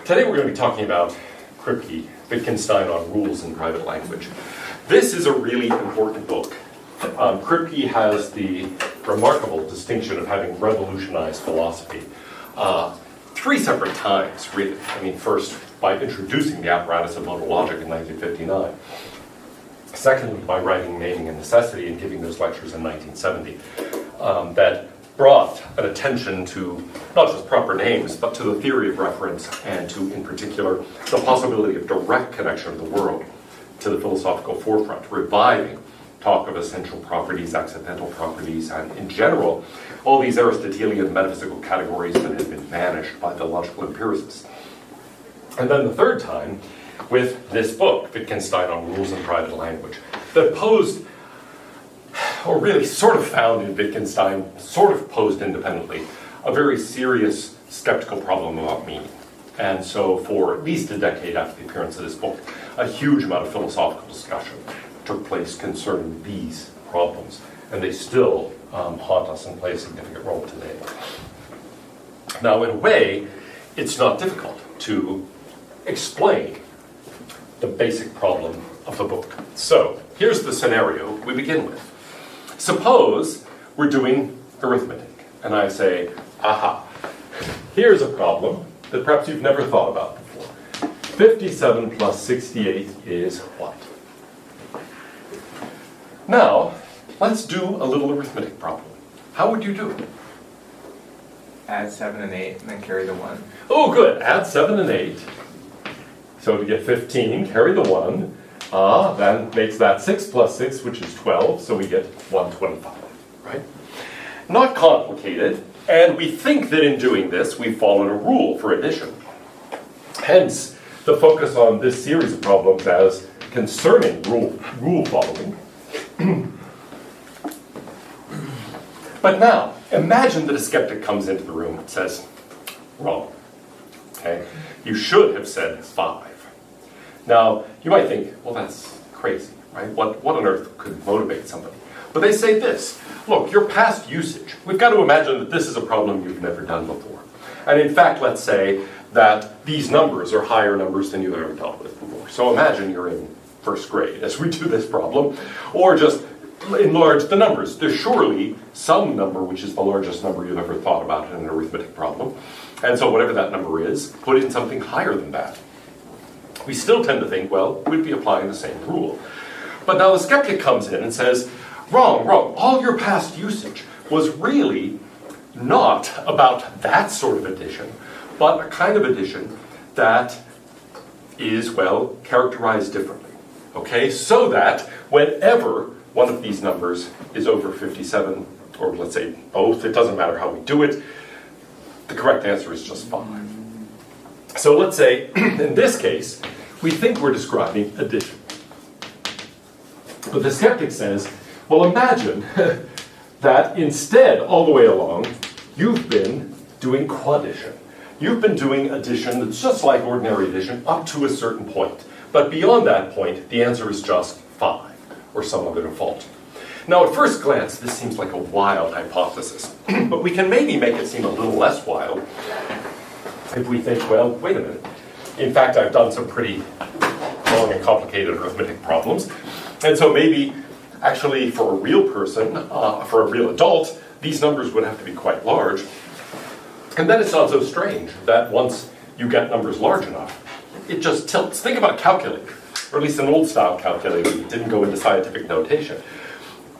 Today we're going to be talking about Wittgenstein on rules in private language. This is a really important book. Kripke has the remarkable distinction of having revolutionized philosophy three separate times, really. I mean, first, by introducing the apparatus of modal logic in 1959. Secondly, by writing Naming and Necessity and giving those lectures in 1970. That brought an attention to not just proper names, but to the theory of reference and to, in particular, the possibility of direct connection of the world to the philosophical forefront, reviving talk of essential properties, accidental properties, and in general, all these Aristotelian metaphysical categories that had been vanished by the logical empiricists. And then the third time, with this book, Wittgenstein on Rules in Private Language, that posed, or really sort of found in Wittgenstein, sort of posed independently, a very serious skeptical problem about meaning. And so for at least a decade after the appearance of this book, a huge amount of philosophical discussion took place concerning these problems. And they still haunt us and play a significant role today. Now, in a way, it's not difficult to explain the basic problem of the book. So, here's the scenario we begin with. Suppose we're doing arithmetic, and I say, aha, here's a problem that perhaps you've never thought about before. 57 plus 68 is what? Now, let's do a little arithmetic problem. How would you do it? Add 7 and 8, and then carry the 1. Oh, good. Add 7 and 8. So to get 15, carry the 1. Then makes that 6 plus 6, which is 12, so we get 125, right? Not complicated, and we think that in doing this, we've followed a rule for addition. Hence, the focus on this series of problems as concerning rule following. But now, imagine that a skeptic comes into the room and says, wrong, okay? You should have said 5. Now, you might think, well, that's crazy, right? What on earth could motivate somebody? But they say this, look, your past usage, we've got to imagine that this is a problem you've never done before. And in fact, let's say that these numbers are higher numbers than you've ever dealt with before. So imagine you're in first grade as we do this problem, or just enlarge the numbers. There's surely some number which is the largest number you've ever thought about in an arithmetic problem. And so whatever that number is, put in something higher than that. We still tend to think, well, we'd be applying the same rule. But now the skeptic comes in and says, wrong. All your past usage was really not about that sort of addition, but a kind of addition that is, well, characterized differently. Okay, so that whenever one of these numbers is over 57, or let's say both, it doesn't matter how we do it, the correct answer is just 5. So let's say, in this case, we think we're describing addition. But the skeptic says, well, imagine that instead, all the way along, you've been doing quaddition. You've been doing addition that's just like ordinary addition up to a certain point. But beyond that point, the answer is just 5, or some other default. Now, at first glance, this seems like a wild hypothesis. But we can maybe make it seem a little less wild if we think, well, wait a minute. In fact, I've done some pretty long and complicated arithmetic problems. And so maybe, actually, for a real person, for a real adult, these numbers would have to be quite large. And then it's not so strange that once you get numbers large enough, it just tilts. Think about a calculator, or at least an old-style calculator that didn't go into scientific notation.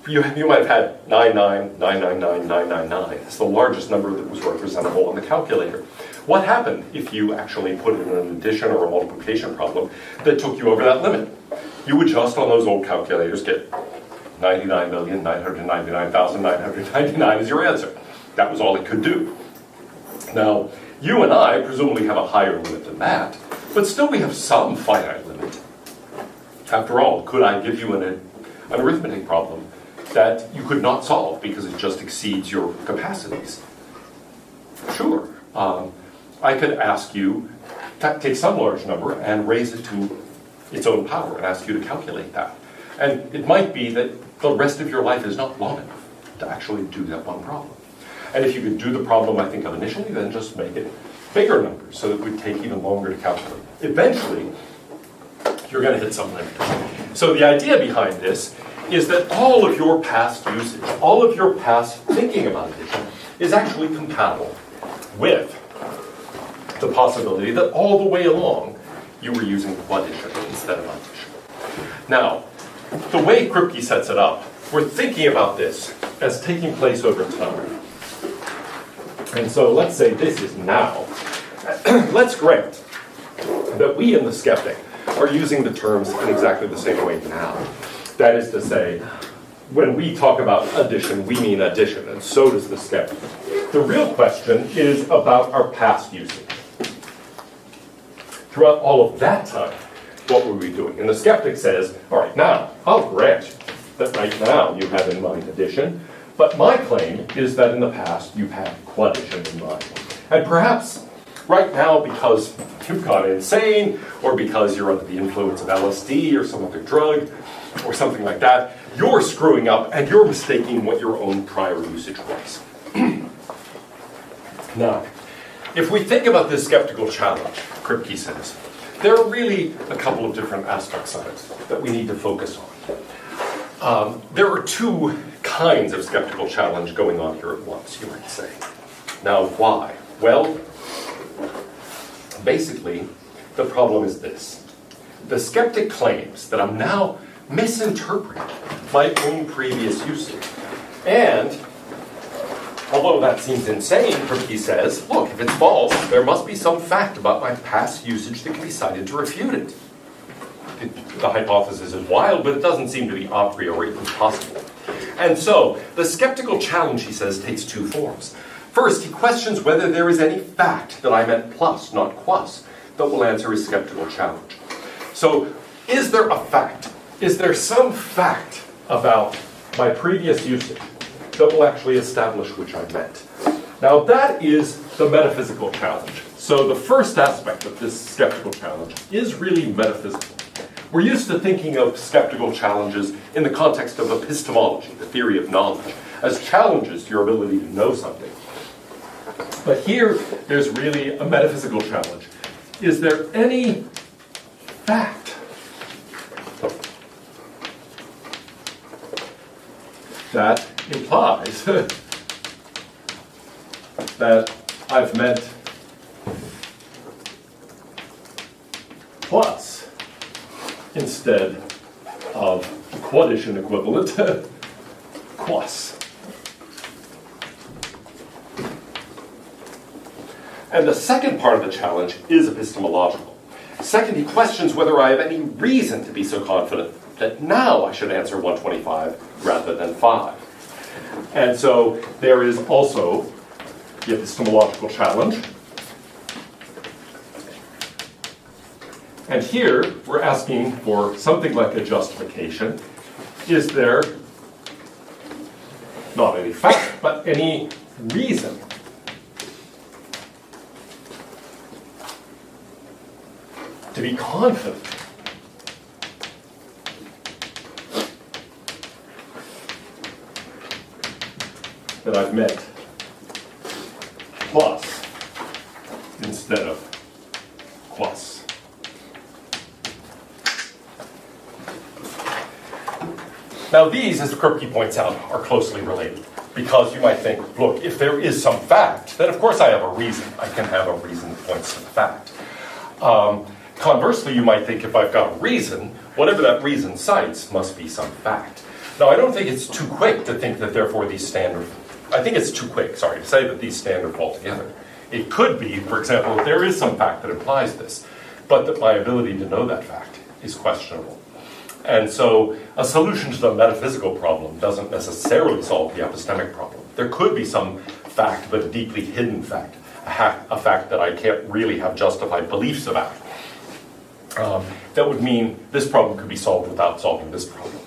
You might have had 9999999. It's the largest number that was representable on the calculator. What happened if you actually put in an addition or a multiplication problem that took you over that limit? You would just, on those old calculators, get 99,999,999 as your answer. That was all it could do. Now, you and I presumably have a higher limit than that, but still we have some finite limit. After all, could I give you an arithmetic problem that you could not solve because it just exceeds your capacities? Sure. I could ask you, take some large number and raise it to its own power and ask you to calculate that. And it might be that the rest of your life is not long enough to actually do that one problem. And if you could do the problem I think of initially, then just make it bigger numbers so that it would take even longer to calculate. Eventually, you're going to hit some limit. So the idea behind this is that all of your past usage, all of your past thinking about addition is actually compatible with the possibility that all the way along you were using quaddition instead of addition. Now, the way Kripke sets it up, we're thinking about this as taking place over time. And so let's say this is now. Let's grant that we in the skeptic are using the terms in exactly the same way now. That is to say, when we talk about addition, we mean addition, and so does the skeptic. The real question is about our past usage. Throughout all of that time, what were we doing? And the skeptic says, all right, now, I'll grant that right now you have in mind addition, but my claim is that in the past you've had quaddition in mind. And perhaps right now, because you've gone insane, or because you're under the influence of LSD or some other drug, or something like that, you're screwing up and you're mistaking what your own prior usage was. Now, if we think about this skeptical challenge, Kripke says, there are really a couple of different aspects of it that we need to focus on. There are two kinds of skeptical challenge going on here at once, you might say. Now, why? Well, basically, the problem is this. The skeptic claims that I'm now misinterpreting my own previous usage. And although that seems insane, Kripke says, look, if it's false, there must be some fact about my past usage that can be cited to refute it. The hypothesis is wild, but it doesn't seem to be a priori impossible. And so, the skeptical challenge, he says, takes two forms. First, he questions whether there is any fact that I meant plus, not quas, that will answer his skeptical challenge. So, is there a fact? Is there some fact about my previous usage that will actually establish which I meant? Now, that is the metaphysical challenge. So, the first aspect of this skeptical challenge is really metaphysical. We're used to thinking of skeptical challenges in the context of epistemology, the theory of knowledge, as challenges to your ability to know something. But here, there's really a metaphysical challenge. Is there any fact that implies that I've meant plus instead of quaddition equivalent quas? And the second part of the challenge is epistemological. Second, he questions whether I have any reason to be so confident that now I should answer 125 rather than 5. And so there is also the epistemological challenge. And here we're asking for something like a justification. Is there not any fact, but any reason to be confident that I've meant plus instead of quas? Now these, as Kripke points out, are closely related, because you might think, look, if there is some fact, then of course I have a reason. I can have a reason that points to the fact. Conversely, you might think if I've got a reason, whatever that reason cites must be some fact. Now, I don't think it's too quick to think that therefore these stand, I think it's too quick, sorry, to say that these stand or fall together. It could be, for example, if there is some fact that implies this, but that my ability to know that fact is questionable. And so a solution to the metaphysical problem doesn't necessarily solve the epistemic problem. There could be some fact, but a deeply hidden fact, a fact that I can't really have justified beliefs about. That would mean this problem could be solved without solving this problem.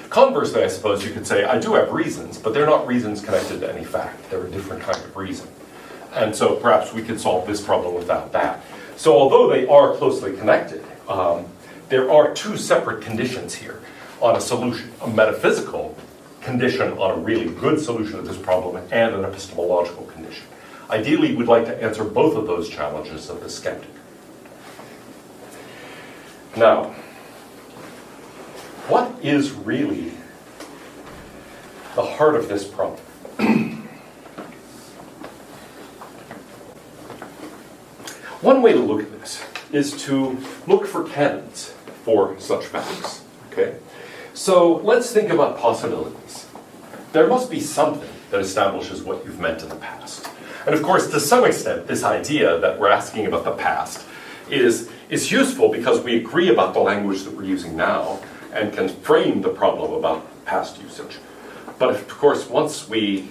Conversely, I suppose you could say, I do have reasons, but they're not reasons connected to any fact. They're a different kind of reason. And so perhaps we could solve this problem without that. So although they are closely connected, there are two separate conditions here on a solution. A metaphysical condition on a really good solution of this problem and an epistemological condition. Ideally, we'd like to answer both of those challenges of the skeptic. Now, what is really the heart of this problem? One way to look at this is to look for canons for such facts. Okay? So let's think about possibilities. There must be something that establishes what you've meant in the past. And of course, to some extent, this idea that we're asking about the past is useful because we agree about the language that we're using now and can frame the problem about past usage. But of course, once we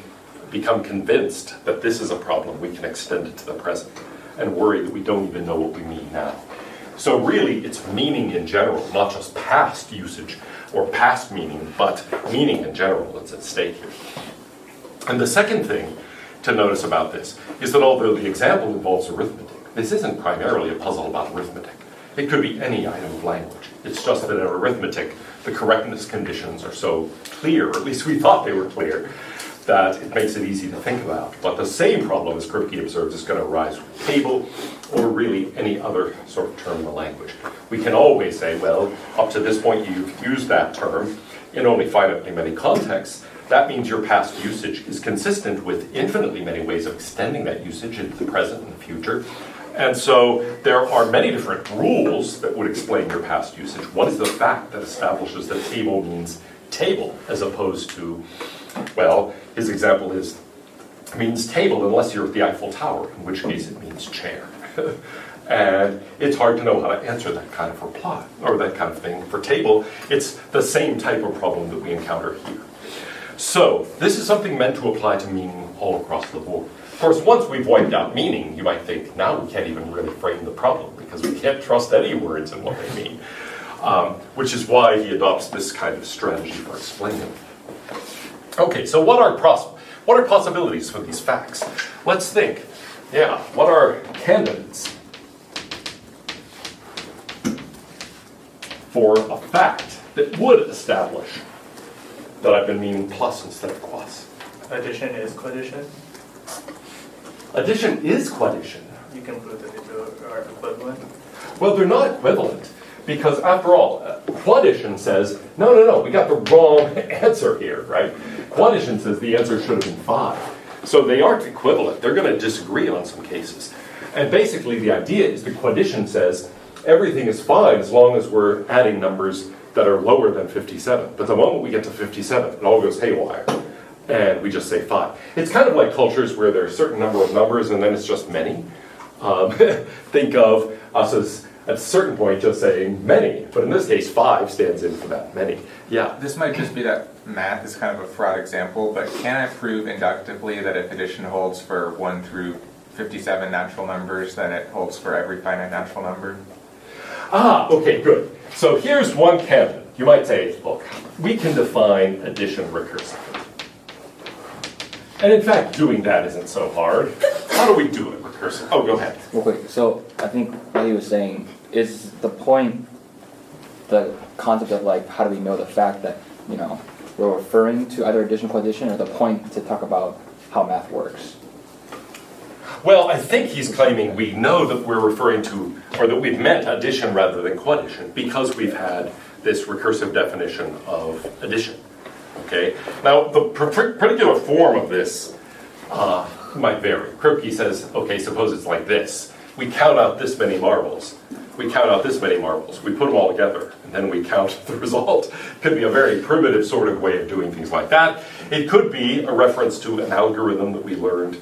become convinced that this is a problem, we can extend it to the present and worry that we don't even know what we mean now. So really, it's meaning in general, not just past usage or past meaning, but meaning in general that's at stake here. And the second thing to notice about this is that although the example involves arithmetic, this isn't primarily a puzzle about arithmetic. It could be any item of language. It's just that in arithmetic, the correctness conditions are so clear, or at least we thought they were clear, that it makes it easy to think about. But the same problem, as Kripke observes, is going to arise with table or really any other sort of term in the language. We can always say, well, up to this point you've used that term in only finitely many contexts. That means your past usage is consistent with infinitely many ways of extending that usage into the present and the future. And so there are many different rules that would explain your past usage. One is the fact that establishes that table means table as opposed to, well, his example means table unless you're at the Eiffel Tower, in which case it means chair. And it's hard to know how to answer that kind of reply, or that kind of thing. For table, it's the same type of problem that we encounter here. So this is something meant to apply to meaning all across the board. Of course, once we've wiped out meaning, you might think, now we can't even really frame the problem because we can't trust any words and what they mean. Which is why he adopts this kind of strategy for explaining. Okay, so what are possibilities for these facts? Let's think. What are candidates for a fact that would establish that I've been meaning plus instead of quas? Addition is quaddition. Addition is quaddition. You can prove that the two are equivalent. Well, they're not equivalent because, after all, quaddition says, no, we got the wrong answer here, right? Quaddition says the answer should have been 5. So they aren't equivalent. They're going to disagree on some cases. And basically the idea is that quaddition says everything is fine as long as we're adding numbers that are lower than 57. But the moment we get to 57, it all goes haywire. And we just say 5. It's kind of like cultures where there are a certain number of numbers and then it's just many. Think of us as, at a certain point, just saying many. But in this case, 5 stands in for that many. Yeah. This might just be that math is kind of a fraud example, but can I prove inductively that if addition holds for 1 through 57 natural numbers, then it holds for every finite natural number? Okay, good. So here's one candidate. You might say, look, we can define addition recursively. And in fact, doing that isn't so hard. How do we do it recursively? Oh, go ahead. Real quick, so I think what he was saying is the point, the concept of like, how do we know the fact that, we're referring to either addition or quaddition, or the point to talk about how math works? Well, I think he's claiming we know that we're referring to, or that we've meant addition rather than quaddition, because we've had this recursive definition of addition. Okay? Now, the particular form of this might vary. Kripke says, okay, suppose it's like this. We count out this many marbles. We count out this many marbles. We put them all together, and then we count the result. It could be a very primitive sort of way of doing things like that. It could be a reference to an algorithm that we learned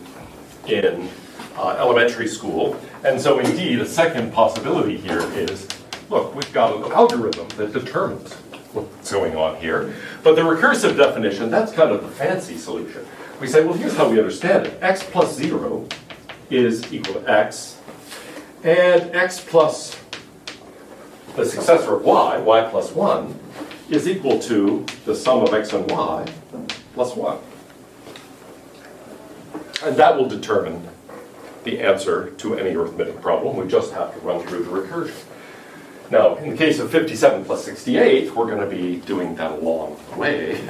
in elementary school. And so indeed, a second possibility here is, look, we've got an algorithm that determines what's going on here. But the recursive definition, that's kind of the fancy solution. We say, well, here's how we understand it. X plus 0 is equal to x, and x plus the successor of y plus 1, is equal to the sum of x and y plus 1. And that will determine the answer to any arithmetic problem. We just have to run through the recursion. Now, in the case of 57 plus 68, we're going to be doing that a long way.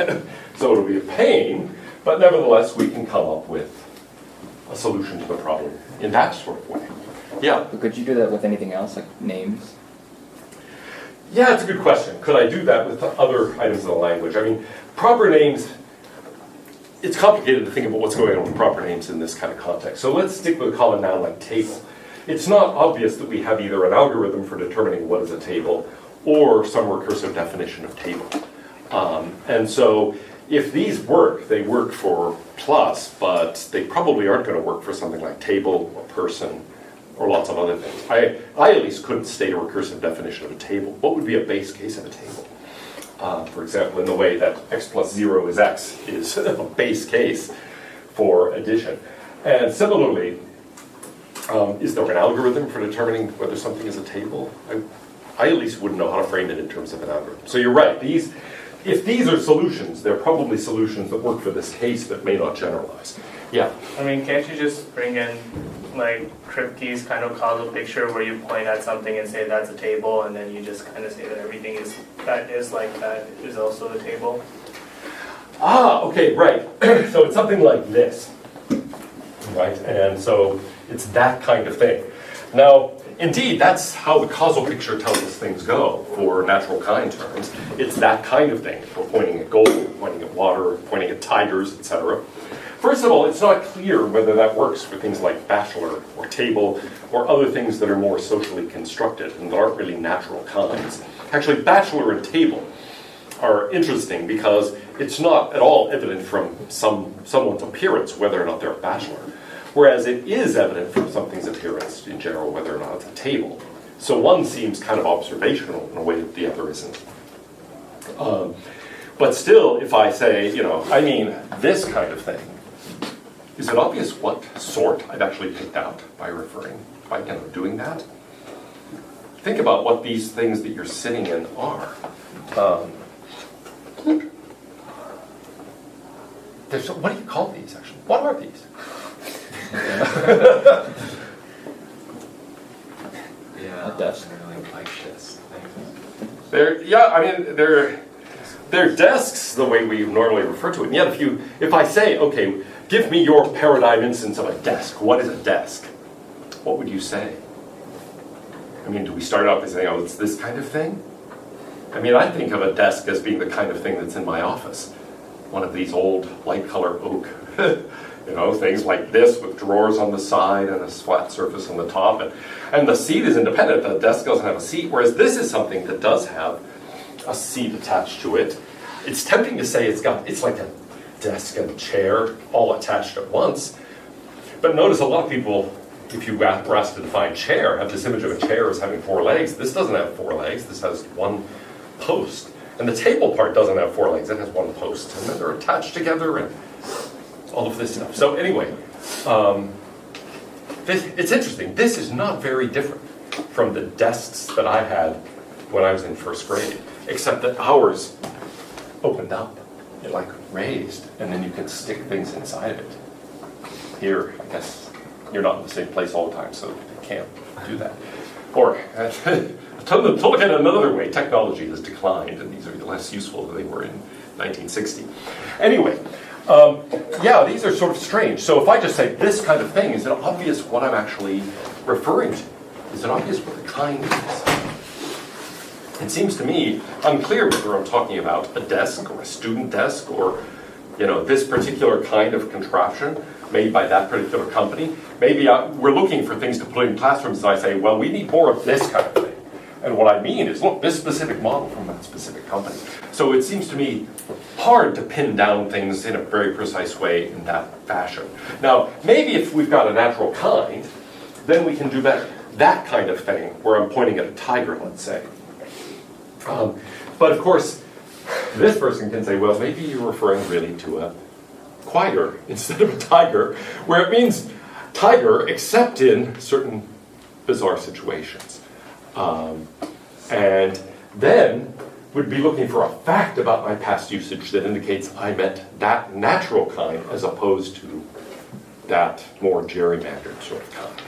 So it'll be a pain, but nevertheless, we can come up with a solution to the problem in that sort of way. Yeah. But could you do that with anything else, like names? Yeah, it's a good question. Could I do that with other items of the language? I mean, proper names, it's complicated to think about what's going on with proper names in this kind of context. So let's stick with a common noun like table. It's not obvious that we have either an algorithm for determining what is a table or some recursive definition of table. And so if these work, they work for plus, but they probably aren't going to work for something like table or person or lots of other things. I at least couldn't state a recursive definition of a table. What would be a base case of a table? For example, in the way that x plus 0 is x is a base case for addition. And similarly, is there an algorithm for determining whether something is a table? I at least wouldn't know how to frame it in terms of an algorithm. So you're right. If these are solutions, they're probably solutions that work for this case that may not generalize. Yeah? I mean, can't you just bring in like Kripke's kind of causal picture where you point at something and say that's a table, and then you just kind of say that everything that is also a table? Ah, okay, right. So it's something like this, right? And so it's that kind of thing. Now, indeed, that's how the causal picture tells us things go for natural kind terms. It's that kind of thing. We're pointing at gold, we're pointing at water, we're pointing at tigers, etc. First of all, it's not clear whether that works for things like bachelor or table or other things that are more socially constructed and that aren't really natural kinds. Actually, bachelor and table are interesting because it's not at all evident from someone's appearance whether or not they're a bachelor. Whereas it is evident from something's appearance in general whether or not it's a table. So one seems kind of observational in a way that the other isn't. But still, if I say, I mean this kind of thing, is it obvious what sort I've actually picked out by doing that? Think about what these things that you're sitting in are. What do you call these, actually? What are these? A desk. I really like this. They're desks the way we normally refer to it. And yet if I say, okay, give me your paradigm instance of a desk, what is a desk? What would you say? I mean, do we start out by saying, it's this kind of thing? I mean, I think of a desk as being the kind of thing that's in my office. One of these old light color oak, things like this with drawers on the side and a flat surface on the top. And the seat is independent. The desk doesn't have a seat, whereas this is something that does have a seat attached to it. It's tempting to say it's like a desk and a chair all attached at once. But notice a lot of people, if you were asked to define chair, have this image of a chair as having 4 legs. This doesn't have 4 legs. This has 1 post. And the table part doesn't have 4 legs. It has 1 post. And then they're attached together and all of this stuff. So anyway, it's interesting. This is not very different from the desks that I had when I was in first grade, except that ours opened up. It raised, and then you can stick things inside of it. Here, I guess, you're not in the same place all the time, so you can't do that. Or, to look at it another way, technology has declined, and these are less useful than they were in 1960. Anyway, these are sort of strange. So if I just say this kind of thing, is it obvious what I'm actually referring to? Is it obvious what the kind is? It seems to me unclear whether I'm talking about a desk or a student desk or, this particular kind of contraption made by that particular company. Maybe we're looking for things to put in classrooms, and I say, well, we need more of this kind of thing. And what I mean is, look, this specific model from that specific company. So it seems to me hard to pin down things in a very precise way in that fashion. Now, maybe if we've got a natural kind, then we can do better. That kind of thing, where I'm pointing at a tiger, let's say. But of course, this person can say, well, maybe you're referring really to a quagga instead of a tiger, where it means tiger except in certain bizarre situations. And then would be looking for a fact about my past usage that indicates I meant that natural kind as opposed to that more gerrymandered sort of kind.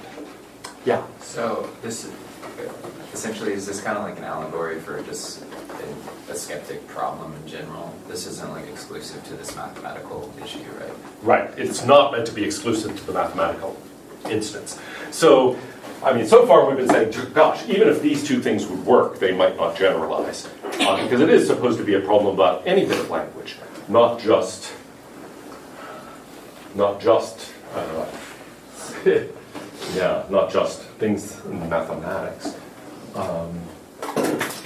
Yeah. So this essentially is this kind of like an allegory for just a skeptic problem in general? This isn't like exclusive to this mathematical issue, right? Right. It's not meant to be exclusive to the mathematical instance. So, I mean, so far we've been saying, gosh, even if these two things would work, they might not generalize. Because it is supposed to be a problem about any bit of language, not just yeah, not just things in mathematics.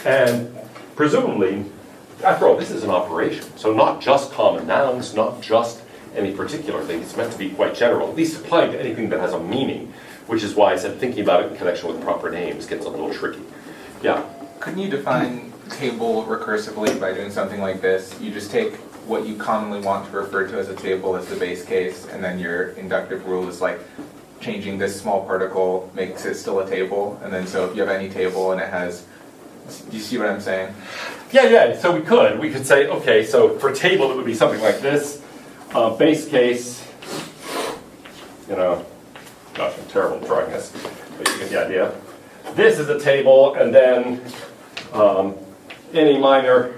And presumably, after all, this is an operation. So not just common nouns, not just any particular thing. It's meant to be quite general, at least applying to anything that has a meaning, which is why I said thinking about it in connection with proper names gets a little tricky. Yeah. Couldn't you define table recursively by doing something like this? You just take what you commonly want to refer to as a table as the base case, and then your inductive rule is like changing this small particle makes it still a table, and then so if you have any table and it has, do you see what I'm saying? Yeah, so we could say, okay, so for table it would be something like this, base case, gosh, I'm terrible at drawing this, but you get the idea. This is a table, and then any minor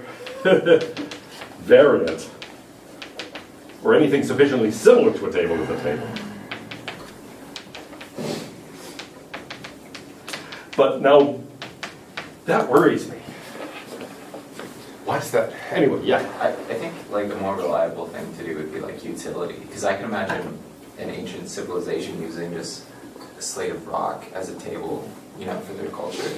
variant, or anything sufficiently similar to a table is a table. But now, that worries me. Why is that? Anyway, yeah. I think like a more reliable thing to do would be like utility, because I can imagine an ancient civilization using just a slate of rock as a table, for their culture,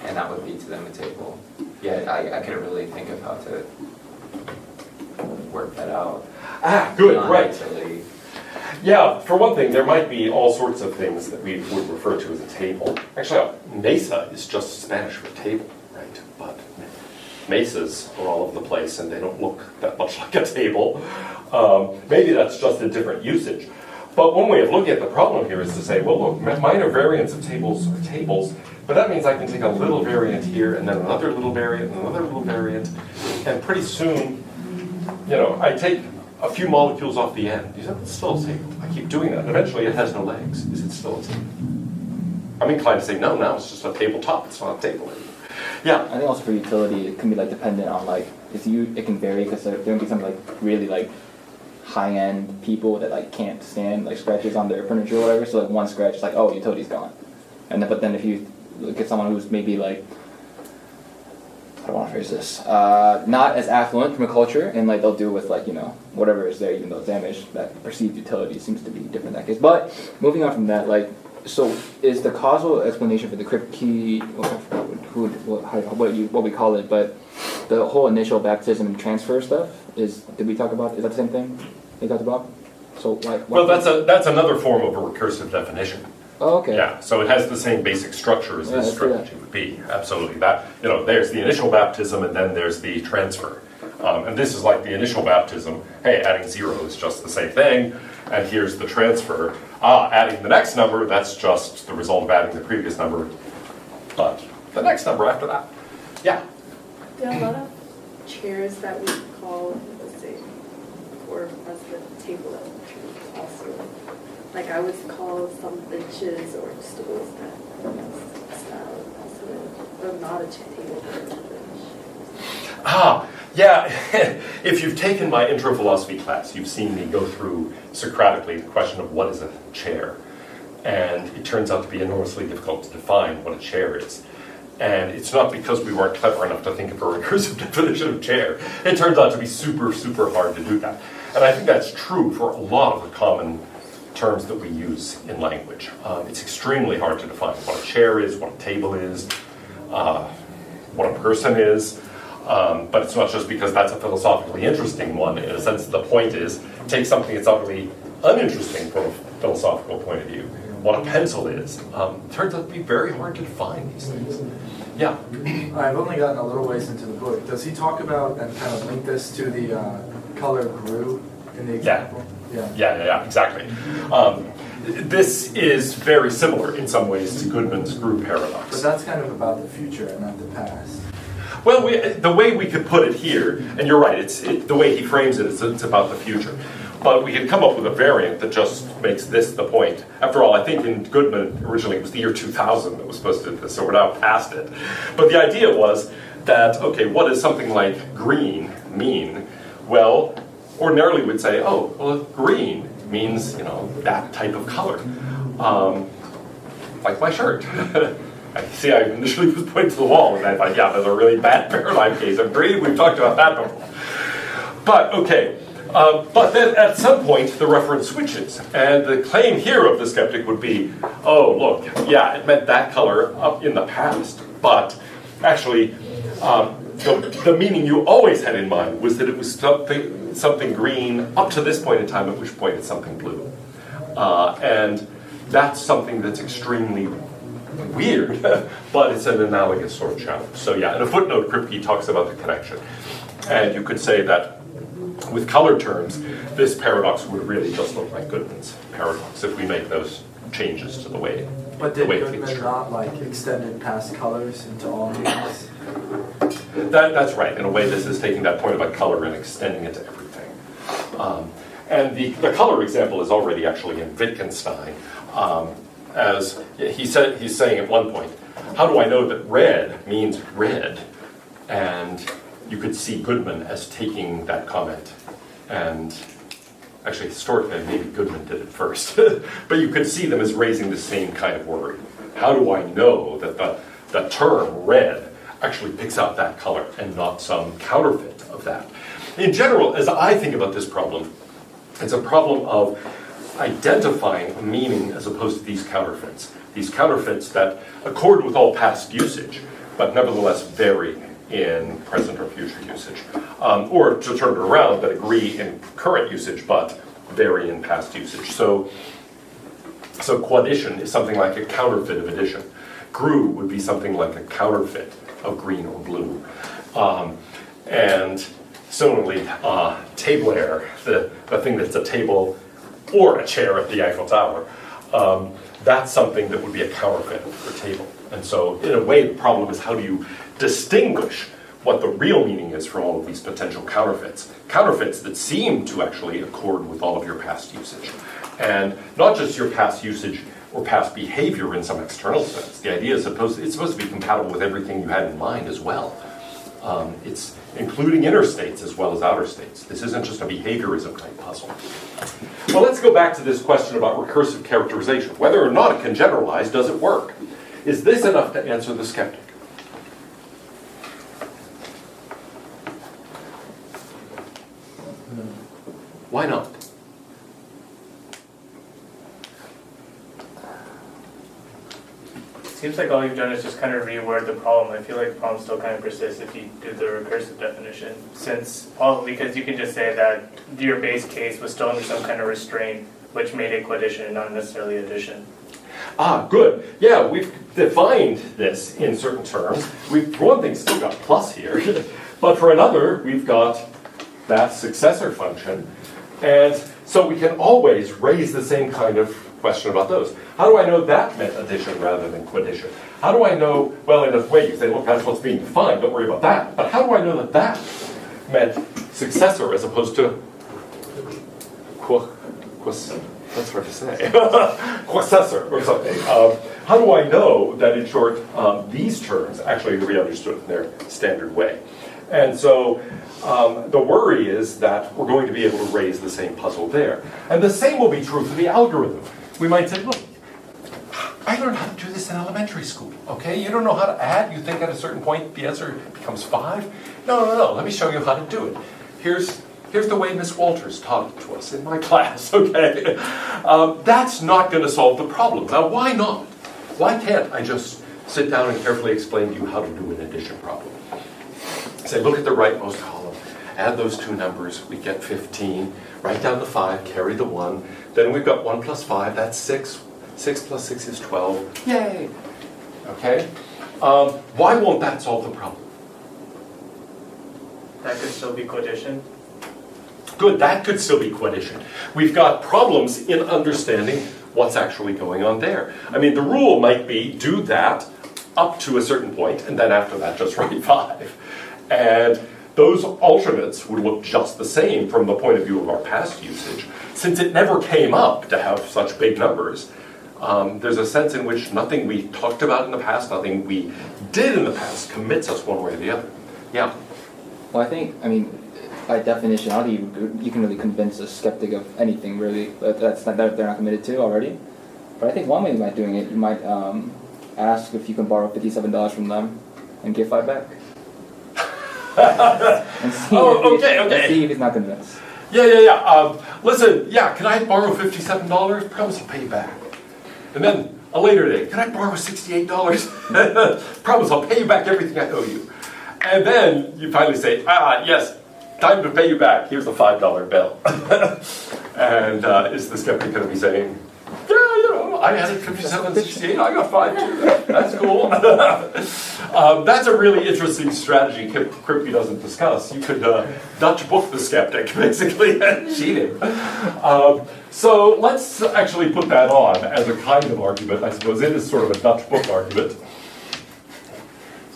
and that would be to them a table. Yeah, I couldn't really think of how to work that out. Good, Beyond right. utility. Yeah, for one thing, there might be all sorts of things that we would refer to as a table. Actually, mesa is just Spanish for table, right? But mesas are all over the place and they don't look that much like a table. Maybe that's just a different usage. But one way of looking at the problem here is to say, well, look, minor variants of tables are tables, but that means I can take a little variant here and then another little variant and another little variant, and pretty soon, I take a few molecules off the end. You said it's still a table. I keep doing that. Eventually it has no legs. Is it still a table? I'm inclined to say no, now it's just a tabletop. It's not a table anymore. Yeah. I think also for utility, it can be dependent on it can vary because there can be some really high-end people that can't stand scratches on their furniture or whatever. So one scratch is oh, utility's gone. But then if you look at someone who's maybe I don't want to phrase this, not as affluent from a culture, and they'll do with whatever is there, even though it's damaged, that perceived utility seems to be different in that case. But moving on from that, so is the causal explanation for the Kripke, what we call it, but the whole initial baptism and transfer stuff is that the same thing they talked about? So Well, that's another form of a recursive definition. Oh, okay. Yeah, so it has the same basic structure as this strategy would be. Absolutely. That there's the initial baptism and then there's the transfer. And this is like the initial baptism. Hey, adding 0 is just the same thing. And here's the transfer. Adding the next number, that's just the result of adding the previous number. But the next number after that. Yeah. There are a lot of chairs that we call, let's say, for president table at also. I would call some benches or stools that style also, but not a table but a bench. Yeah. If you've taken my intro philosophy class, you've seen me go through Socratically the question of what is a chair. And it turns out to be enormously difficult to define what a chair is. And it's not because we weren't clever enough to think of a recursive definition of chair. It turns out to be super, super hard to do that. And I think that's true for a lot of the common terms that we use in language. It's extremely hard to define what a chair is, what a table is, what a person is. But it's not just because that's a philosophically interesting one. In a sense, the point is, take something that's utterly uninteresting from a philosophical point of view. What a pencil is. It turns out to be very hard to define these things. Yeah? I've only gotten a little ways into the book. Does he talk about and kind of link this to the color grew in the example? Yeah, exactly. This is very similar in some ways to Goodman's Grew paradox. But that's kind of about the future and not the past. Well, the way we could put it here, and you're right, the way he frames it is it's about the future. But we had come up with a variant that just makes this the point. After all, I think in Goodman, originally it was the year 2000 that was supposed to do this, so we're now past it. But the idea was that, okay, what does something like green mean? Well, ordinarily we'd say, oh, well, green means, that type of color. Like my shirt. See, I initially was pointing to the wall, and I thought, yeah, that's a really bad paradigm case of green. We've talked about that before. But, okay. But then at some point, the reference switches. And the claim here of the skeptic would be, oh, look, yeah, it meant that color up in the past. But actually, the meaning you always had in mind was that it was something green up to this point in time, at which point it's something blue. And that's something that's extremely weird, but it's an analogous sort of challenge. So yeah, in a footnote, Kripke talks about the connection. And you could say that with color terms, this paradox would really just look like Goodman's paradox if we make those changes to the way. But did Goodman not extended past colors into all meanings? That's right. In a way, this is taking that point about color and extending it to everything. And the color example is already actually in Wittgenstein. As he's saying at one point, how do I know that red means red? And you could see Goodman as taking that comment. And actually, historically, maybe Goodman did it first. But you could see them as raising the same kind of worry. How do I know that the term red actually picks out that color and not some counterfeit of that? In general, as I think about this problem, it's a problem of identifying a meaning as opposed to these counterfeits that accord with all past usage, but nevertheless vary in present or future usage. Or to turn it around, that agree in current usage, but vary in past usage. So quaddition is something like a counterfeit of addition. Grew would be something like a counterfeit of green or blue. And similarly, tablaire, the thing that's a table or a chair at the Eiffel Tower, that's something that would be a counterfeit for table. And so, in a way, the problem is how do you distinguish what the real meaning is for all of these potential counterfeits? Counterfeits that seem to actually accord with all of your past usage. And not just your past usage or past behavior in some external sense. The idea is it's supposed to be compatible with everything you had in mind as well. It's including inner states as well as outer states. This isn't just a behaviorism type puzzle. Well, let's go back to this question about recursive characterization. Whether or not it can generalize, does it work? Is this enough to answer the skeptic? Why not? Seems like all you've done is just kind of reword the problem. I feel like the problem still kind of persists if you do the recursive definition. Because you can just say that your base case was still under some kind of restraint, which made it quaddition and not necessarily addition. Good. Yeah, we've defined this in certain terms. We've, for one thing, still got plus here. But for another, we've got that successor function. And so we can always raise the same kind of question about those. How do I know that meant addition rather than quaddition? How do I know, well, in a way you say, look, that's what's being defined, don't worry about that. But how do I know that that meant successor as opposed to that's hard to say. Quaccessor or something. How do I know that, in short, these terms actually be understood in their standard way? And so the worry is that we're going to be able to raise the same puzzle there. And the same will be true for the algorithm. We might say, look, I learned how to do this in elementary school, okay? You don't know how to add? You think at a certain point the answer becomes 5? No, let me show you how to do it. Here's the way Miss Walters taught it to us in my class, okay? That's not going to solve the problem. Now, why not? Why can't I just sit down and carefully explain to you how to do an addition problem? Say, look at the rightmost column, add those two numbers, we get 15, write down the 5, carry the 1, then we've got 1 plus 5, that's 6, 6 plus 6 is 12, yay! Okay? Why won't that solve the problem? That could still be quaddition. Good, that could still be quaddition. We've got problems in understanding what's actually going on there. I mean, the rule might be do that up to a certain point, and then after that just write 5. those alternates would look just the same from the point of view of our past usage. Since it never came up to have such big numbers, there's a sense in which nothing we talked about in the past, nothing we did in the past commits us one way or the other. Yeah? Well, I think, I mean, by definition, I don't think you can really convince a skeptic of anything, really, that they're not committed to already. But I think one way by doing it, you might ask if you can borrow $57 from them and give $5 back. And see and see if he's not convinced. Yeah. Listen, yeah, can I borrow $57? Promise I'll pay you back. And then a later date, can I borrow $68? Promise I'll pay you back everything I owe you. And then you finally say, yes, time to pay you back. Here's a $5 bill. And is the skeptic going to be saying, yeah, I added 57, 68, I got 5 too. That's cool. That's a really interesting strategy Kripke doesn't discuss. You could Dutch book the skeptic, basically, and cheat him. So let's actually put that on as a kind of argument. I suppose it is sort of a Dutch book argument,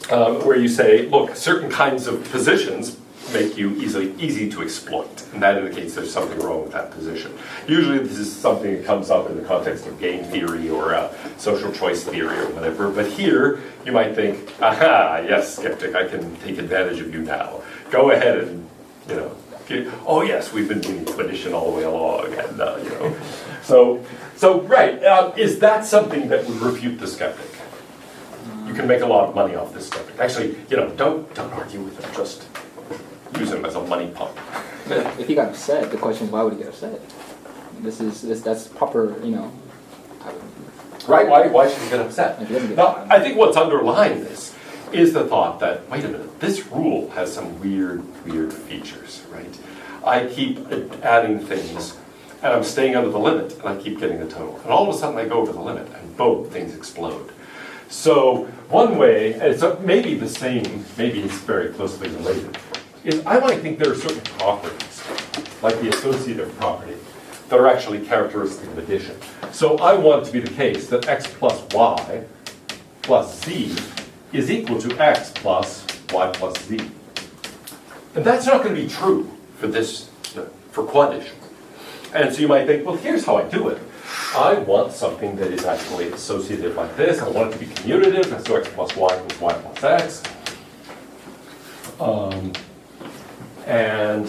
where you say, look, certain kinds of positions make you easy to exploit, and that indicates there's something wrong with that position. Usually this is something that comes up in the context of game theory or social choice theory or whatever, but here you might think, aha, yes, skeptic, I can take advantage of you now. Go ahead and, oh yes, we've been doing tradition all the way along, and, So right, is that something that would refute the skeptic? You can make a lot of money off this skeptic. Actually, don't argue with him, just use him as a money pump. If he got upset, the question is, why would he get upset? That's proper, Right? Why should he get upset? Now, I think what's underlying this is the thought that, wait a minute, this rule has some weird features, right? I keep adding things, and I'm staying under the limit, and I keep getting a total. And all of a sudden I go over the limit, and boom, things explode. So one way, and it's maybe the same, maybe it's very closely related, is I might think there are certain properties, like the associative property, that are actually characteristic of addition. So I want it to be the case that x plus y plus z is equal to x plus y plus z. And that's not going to be true for this, for quaddition. And so you might think, well, here's how I do it. I want something that is actually associative like this. I want it to be commutative, and so x plus y equals y plus x. And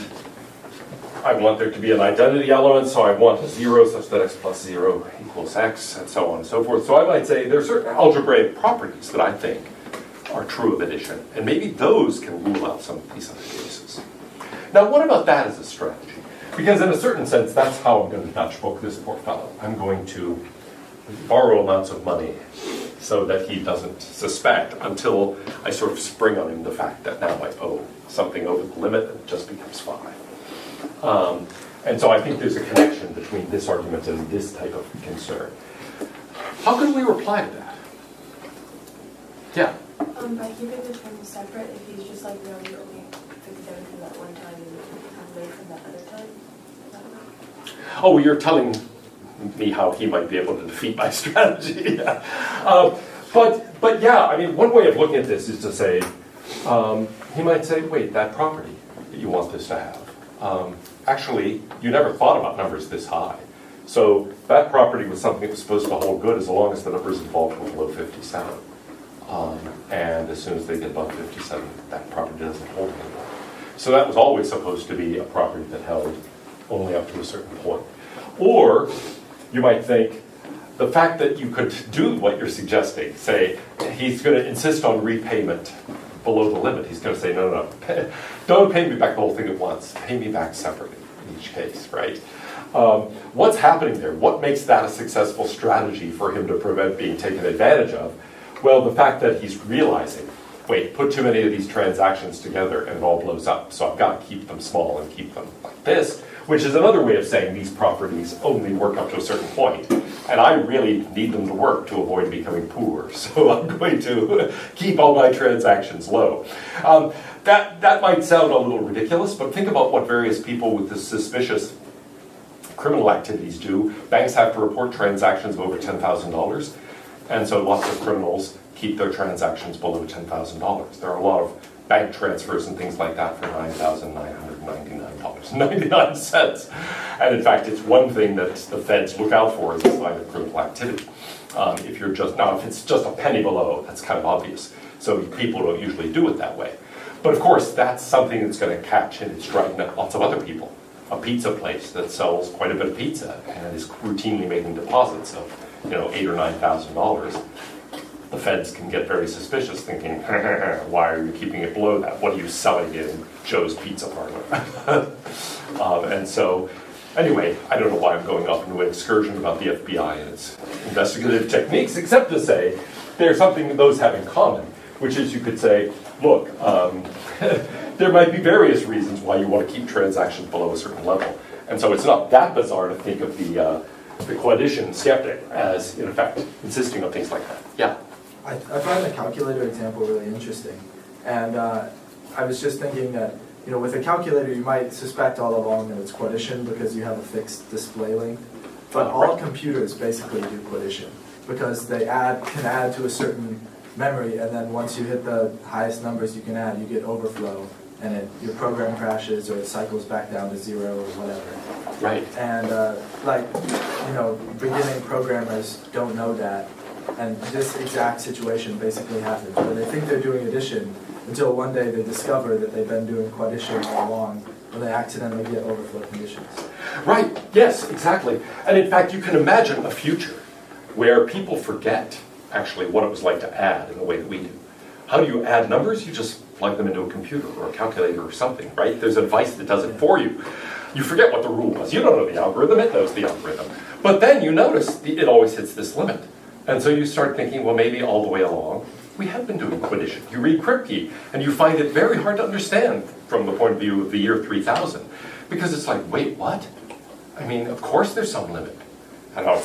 I want there to be an identity element, so I want a 0 such that x plus 0 equals x, and so on and so forth. So I might say there are certain algebraic properties that I think are true of addition, and maybe those can rule out some of these other cases. Now, what about that as a strategy? Because in a certain sense, that's how I'm going to Dutch book this poor fellow. I'm going to borrow amounts of money so that he doesn't suspect until I sort of spring on him the fact that now I owe something over the limit and it just becomes 5. And so I think there's a connection between this argument and this type of concern. How can we reply to that? Yeah? By keeping the terms separate, if he's just like, no, you only 57 from that one time and I'm late from that other time. Oh, you're telling me how he might be able to defeat my strategy. But yeah, I mean, one way of looking at this is to say, he might say, wait, that property that you want this to have, actually, you never thought about numbers this high. So that property was something that was supposed to hold good as long as the numbers involved were below 57. And as soon as they get above 57, that property doesn't hold anymore. So that was always supposed to be a property that held only up to a certain point. Or you might think, the fact that you could do what you're suggesting, say, he's going to insist on repayment below the limit. He's going to say, no, don't pay me back the whole thing at once. Pay me back separately in each case, right? What's happening there? What makes that a successful strategy for him to prevent being taken advantage of? Well, the fact that he's realizing, wait, put too many of these transactions together and it all blows up. So I've got to keep them small and keep them like this, which is another way of saying these properties only work up to a certain point. And I really need them to work to avoid becoming poor. So I'm going to keep all my transactions low. That might sound a little ridiculous, but think about what various people with this suspicious criminal activities do. Banks have to report transactions of over $10,000. And so lots of criminals keep their transactions below $10,000. There are a lot of bank transfers and things like that for $9,999.99. And in fact, it's one thing that the feds look out for as a sign of criminal activity. If it's just a penny below, that's kind of obvious. So people don't usually do it that way. But of course, that's something that's going to catch and it's driving up lots of other people. A pizza place that sells quite a bit of pizza and is routinely making deposits of, $8,000 or $9,000. The feds can get very suspicious, thinking, why are you keeping it below that? What are you selling in Joe's Pizza Parlor? And so, anyway, I don't know why I'm going off into an excursion about the FBI and its investigative techniques, except to say there's something that those have in common, which is you could say, look, there might be various reasons why you want to keep transactions below a certain level. And so it's not that bizarre to think of the quadrition skeptic as, in effect, insisting on things like that. Yeah? I find the calculator example really interesting. And I was just thinking that, with a calculator, you might suspect all along that it's quadrition because you have a fixed display length. But all computers basically do quadrition because they can add to a certain memory, and then once you hit the highest numbers you can add, you get overflow, and your program crashes or it cycles back down to 0 or whatever. Right. And beginning programmers don't know that, and this exact situation basically happens, where they think they're doing addition until one day they discover that they've been doing quaddition all along, when they accidentally get overflow conditions. Right, yes, exactly. And in fact, you can imagine a future where people forget actually what it was like to add in the way that we do. How do you add numbers? You just plug them into a computer or a calculator or something, right? There's a device that does it for you. You forget what the rule was. You don't know the algorithm, it knows the algorithm. But then you notice it always hits this limit. And so you start thinking, well, maybe all the way along, we have been doing quaddition. You read Kripke, and you find it very hard to understand from the point of view of the year 3000. Because it's like, wait, what? I mean, of course there's some limit. I know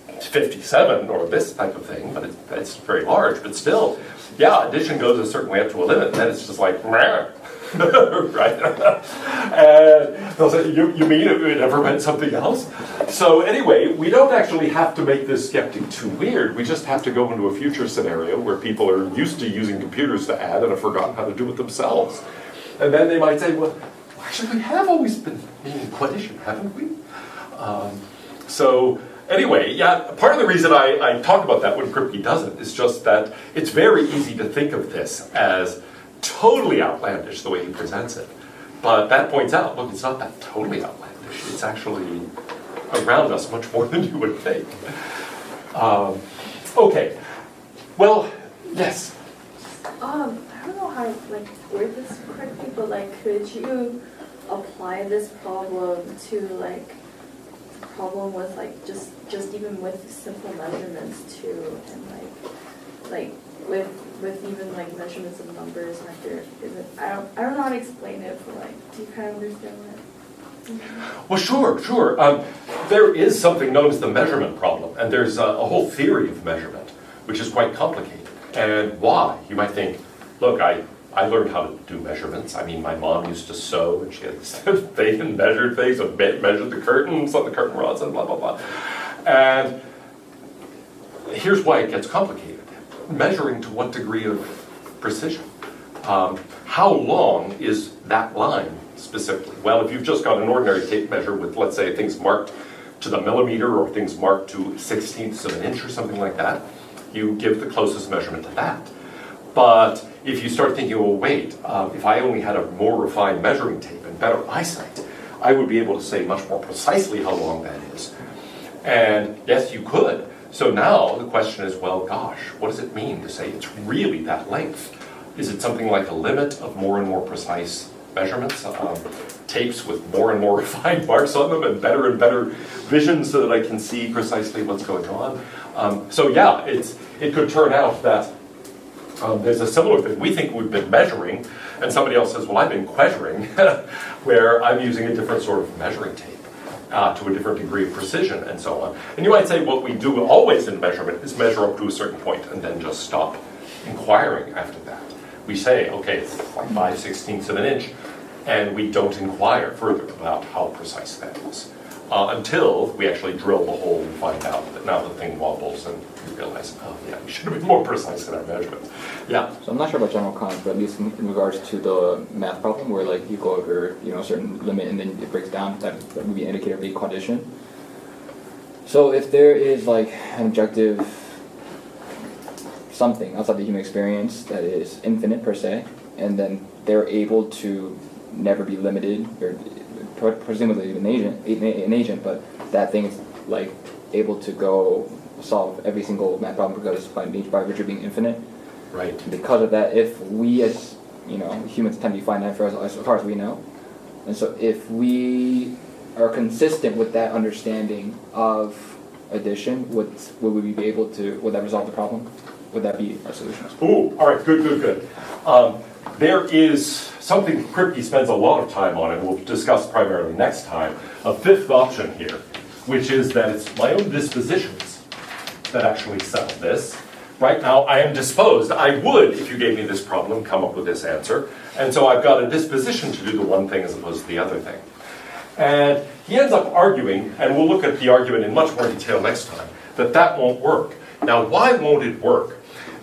it's 57 or this type of thing, but it's very large. But still, yeah, addition goes a certain way up to a limit, and then it's just like, meh. Right? And they'll say, you mean it never meant something else? So anyway, we don't actually have to make this skeptic too weird. We just have to go into a future scenario where people are used to using computers to add and have forgotten how to do it themselves. And then they might say, well, actually we have always been meaning quaddition, haven't we? So anyway, yeah, part of the reason I talk about that when Kripke doesn't is just that it's very easy to think of this as totally outlandish the way he presents it. But that points out, look, it's not that totally outlandish. It's actually around us much more than you would think. Okay. Well, yes. I don't know how to word this correctly, but could you apply this problem to problem with just even with simple measurements too, and with even measurements of numbers, and there isn't, I don't know how to explain it, but do you kind of understand that? Well, sure. There is something known as the measurement problem, and there's a whole theory of measurement, which is quite complicated. And why? You might think, look, I learned how to do measurements. I mean, my mom used to sew, and she had this thing and measured things, and measured the curtains on the curtain rods, and blah, blah, blah. And here's why it gets complicated. Measuring to what degree of precision? How long is that line specifically? Well, if you've just got an ordinary tape measure with, let's say, things marked to the millimeter or things marked to 1/16 of an inch or something like that, you give the closest measurement to that. But if you start thinking, well, wait, if I only had a more refined measuring tape and better eyesight, I would be able to say much more precisely how long that is. And yes, you could. So now the question is, well, gosh, what does it mean to say it's really that length? Is it something like a limit of more and more precise measurements? Tapes with more and more refined marks on them and better vision so that I can see precisely what's going on? So yeah, it could turn out that there's a similar thing. We think we've been measuring, and somebody else says, well, I've been quadring, where I'm using a different sort of measuring tape. To a different degree of precision and so on. And you might say what we do always in measurement is measure up to a certain point and then just stop inquiring after that. We say, okay, it's like 5/16 of an inch, and we don't inquire further about how precise that is. until we actually drill the hole and find out that now the thing wobbles and we realize, oh yeah, we should have been more precise in our measurements. Yeah. So I'm not sure about general cons, but at least in regards to the math problem where like you go over, a certain limit and then it breaks down, that would be an indicator of the condition. So if there is like an objective something outside the human experience that is infinite per se, and then they're able to never be limited, or presumably an agent, but that thing is like able to go solve every single math problem because by virtue of being infinite. Right. Because of that, if we as humans tend to be finite for as far as we know, and so if we are consistent with that understanding of addition, would we be able to? Would that resolve the problem? Would that be our solution? Ooh, all right, good. There is something Kripke spends a lot of time on, and we'll discuss primarily next time, a fifth option here, which is that it's my own dispositions that actually settle this. Right now, I am disposed. I would, if you gave me this problem, come up with this answer. And so I've got a disposition to do the one thing as opposed to the other thing. And he ends up arguing, and we'll look at the argument in much more detail next time, that won't work. Now, why won't it work?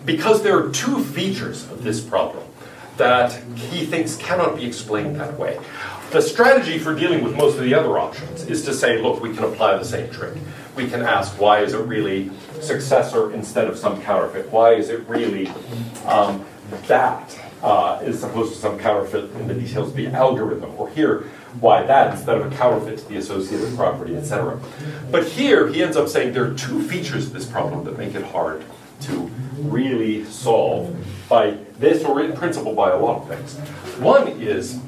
Because there are two features of this problem that he thinks cannot be explained that way. The strategy for dealing with most of the other options is to say, look, we can apply the same trick. We can ask, why is it really successor instead of some counterfeit? Why is it really that is opposed to some counterfeit in the details of the algorithm? Or here, why that instead of a counterfeit to the associative property, etc. But here, he ends up saying there are two features of this problem that make it hard to really solve by this, or in principle by a lot of things. One is,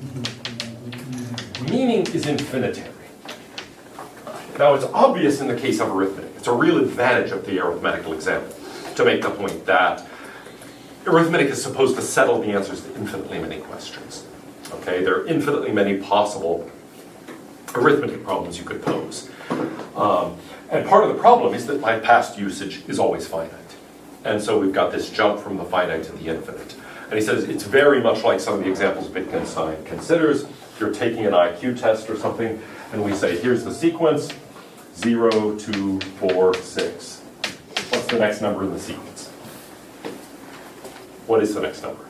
meaning is infinitary. Now, it's obvious in the case of arithmetic. It's a real advantage of the arithmetical example to make the point that arithmetic is supposed to settle the answers to infinitely many questions. Okay, there are infinitely many possible arithmetic problems you could pose. And part of the problem is that my past usage is always finite. And so we've got this jump from the finite to the infinite. And he says it's very much like some of the examples Wittgenstein considers. You're taking an IQ test or something, and we say, here's the sequence, 0, 2, 4, 6. What's the next number in the sequence? What is the next number?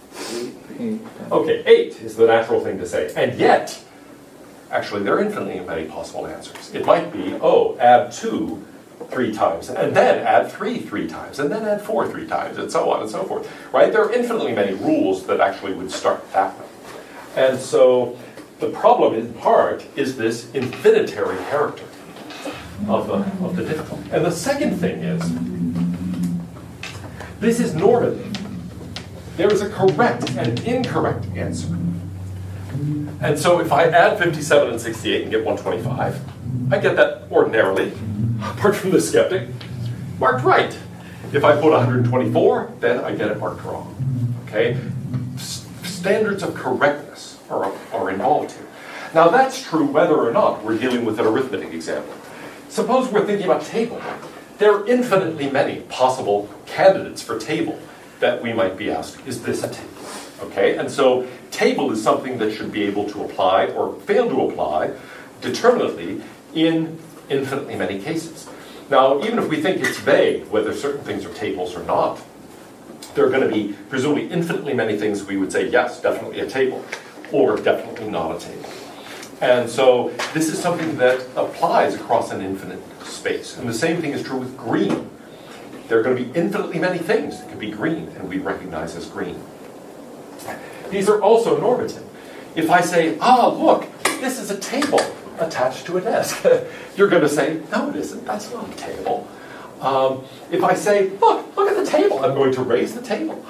8. Okay, 8 is the natural thing to say. And yet, actually, there are infinitely many possible answers. It might be, add 2 3 times, and then add 3 3 times, and then add 4 3 times, and so on and so forth. Right? There are infinitely many rules that actually would start that way. And so the problem in part is this infinitary character of the difficulty. And the second thing is, this is normative. There is a correct and incorrect answer. And so if I add 57 and 68 and get 125, I get that ordinarily, apart from the skeptic, marked right. If I put 124, then I get it marked wrong. Okay? Standards of correctness are involved here. Now that's true whether or not we're dealing with an arithmetic example. Suppose we're thinking about table. There are infinitely many possible candidates for table that we might be asked, is this a table? Okay, and so table is something that should be able to apply or fail to apply determinately in infinitely many cases. Now, even if we think it's vague whether certain things are tables or not, there are going to be presumably infinitely many things we would say, yes, definitely a table, or definitely not a table. And so this is something that applies across an infinite space. And the same thing is true with green. There are going to be infinitely many things that can be green and we recognize as green. These are also normative. If I say, look, this is a table attached to a desk, you're going to say, no, it isn't. That's not a table. If I say, look at the table, I'm going to raise the table.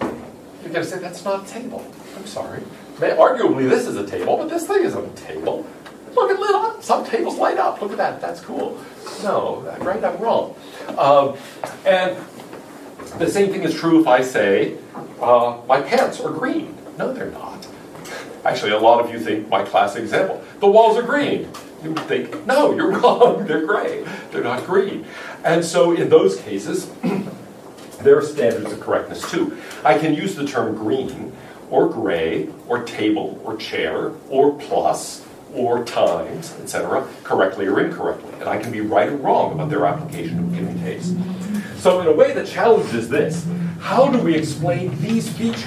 You're going to say, that's not a table. I'm sorry. Arguably, this is a table, but this thing isn't a table. Look, it lit up. Some tables light up. Look at that. That's cool. No, right? I'm wrong. And the same thing is true if I say, my pants are green. No, they're not. Actually, a lot of you think my classic example, the walls are green. You would think, no, you're wrong. They're gray. They're not green. And so in those cases, there are standards of correctness too. I can use the term green, or gray, or table, or chair, or plus, or times, etc., correctly or incorrectly. And I can be right or wrong about their application of a given case. So in a way, the challenge is this. How do we explain these features?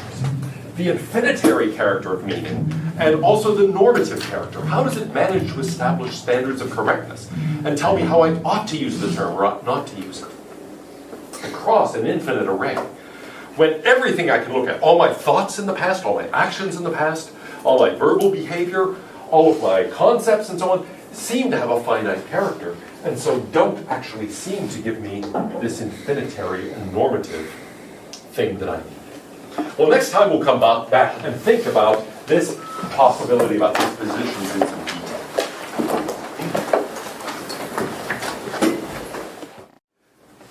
The infinitary character of meaning, and also the normative character. How does it manage to establish standards of correctness and tell me how I ought to use the term or ought not to use it? Across an infinite array. When everything I can look at, all my thoughts in the past, all my actions in the past, all my verbal behavior, all of my concepts and so on, seem to have a finite character, and so don't actually seem to give me this infinitary and normative thing that I need. Well, next time we'll come back and think about this possibility about dispositions in some detail.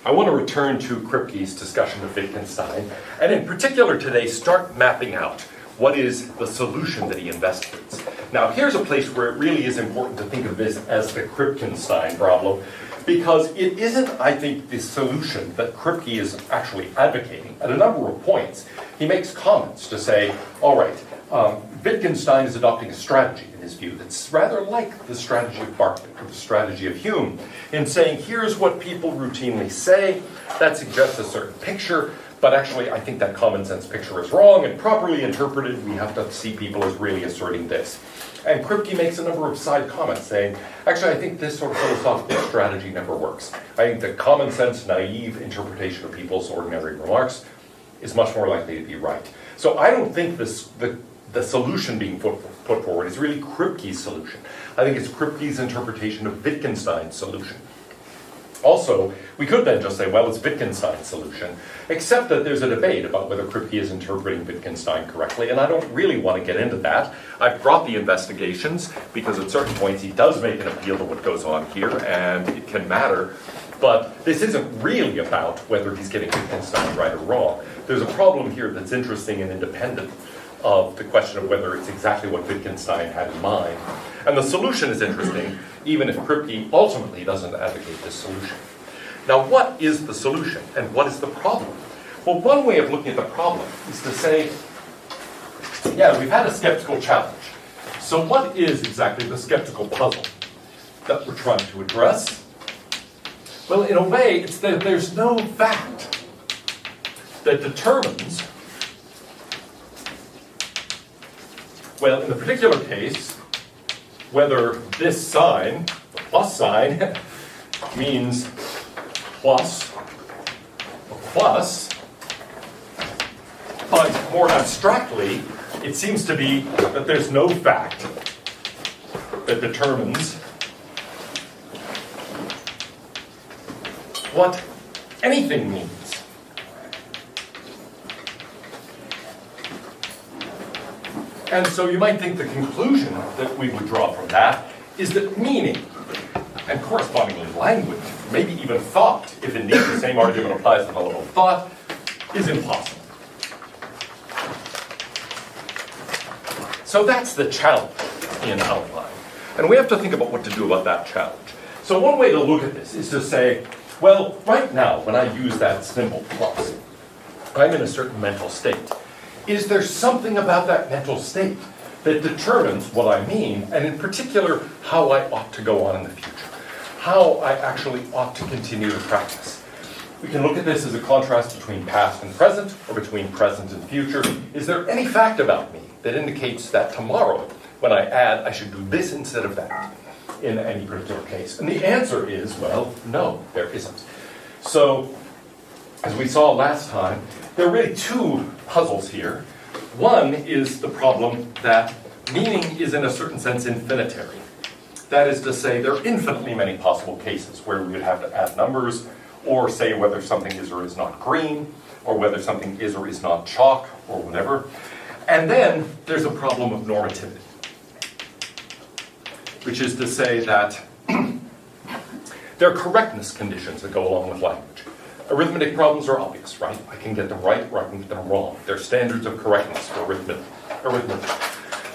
I want to return to Kripke's discussion of Wittgenstein, and in particular today start mapping out what is the solution that he investigates. Now, here's a place where it really is important to think of this as the Kripkenstein problem, because it isn't, I think, the solution that Kripke is actually advocating. At a number of points, he makes comments to say, all right, Wittgenstein is adopting a strategy, in his view, that's rather like the strategy of Bartlett or the strategy of Hume, in saying, here's what people routinely say, that suggests a certain picture, but actually I think that common sense picture is wrong, and properly interpreted, we have to see people as really asserting this. And Kripke makes a number of side comments saying, actually, I think this sort of philosophical strategy never works. I think the common sense, naive interpretation of people's ordinary remarks is much more likely to be right. So I don't think the solution being put forward is really Kripke's solution. I think it's Kripke's interpretation of Wittgenstein's solution. Also, we could then just say, well, it's Wittgenstein's solution, except that there's a debate about whether Kripke is interpreting Wittgenstein correctly, and I don't really want to get into that. I've brought the investigations, because at certain points he does make an appeal to what goes on here, and it can matter, but this isn't really about whether he's getting Wittgenstein right or wrong. There's a problem here that's interesting and independent of the question of whether it's exactly what Wittgenstein had in mind. And the solution is interesting, even if Kripke ultimately doesn't advocate this solution. Now, what is the solution, and what is the problem? Well, one way of looking at the problem is to say, yeah, we've had a skeptical challenge. So what is exactly the skeptical puzzle that we're trying to address? Well, in a way, it's that there's no fact that determines, well, in the particular case, whether this sign, the plus sign, means plus or plus, but more abstractly, it seems to be that there's no fact that determines what anything means. And so you might think the conclusion that we would draw from that is that meaning, and correspondingly language, maybe even thought, if indeed the same argument applies to the level of thought, is impossible. So that's the challenge in outline. And we have to think about what to do about that challenge. So one way to look at this is to say, well, right now, when I use that symbol plus, I'm in a certain mental state. Is there something about that mental state that determines what I mean, and in particular, how I ought to go on in the future? How I actually ought to continue to practice? We can look at this as a contrast between past and present, or between present and future. Is there any fact about me that indicates that tomorrow, when I add, I should do this instead of that in any particular case? And the answer is, well, no, there isn't. So, as we saw last time, there are really two puzzles here. One is the problem that meaning is in a certain sense infinitary. That is to say, there are infinitely many possible cases where we would have to add numbers, or say whether something is or is not green, or whether something is or is not chalk, or whatever. And then there's a problem of normativity, which is to say that there are correctness conditions that go along with language. Arithmetic problems are obvious, right? I can get them right or I can get them wrong. There are standards of correctness for arithmetic.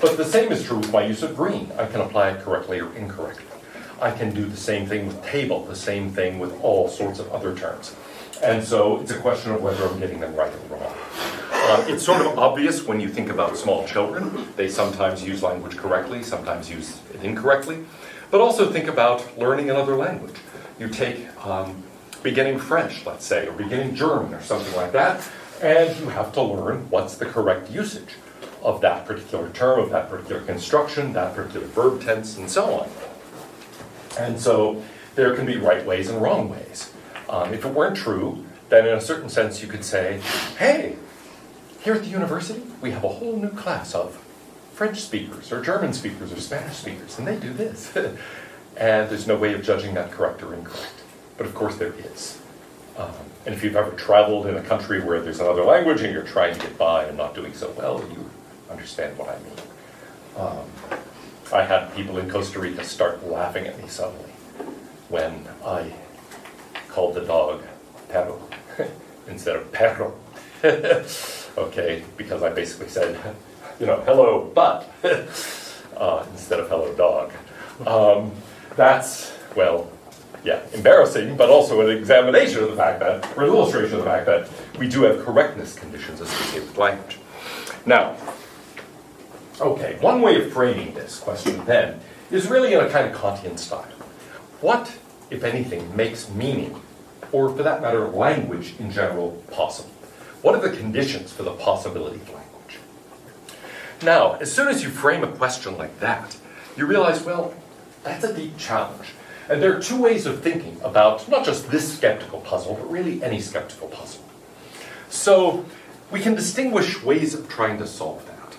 But the same is true with my use of green. I can apply it correctly or incorrectly. I can do the same thing with table, the same thing with all sorts of other terms. And so it's a question of whether I'm getting them right or wrong. It's sort of obvious when you think about small children. They sometimes use language correctly, sometimes use it incorrectly. But also think about learning another language. You take beginning French, let's say, or beginning German or something like that, and you have to learn what's the correct usage of that particular term, of that particular construction, that particular verb tense, and so on. And so there can be right ways and wrong ways. If it weren't true, then in a certain sense you could say, hey, here at the university, we have a whole new class of French speakers, or German speakers, or Spanish speakers, and they do this. And there's no way of judging that correct or incorrect. But of course there is. And if you've ever traveled in a country where there's another language and you're trying to get by and not doing so well, you understand what I mean. I had people in Costa Rica start laughing at me suddenly when I called the dog perro instead of perro. Okay, because I basically said, hello, but instead of hello, dog. That's, embarrassing, but also an examination of the fact that, or an illustration of the fact that we do have correctness conditions associated with language. Now, okay, one way of framing this question then is really in a kind of Kantian style. What, if anything, makes meaning, or for that matter, language in general, possible? What are the conditions for the possibility of language? Now, as soon as you frame a question like that, you realize, well, that's a deep challenge. And there are two ways of thinking about not just this skeptical puzzle, but really any skeptical puzzle. So we can distinguish ways of trying to solve that.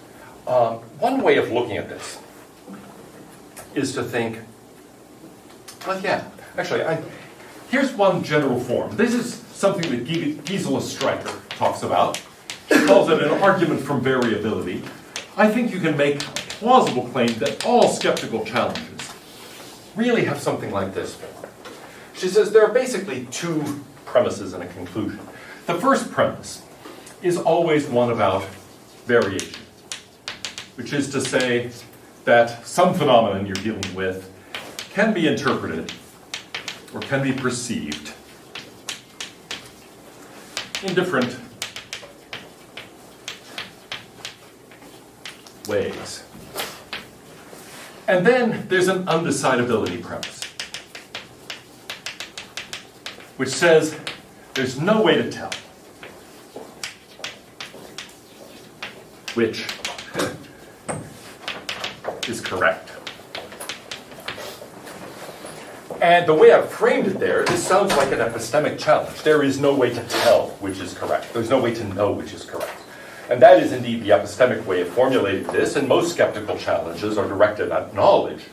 One way of looking at this is to think, here's one general form. This is something that Gisela Stryker talks about. She calls it an argument from variability. I think you can make a plausible claim that all skeptical challenges really have something like this form. She says there are basically two premises and a conclusion. The first premise is always one about variation, which is to say that some phenomenon you're dealing with can be interpreted or can be perceived in different ways. And then there's an undecidability premise, which says there's no way to tell which is correct. And the way I've framed it there, this sounds like an epistemic challenge. There is no way to tell which is correct. There's no way to know which is correct. And that is indeed the epistemic way of formulating this, and most skeptical challenges are directed at knowledge.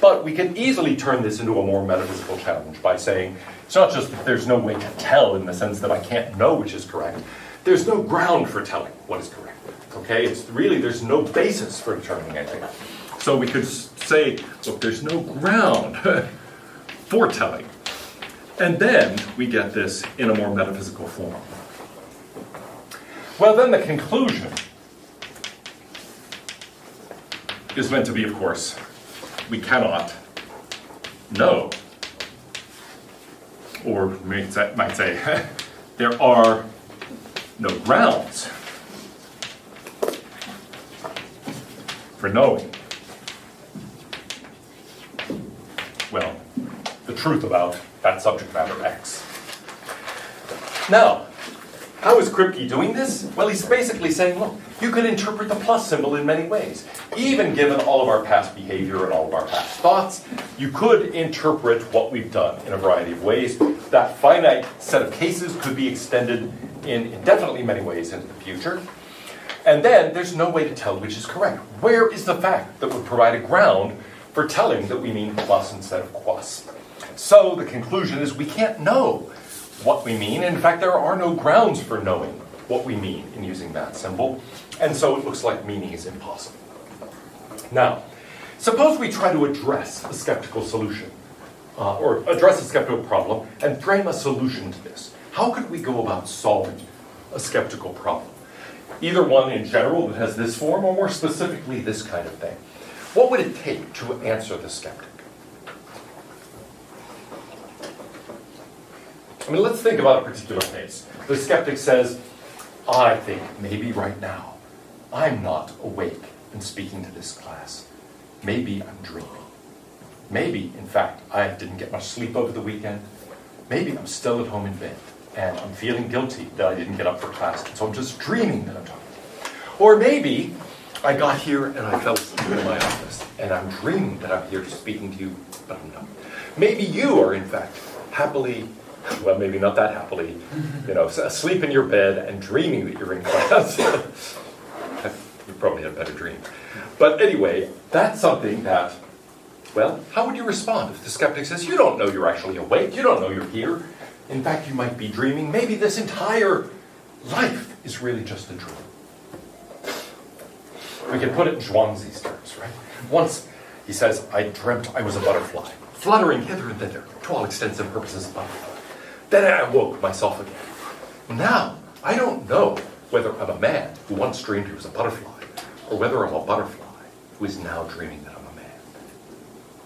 But we can easily turn this into a more metaphysical challenge by saying, it's not just that there's no way to tell in the sense that I can't know which is correct, there's no ground for telling what is correct. Okay, it's really, there's no basis for determining anything. So we could say, look, there's no ground for telling. And then we get this in a more metaphysical form. Well, then the conclusion is meant to be, of course, we cannot know. Or might say, there are no grounds for knowing. Well, the truth about that subject matter X. Now, how is Kripke doing this? Well, he's basically saying, look, you could interpret the plus symbol in many ways. Even given all of our past behavior and all of our past thoughts, you could interpret what we've done in a variety of ways. That finite set of cases could be extended in indefinitely many ways into the future. And then there's no way to tell which is correct. Where is the fact that would provide a ground for telling that we mean plus instead of quas? So the conclusion is we can't know what we mean. In fact, there are no grounds for knowing what we mean in using that symbol. And so it looks like meaning is impossible. Now, suppose we try to address a skeptical solution, or address a skeptical problem, and frame a solution to this. How could we go about solving a skeptical problem? Either one in general that has this form, or more specifically this kind of thing. What would it take to answer the skeptic? I mean, let's think about a particular case. The skeptic says, I think maybe right now I'm not awake and speaking to this class. maybe I'm dreaming. Maybe, in fact, I didn't get much sleep over the weekend. Maybe I'm still at home in bed, and I'm feeling guilty that I didn't get up for class, so I'm just dreaming that I'm talking to you. Or maybe I got here and I fell asleep in my office, and I'm dreaming that I'm here speaking to you, but I'm not. Maybe you are, in fact, happily, well, maybe not that happily, asleep in your bed and dreaming that you're in class. You probably had a better dream. But anyway, that's something that, well, how would you respond if the skeptic says, you don't know you're actually awake, you don't know you're here. In fact, you might be dreaming. Maybe this entire life is really just a dream. We can put it in Zhuangzi's terms, right? Once, he says, I dreamt I was a butterfly, fluttering hither and thither, to all extents and purposes a butterfly. Then I awoke myself again. Now, I don't know whether I'm a man who once dreamed he was a butterfly, or whether I'm a butterfly who is now dreaming that I'm a man.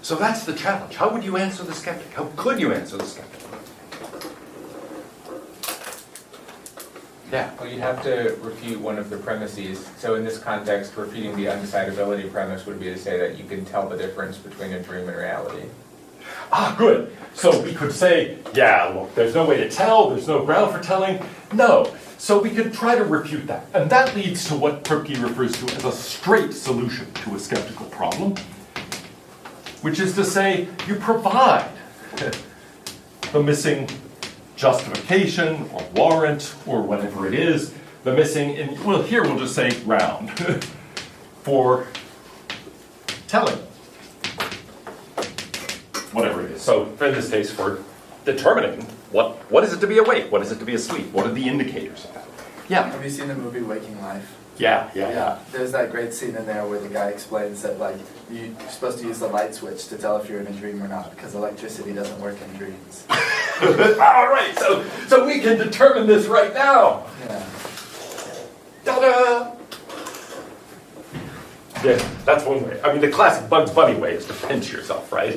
So that's the challenge. How would you answer the skeptic? How could you answer the skeptic? Yeah. Well, you'd have to refute one of the premises. So in this context, refuting the undecidability premise would be to say that you can tell the difference between a dream and reality. Ah, good. So we could say, yeah, look, there's no way to tell, there's no ground for telling. No. So we could try to refute that. And that leads to what Kripke refers to as a straight solution to a skeptical problem, which is to say, you provide the missing justification or warrant or whatever it is, the missing, well, here we'll just say ground for telling. Whatever it is. So in this case, for determining what is it to be awake, what is it to be asleep, what are the indicators of that? Yeah. Have you seen the movie Waking Life? Yeah. There's that great scene in there where the guy explains that you're supposed to use the light switch to tell if you're in a dream or not, because electricity doesn't work in dreams. All right, so we can determine this right now. Yeah. Ta-da! Yeah, that's one way. I mean, the classic Bugs Bunny way is to pinch yourself, right?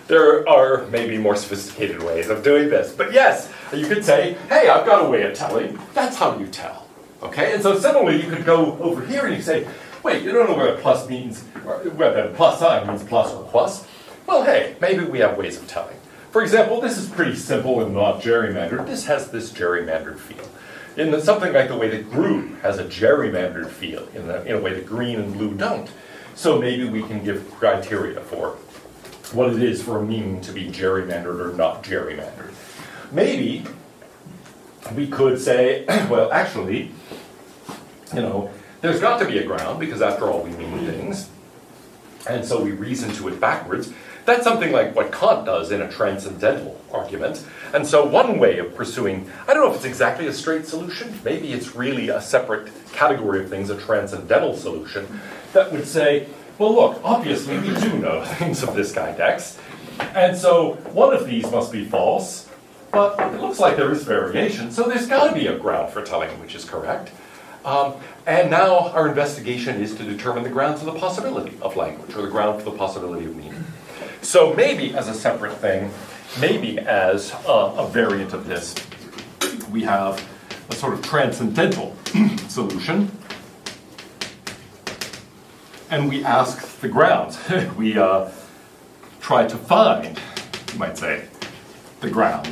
There are maybe more sophisticated ways of doing this. But yes, you could say, hey, I've got a way of telling. That's how you tell. Okay? And so similarly, you could go over here and you say, wait, you don't know whether plus means, or whether plus sign means plus or plus. Well, hey, maybe we have ways of telling. For example, this is pretty simple and not gerrymandered. This has this gerrymandered feel. In something like the way that green has a gerrymandered feel, in a way that green and blue don't. So maybe we can give criteria for what it is for a meaning to be gerrymandered or not gerrymandered. Maybe we could say, well, actually, there's got to be a ground, because after all, we mean things. And so we reason to it backwards. That's something like what Kant does in a transcendental argument. And so one way of pursuing, I don't know if it's exactly a straight solution, maybe it's really a separate category of things, a transcendental solution, that would say, well look, obviously we do know things of this kind X, and so one of these must be false, but it looks like there is variation, so there's got to be a ground for telling which is correct. And now our investigation is to determine the grounds of the possibility of language, or the ground for the possibility of meaning. So maybe as a separate thing, maybe as a variant of this, we have a sort of transcendental solution, and we ask the grounds. We try to find, you might say, the ground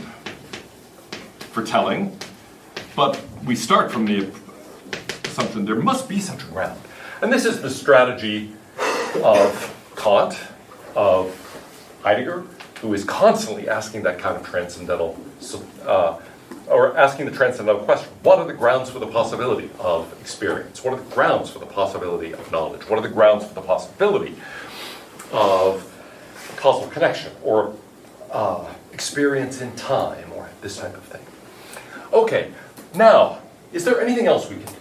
for telling, but we start from the assumption there must be such a ground. And this is the strategy of Kant, of Heidegger, who is constantly asking that kind of transcendental, or asking the transcendental question. What are the grounds for the possibility of experience? What are the grounds for the possibility of knowledge? What are the grounds for the possibility of causal connection, or experience in time, or this type of thing? Okay, now, is there anything else we can do?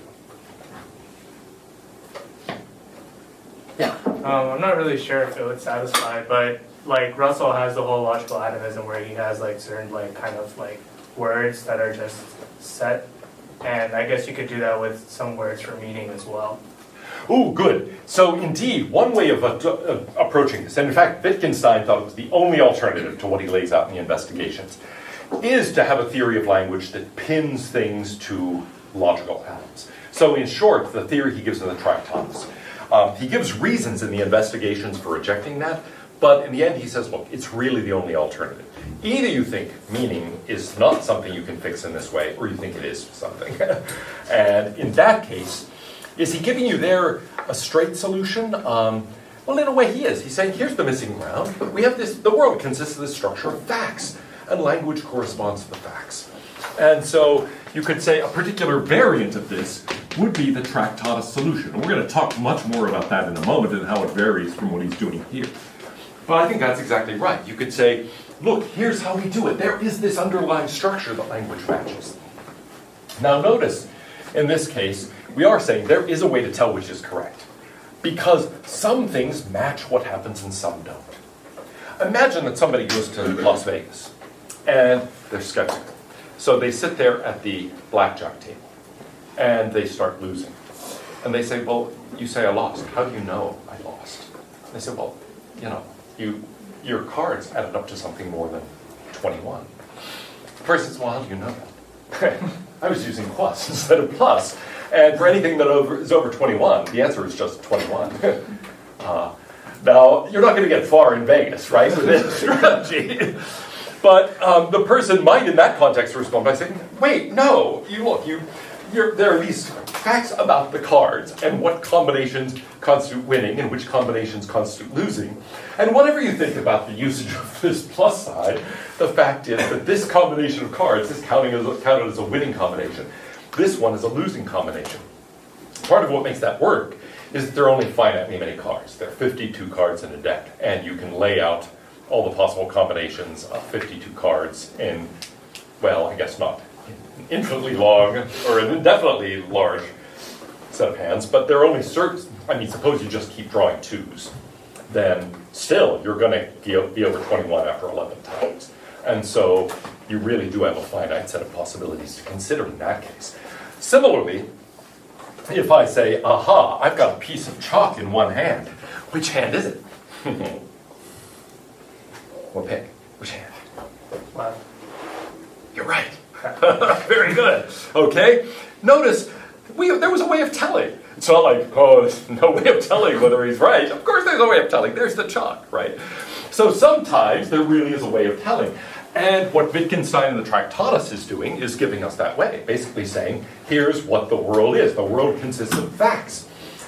Yeah. I'm not really sure if it would satisfy, but like Russell has the whole logical atomism where he has like certain like kind of like words that are just set, and I guess you could do that with some words for meaning as well. Oh, good. So indeed, one way of approaching this, and in fact Wittgenstein thought it was the only alternative to what he lays out in the investigations, is to have a theory of language that pins things to logical atoms. So in short, the theory he gives in the Tractatus He gives reasons in the investigations for rejecting that, but in the end he says, look, it's really the only alternative. Either you think meaning is not something you can fix in this way, or you think it is something. And in that case, is he giving you there a straight solution? Well, in a way he is. He's saying, here's the missing ground. We have this, the world consists of this structure of facts, and language corresponds to the facts. And so you could say a particular variant of this would be the Tractatus solution. And we're going to talk much more about that in a moment and how it varies from what he's doing here. But I think that's exactly right. You could say, look, here's how we do it. There is this underlying structure that language matches. Now notice, in this case, we are saying there is a way to tell which is correct, because some things match what happens and some don't. Imagine that somebody goes to Las Vegas, and they're skeptical. So they sit there at the blackjack table, and they start losing. And they say, well, you say I lost. How do you know I lost? And they say, well, you know, your cards added up to something more than 21. The person says, well, how do you know that? I was using plus instead of plus. And for anything that is over 21, the answer is just 21. Now, you're not going to get far in Vegas, right, with this strategy. But the person might, in that context, respond by saying, wait, no, there are these facts about the cards and what combinations constitute winning and which combinations constitute losing. And whatever you think about the usage of this plus side, the fact is that this combination of cards is counted as a winning combination. This one is a losing combination. Part of what makes that work is that there are only finitely many cards. There are 52 cards in a deck, and you can lay out all the possible combinations of 52 cards in, well, I guess not an infinitely long or an indefinitely large set of hands, but there are only certain, I mean, suppose you just keep drawing twos, then still you're going to be over 21 after 11 times. And so you really do have a finite set of possibilities to consider in that case. Similarly, if I say, aha, I've got a piece of chalk in one hand, which hand is it? Well, pick. Which hand? Wow. You're right. Very good. Okay. Notice, there was a way of telling. It's not like, oh, there's no way of telling whether he's right. Of course there's a way of telling. There's the chalk, right? So sometimes there really is a way of telling. And what Wittgenstein in the Tractatus is doing is giving us that way, basically saying, here's what the world is. The world consists of facts.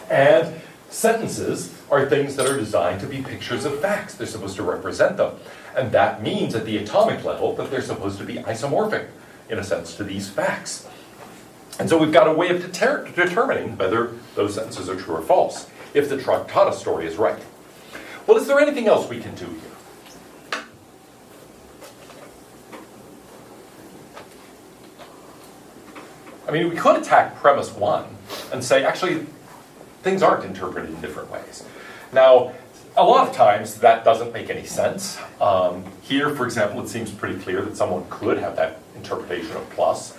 And sentences are things that are designed to be pictures of facts. They're supposed to represent them. And that means at the atomic level that they're supposed to be isomorphic, in a sense, to these facts. And so we've got a way of determining whether those sentences are true or false, if the Tractatus story is right. Well, is there anything else we can do here? I mean, we could attack premise one and say, actually, things aren't interpreted in different ways. Now, a lot of times that doesn't make any sense. Here, for example, it seems pretty clear that someone could have that interpretation of plus.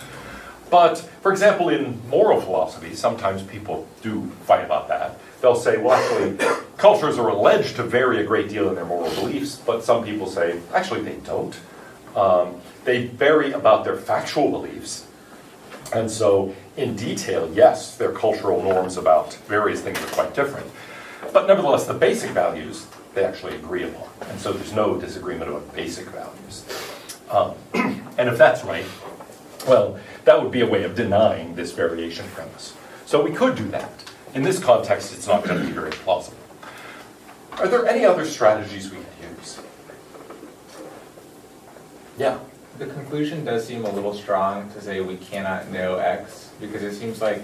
But, for example, in moral philosophy, sometimes people do fight about that. They'll say, well, actually, cultures are alleged to vary a great deal in their moral beliefs, but some people say, actually, they don't. They vary about their factual beliefs. And so, in detail, yes, their cultural norms about various things are quite different. But nevertheless, the basic values, they actually agree upon. And so there's no disagreement about basic values. And if that's right, well, that would be a way of denying this variation premise. So we could do that. In this context, it's not going to be very plausible. Are there any other strategies we could use? Yeah. The conclusion does seem a little strong to say we cannot know X, because it seems like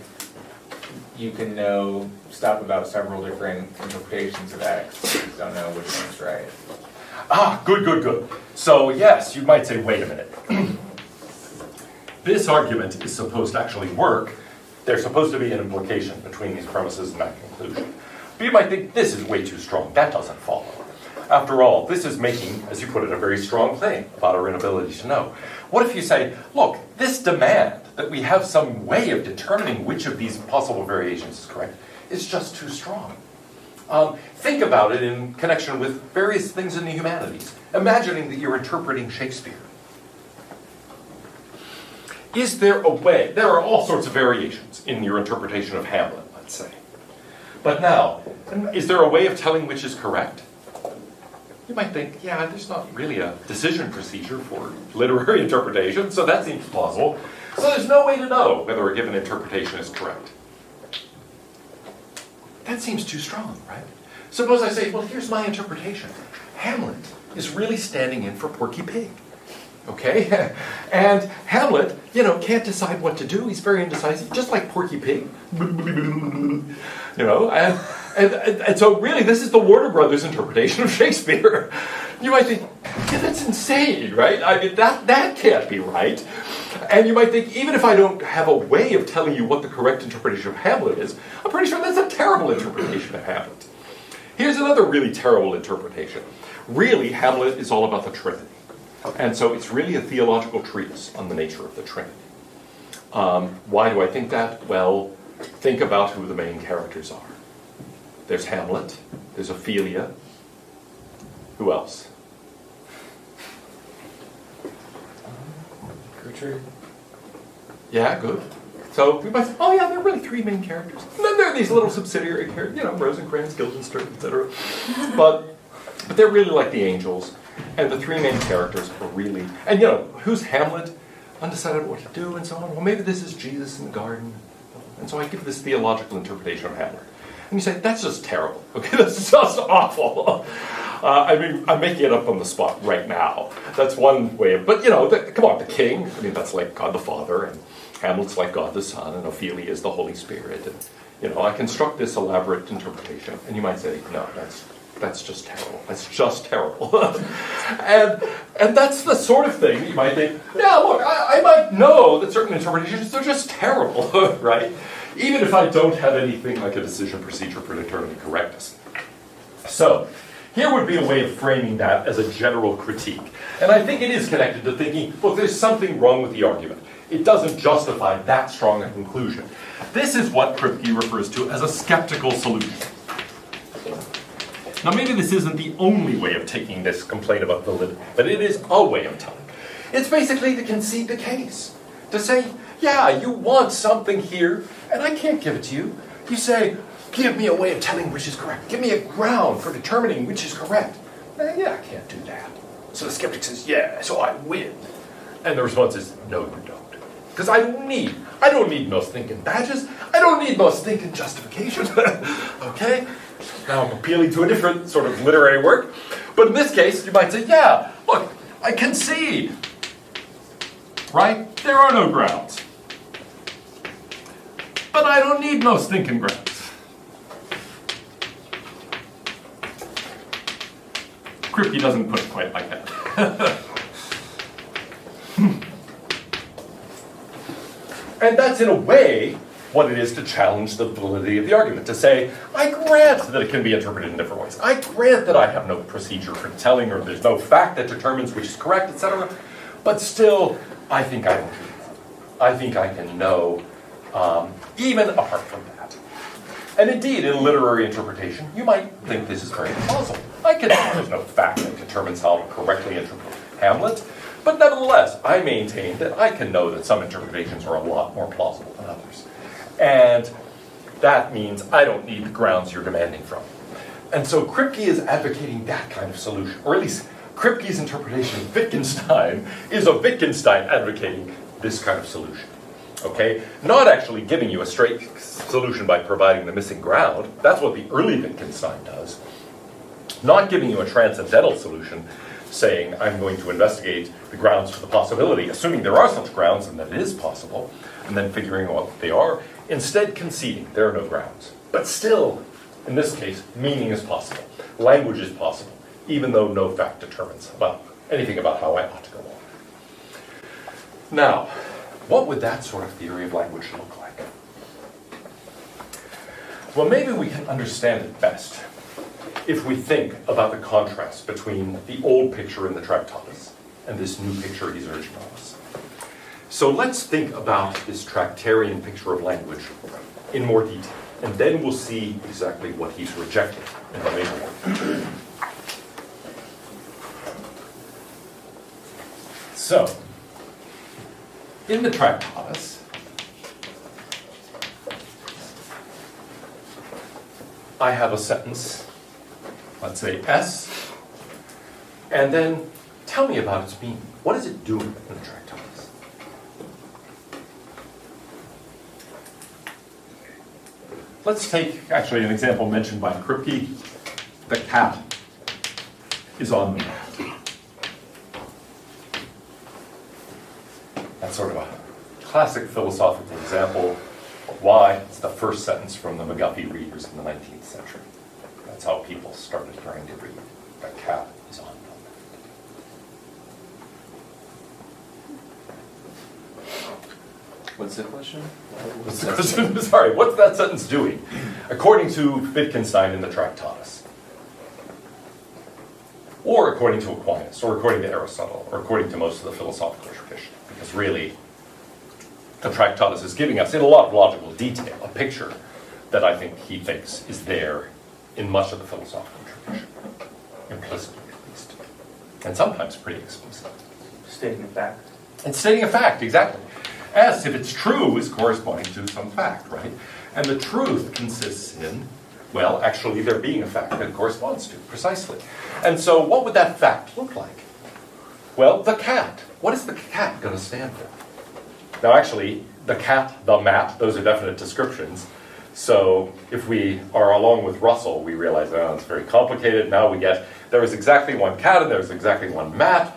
you can know stuff about several different interpretations of X. You just don't know which one's right. Ah, good. So yes, you might say, wait a minute. This argument is supposed to actually work. There's supposed to be an implication between these premises and that conclusion. But you might think, this is way too strong. That doesn't follow. After all, this is making, as you put it, a very strong claim about our inability to know. What if you say, look, this demand that we have some way of determining which of these possible variations is correct is just too strong? Think about it in connection with various things in the humanities. Imagining that you're interpreting Shakespeare. Is there a way? There are all sorts of variations in your interpretation of Hamlet, let's say. But now, is there a way of telling which is correct? You might think, yeah, there's not really a decision procedure for literary interpretation, so that seems plausible. So there's no way to know whether a given interpretation is correct. That seems too strong, right? Suppose I say, well, here's my interpretation. Hamlet is really standing in for Porky Pig. Okay? And Hamlet, can't decide what to do. He's very indecisive, just like Porky Pig. And so really, this is the Warner Brothers interpretation of Shakespeare. You might think, yeah, that's insane, right? I mean, that can't be right. And you might think, even if I don't have a way of telling you what the correct interpretation of Hamlet is, I'm pretty sure that's a terrible interpretation of Hamlet. Here's another really terrible interpretation. Really, Hamlet is all about the Trinity. And so it's really a theological treatise on the nature of the Trinity. Why do I think that? Well, think about who the main characters are. There's Hamlet, there's Ophelia. Who else? Gertrude. Yeah, good. So we might say, oh yeah, there are really three main characters. And then there are these little subsidiary characters, Rosencrantz, Guildenstern, etc. But they're really like the angels. And the three main characters are really, and who's Hamlet? Undecided what to do and so on. Well, maybe this is Jesus in the garden. And so I give this theological interpretation of Hamlet. And you say, that's just terrible. Okay, that's just awful. I'm making it up on the spot right now. That's one way of, but come on, the king, that's like God the Father, and Hamlet's like God the Son, and Ophelia is the Holy Spirit. And, I construct this elaborate interpretation. And you might say, no, that's just terrible. That's just terrible. and that's the sort of thing you might think, yeah, look, I might know that certain interpretations are just terrible, right? Even if I don't have anything like a decision procedure for determining correctness. So, here would be a way of framing that as a general critique. And I think it is connected to thinking, look, there's something wrong with the argument. It doesn't justify that strong a conclusion. This is what Kripke refers to as a skeptical solution. Now, maybe this isn't the only way of taking this complaint about validity, but it is a way of telling. It's basically to concede the case. To say, yeah, you want something here, and I can't give it to you. You say, give me a way of telling which is correct. Give me a ground for determining which is correct. Yeah, I can't do that. So the skeptic says, yeah, so I win. And the response is, no, you don't. Because I don't need no stinking badges. I don't need no stinking justification. Okay? Now I'm appealing to a different sort of literary work. But in this case, you might say, yeah, look, I concede. Right? There are no grounds. But I don't need no stinking grounds. Kripke doesn't put it quite like that. And that's in a way what it is to challenge the validity of the argument, to say, I grant that it can be interpreted in different ways. I grant that I have no procedure for telling, or there's no fact that determines which is correct, etc. But still, I think I can know, even apart from that. And indeed, in literary interpretation, you might think this is very plausible. I can know there's no fact that determines how to correctly interpret Hamlet, but nevertheless, I maintain that I can know that some interpretations are a lot more plausible than others. And that means I don't need the grounds you're demanding from me. And so Kripke is advocating that kind of solution, or at least Kripke's interpretation of Wittgenstein is a Wittgenstein advocating this kind of solution. Okay? Not actually giving you a straight solution by providing the missing ground. That's what the early Wittgenstein does. Not giving you a transcendental solution, saying, I'm going to investigate the grounds for the possibility, assuming there are such grounds and that it is possible, and then figuring out what they are. Instead, conceding there are no grounds. But still, in this case, meaning is possible. Language is possible, even though no fact determines anything about how I ought to go on. Now, what would that sort of theory of language look like? Well, maybe we can understand it best if we think about the contrast between the old picture in the Tractatus and this new picture he's urging on us. So let's think about this Tractarian picture of language in more detail, and then we'll see exactly what he's rejecting in the later one. So, in the Tractatus, I have a sentence, let's say S, and then tell me about its meaning. What is it doing in the Tractatus? Let's take actually an example mentioned by Kripke. The cat is on the mat. That's sort of a classic philosophical example of why it's the first sentence from the McGuffey readers in the 19th century. That's how people started trying to read. The cat is on the mat. What's the question? Sorry, what's that sentence doing? According to Wittgenstein in the Tractatus. Or according to Aquinas, or according to Aristotle, or according to most of the philosophical tradition. Because really, the Tractatus is giving us, in a lot of logical detail, a picture that I think he thinks is there in much of the philosophical tradition. Implicitly, at least. And sometimes pretty explicitly. Stating a fact. And stating a fact, exactly. S, if it's true, is corresponding to some fact, right? And the truth consists in, well, actually there being a fact that it corresponds to, precisely. And so what would that fact look like? Well, the cat. What is the cat going to stand for? Now actually, the cat, the mat, those are definite descriptions. So if we are along with Russell, we realize, oh, it's very complicated. Now we get, there is exactly one cat and there is exactly one mat,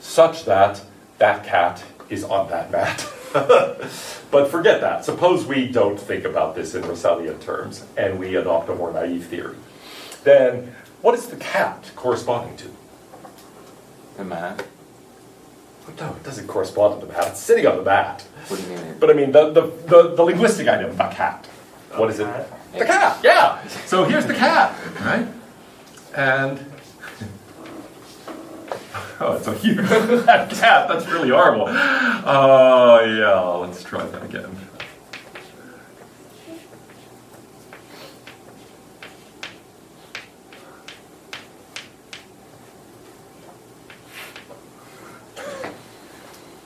such that that cat is on that mat. But forget that. Suppose we don't think about this in Russellian terms and we adopt a more naive theory. Then what is the cat corresponding to? The mat. No, it doesn't correspond to the mat. It's sitting on the mat. What do you mean? But I mean, the linguistic item, the cat. What is it? The cat, yeah. So here's the cat, right? And, oh, it's a huge that cat. That's really horrible. Oh, yeah, let's try that again.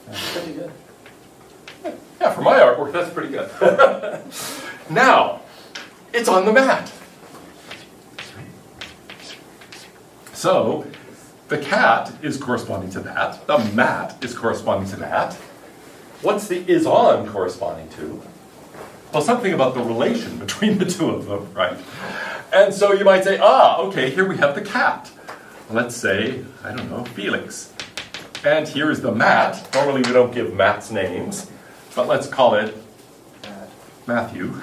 That's pretty good. Yeah, for my artwork, that's pretty good. Now, it's on the mat. So, the cat is corresponding to that. The mat is corresponding to that. What's the is on corresponding to? Well, something about the relation between the two of them, right? And so you might say, okay, here we have the cat. Let's say, I don't know, Felix. And here's the mat. Normally we don't give mats names, but let's call it Matthew.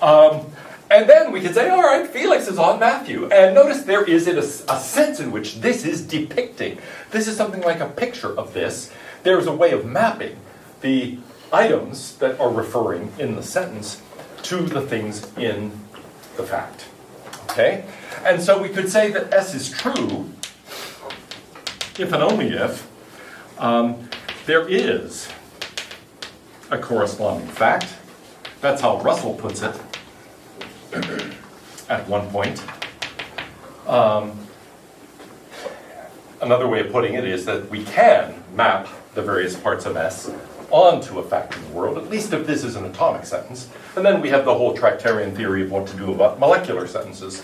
And then we can say, all right, Felix is on Matthew. And notice there is a sense in which this is depicting. This is something like a picture of this. There's a way of mapping the items that are referring in the sentence to the things in the fact. Okay? And so we could say that S is true if and only if there is a corresponding fact. That's how Russell puts it at one point. Another way of putting it is that we can map the various parts of S onto a fact in the world, at least if this is an atomic sentence. And then we have the whole Tractarian theory of what to do about molecular sentences.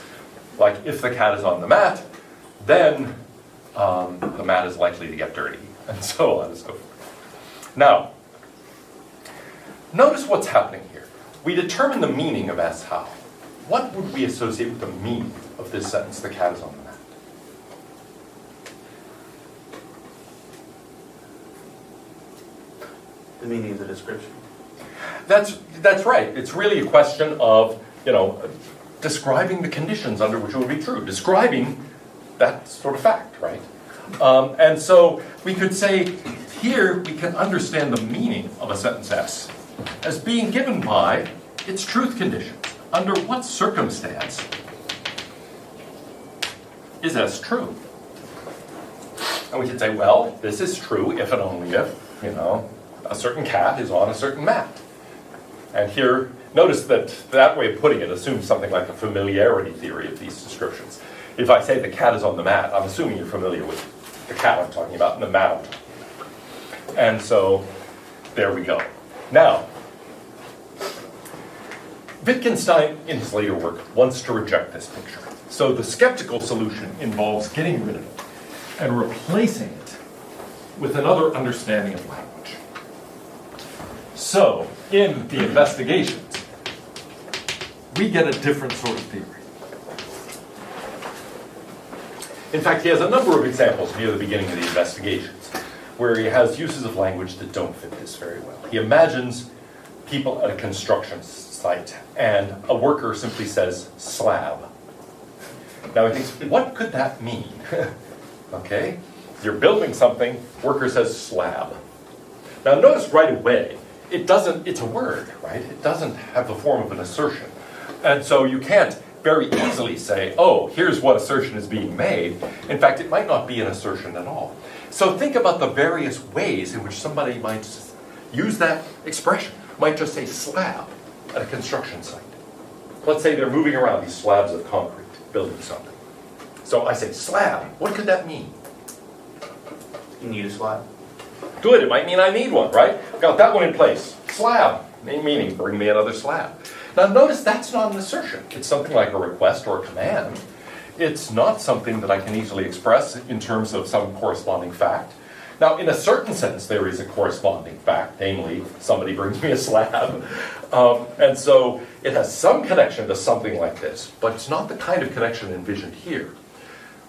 Like, if the cat is on the mat, then the mat is likely to get dirty, and so on and so forth. Now, notice what's happening here. We determine the meaning of S how? What would we associate with the meaning of this sentence, the cat is on the mat? The meaning of the description. That's right. It's really a question of, describing the conditions under which it would be true, describing that sort of fact, right? And so we could say, here we can understand the meaning of a sentence S as being given by its truth conditions. Under what circumstance is S true? And we can say, well, this is true if and only if, a certain cat is on a certain mat. And here, notice that way of putting it assumes something like a familiarity theory of these descriptions. If I say the cat is on the mat, I'm assuming you're familiar with the cat I'm talking about and the mat I'm talking about. And so, there we go. Now, Wittgenstein, in his later work, wants to reject this picture. So the skeptical solution involves getting rid of it and replacing it with another understanding of language. So, in the investigations, we get a different sort of theory. In fact, he has a number of examples near the beginning of the investigations where he has uses of language that don't fit this very well. He imagines people at a construction site and a worker simply says slab. Now he thinks, what could that mean? Okay, you're building something, worker says slab. Now notice right away, it's a word, right? It doesn't have the form of an assertion. And so you can't very easily say, oh, here's what assertion is being made. In fact, it might not be an assertion at all. So think about the various ways in which somebody might use that expression. Might just say slab at a construction site. Let's say they're moving around these slabs of concrete, building something. So I say slab, what could that mean? You need a slab. Good, it might mean I need one, right? Got that one in place. Slab, meaning bring me another slab. Now notice that's not an assertion. It's something like a request or a command. It's not something that I can easily express in terms of some corresponding fact. Now, in a certain sense, there is a corresponding fact, namely, somebody brings me a slab. And so it has some connection to something like this, but it's not the kind of connection envisioned here.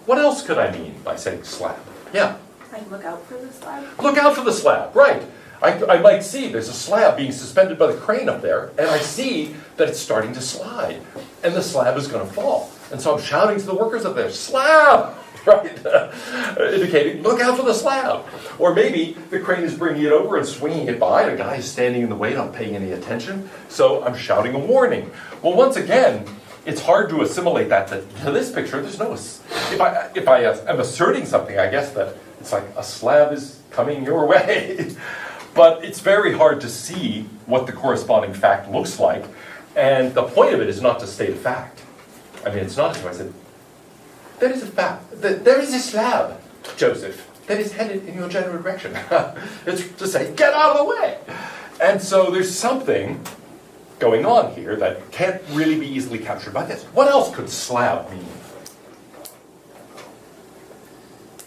What else could I mean by saying slab? Yeah? Like look out for the slab? Look out for the slab, right. I might see there's a slab being suspended by the crane up there, and I see that it's starting to slide, and the slab is going to fall. And so I'm shouting to the workers up there, slab! Right? Indicating, look out for the slab. Or maybe the crane is bringing it over and swinging it by, and a guy is standing in the way, not paying any attention, so I'm shouting a warning. Well, once again, it's hard to assimilate that to this picture. There's no, if I am asserting something, I guess that it's like a slab is coming your way. But it's very hard to see what the corresponding fact looks like. And the point of it is not to state a fact. I mean, it's not as if I said, there is a fact, there is a slab, Joseph, that is headed in your general direction. It's to say, get out of the way. And so there's something going on here that can't really be easily captured by this. What else could slab mean?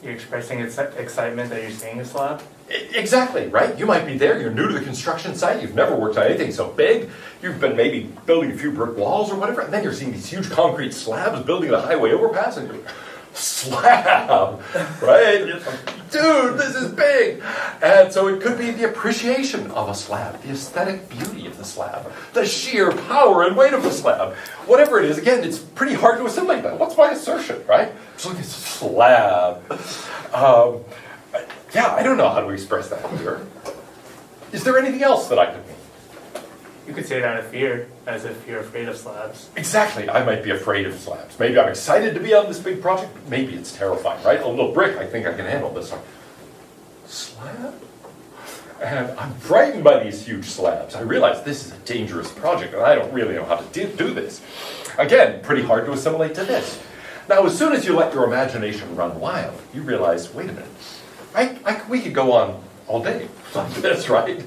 You're expressing excitement that you're seeing a slab? Exactly, right? You might be there, you're new to the construction site, you've never worked on anything so big, you've been maybe building a few brick walls or whatever, and then you're seeing these huge concrete slabs building the highway overpass, and you're like, slab, right? Dude, this is big! And so it could be the appreciation of a slab, the aesthetic beauty of the slab, the sheer power and weight of the slab. Whatever it is, again, it's pretty hard to assimilate that. What's my assertion, right? Just look at slab. Yeah, I don't know how to express that here. Is there anything else that I could mean? You could say it out of fear, as if you're afraid of slabs. Exactly, I might be afraid of slabs. Maybe I'm excited to be on this big project, but maybe it's terrifying, right? A little brick, I think I can handle this one. Slab? And I'm frightened by these huge slabs. I realize this is a dangerous project, and I don't really know how to do this. Again, pretty hard to assimilate to this. Now, as soon as you let your imagination run wild, you realize, wait a minute, we could go on all day like this, right?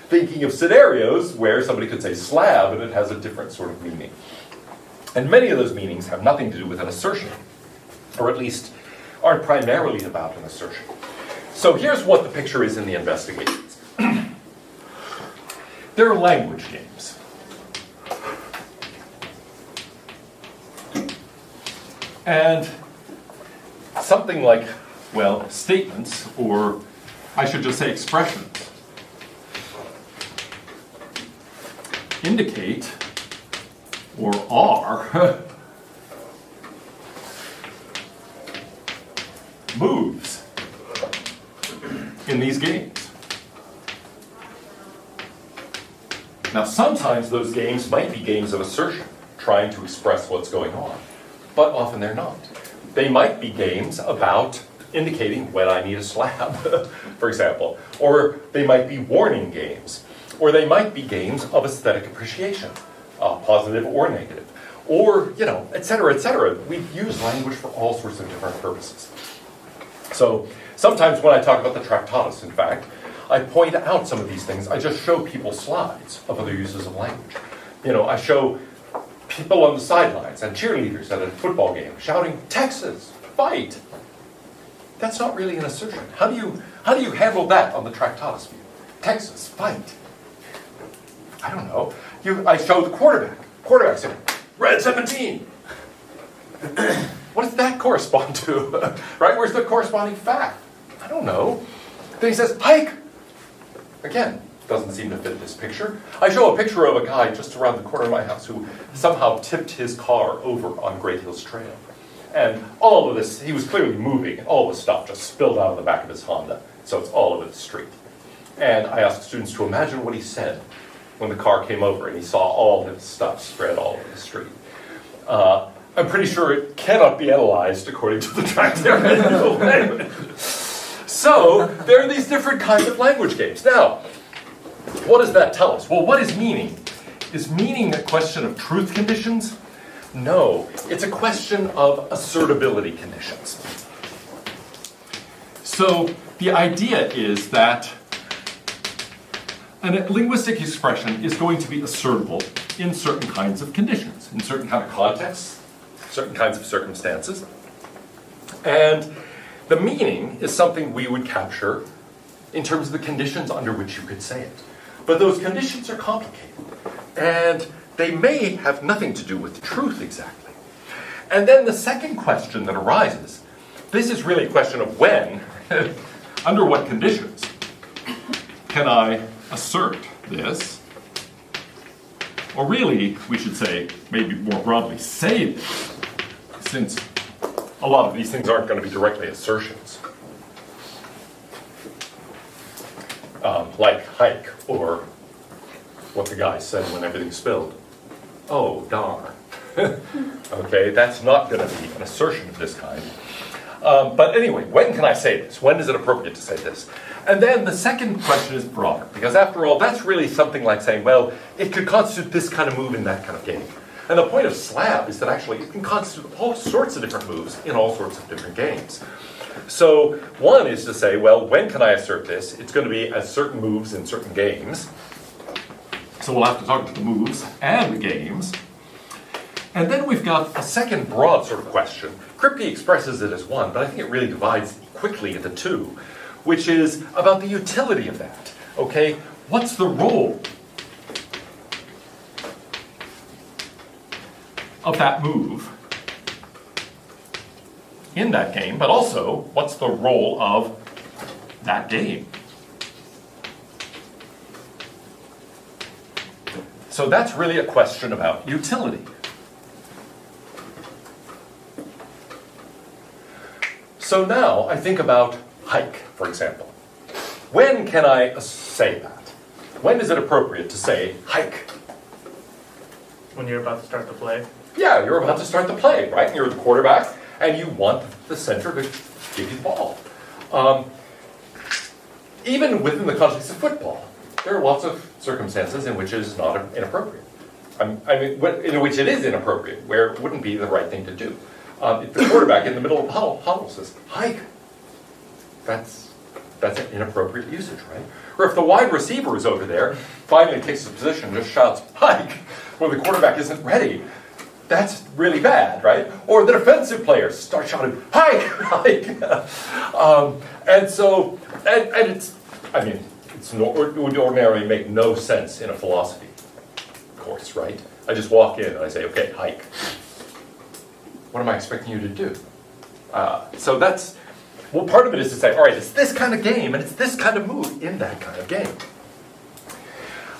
Thinking of scenarios where somebody could say slab and it has a different sort of meaning. And many of those meanings have nothing to do with an assertion, or at least aren't primarily about an assertion. So here's what the picture is in the investigations. There are language games. And something like, well, statements, or I should just say expressions, indicate, or are, moves in these games. Now, sometimes those games might be games of assertion, trying to express what's going on, but often they're not. They might be games about indicating when I need a slab, for example. Or they might be warning games. Or they might be games of aesthetic appreciation, positive or negative. Or, et cetera, et cetera. We use language for all sorts of different purposes. So sometimes when I talk about the Tractatus, in fact, I point out some of these things. I just show people slides of other uses of language. I show people on the sidelines and cheerleaders at a football game shouting, "Texas, fight!" That's not really an assertion. How do you handle that on the Tractatus view? Texas, fight. I don't know. I show the quarterback. Quarterback saying, "Red 17." What does that correspond to? Right? Where's the corresponding fact? I don't know. Then he says, "Hike." Again, doesn't seem to fit this picture. I show a picture of a guy just around the corner of my house who somehow tipped his car over on Great Hills Trail. And all of this, he was clearly moving, and all the stuff just spilled out of the back of his Honda. So it's all over the street. And I asked students to imagine what he said when the car came over and he saw all this stuff spread all over the street. I'm pretty sure it cannot be analyzed according to the Tractatus language. So there are these different kinds of language games. Now, what does that tell us? Well, what is meaning? Is meaning a question of truth conditions? No, it's a question of assertability conditions. So the idea is that a linguistic expression is going to be assertable in certain kinds of conditions, in certain kind of contexts, certain kinds of circumstances. And the meaning is something we would capture in terms of the conditions under which you could say it. But those conditions are complicated, and they may have nothing to do with truth exactly. And then the second question that arises, this is really a question of when, under what conditions, can I assert this? Or really, we should say, maybe more broadly, say this, since a lot of these things aren't going to be directly assertions. Like hike, or what the guy said when everything spilled. Oh, darn. Okay, that's not going to be an assertion of this kind. But anyway, when can I say this? When is it appropriate to say this? And then the second question is broader, because after all, that's really something like saying, well, it could constitute this kind of move in that kind of game. And the point of slab is that actually it can constitute all sorts of different moves in all sorts of different games. So one is to say, well, when can I assert this? It's going to be as certain moves in certain games. So we'll have to talk about the moves and the games. And then we've got a second broad sort of question. Kripke expresses it as one, but I think it really divides quickly into two, which is about the utility of that. Okay, what's the role of that move in that game, but also what's the role of that game? So that's really a question about utility. So now I think about hike, for example. When can I say that? When is it appropriate to say hike? When you're about to start the play. Yeah, you're about to start the play, right? You're the quarterback, and you want the center to give you the ball. Even within the context of football, there are lots of circumstances in which it is not inappropriate. I mean, in which it is inappropriate, where it wouldn't be the right thing to do. If the quarterback in the middle of the huddle says, hike, that's an inappropriate usage, right? Or if the wide receiver is over there, finally takes his position and just shouts, hike, when the quarterback isn't ready, that's really bad, right? Or the defensive players start shouting, hike, hike. And it's, I mean, it would ordinarily make no sense in a philosophy course, right? I just walk in and I say, okay, hike. What am I expecting you to do? So that's, well, part of it is to say, all right, it's this kind of game and it's this kind of move in that kind of game.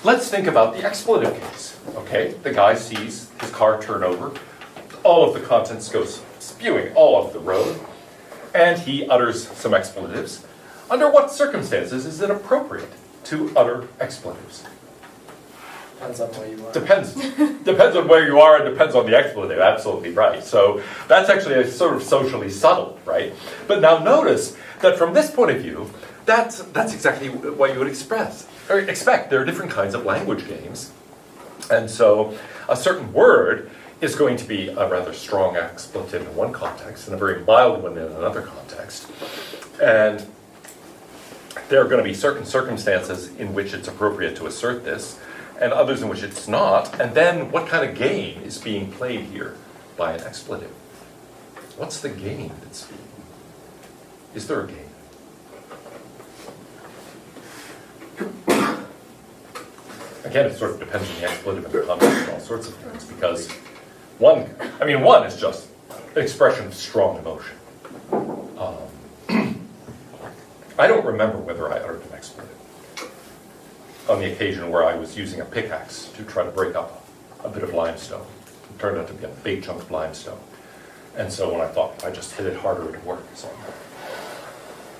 Let's think about the expletive case, okay? The guy sees his car turn over, all of the contents goes spewing all over the road, and he utters some expletives. Under what circumstances is it appropriate to utter expletives? Depends on where you are. Depends on where you are and depends on the expletive, absolutely right. So that's actually a sort of socially subtle, right? But now notice that from this point of view, that's exactly what you would expect. There are different kinds of language games. And so a certain word is going to be a rather strong expletive in one context and a very mild one in another context. And there are going to be certain circumstances in which it's appropriate to assert this, and others in which it's not, and then what kind of game is being played here by an expletive? What's the game that's being? Is there a game? Again, it sort of depends on the expletive and the context and all sorts of things, because one is just an expression of strong emotion. I don't remember whether I uttered an expletive on the occasion where I was using a pickaxe to try to break up a bit of limestone. It turned out to be a big chunk of limestone. And so when I thought, if I just hit it harder, it'd work. So,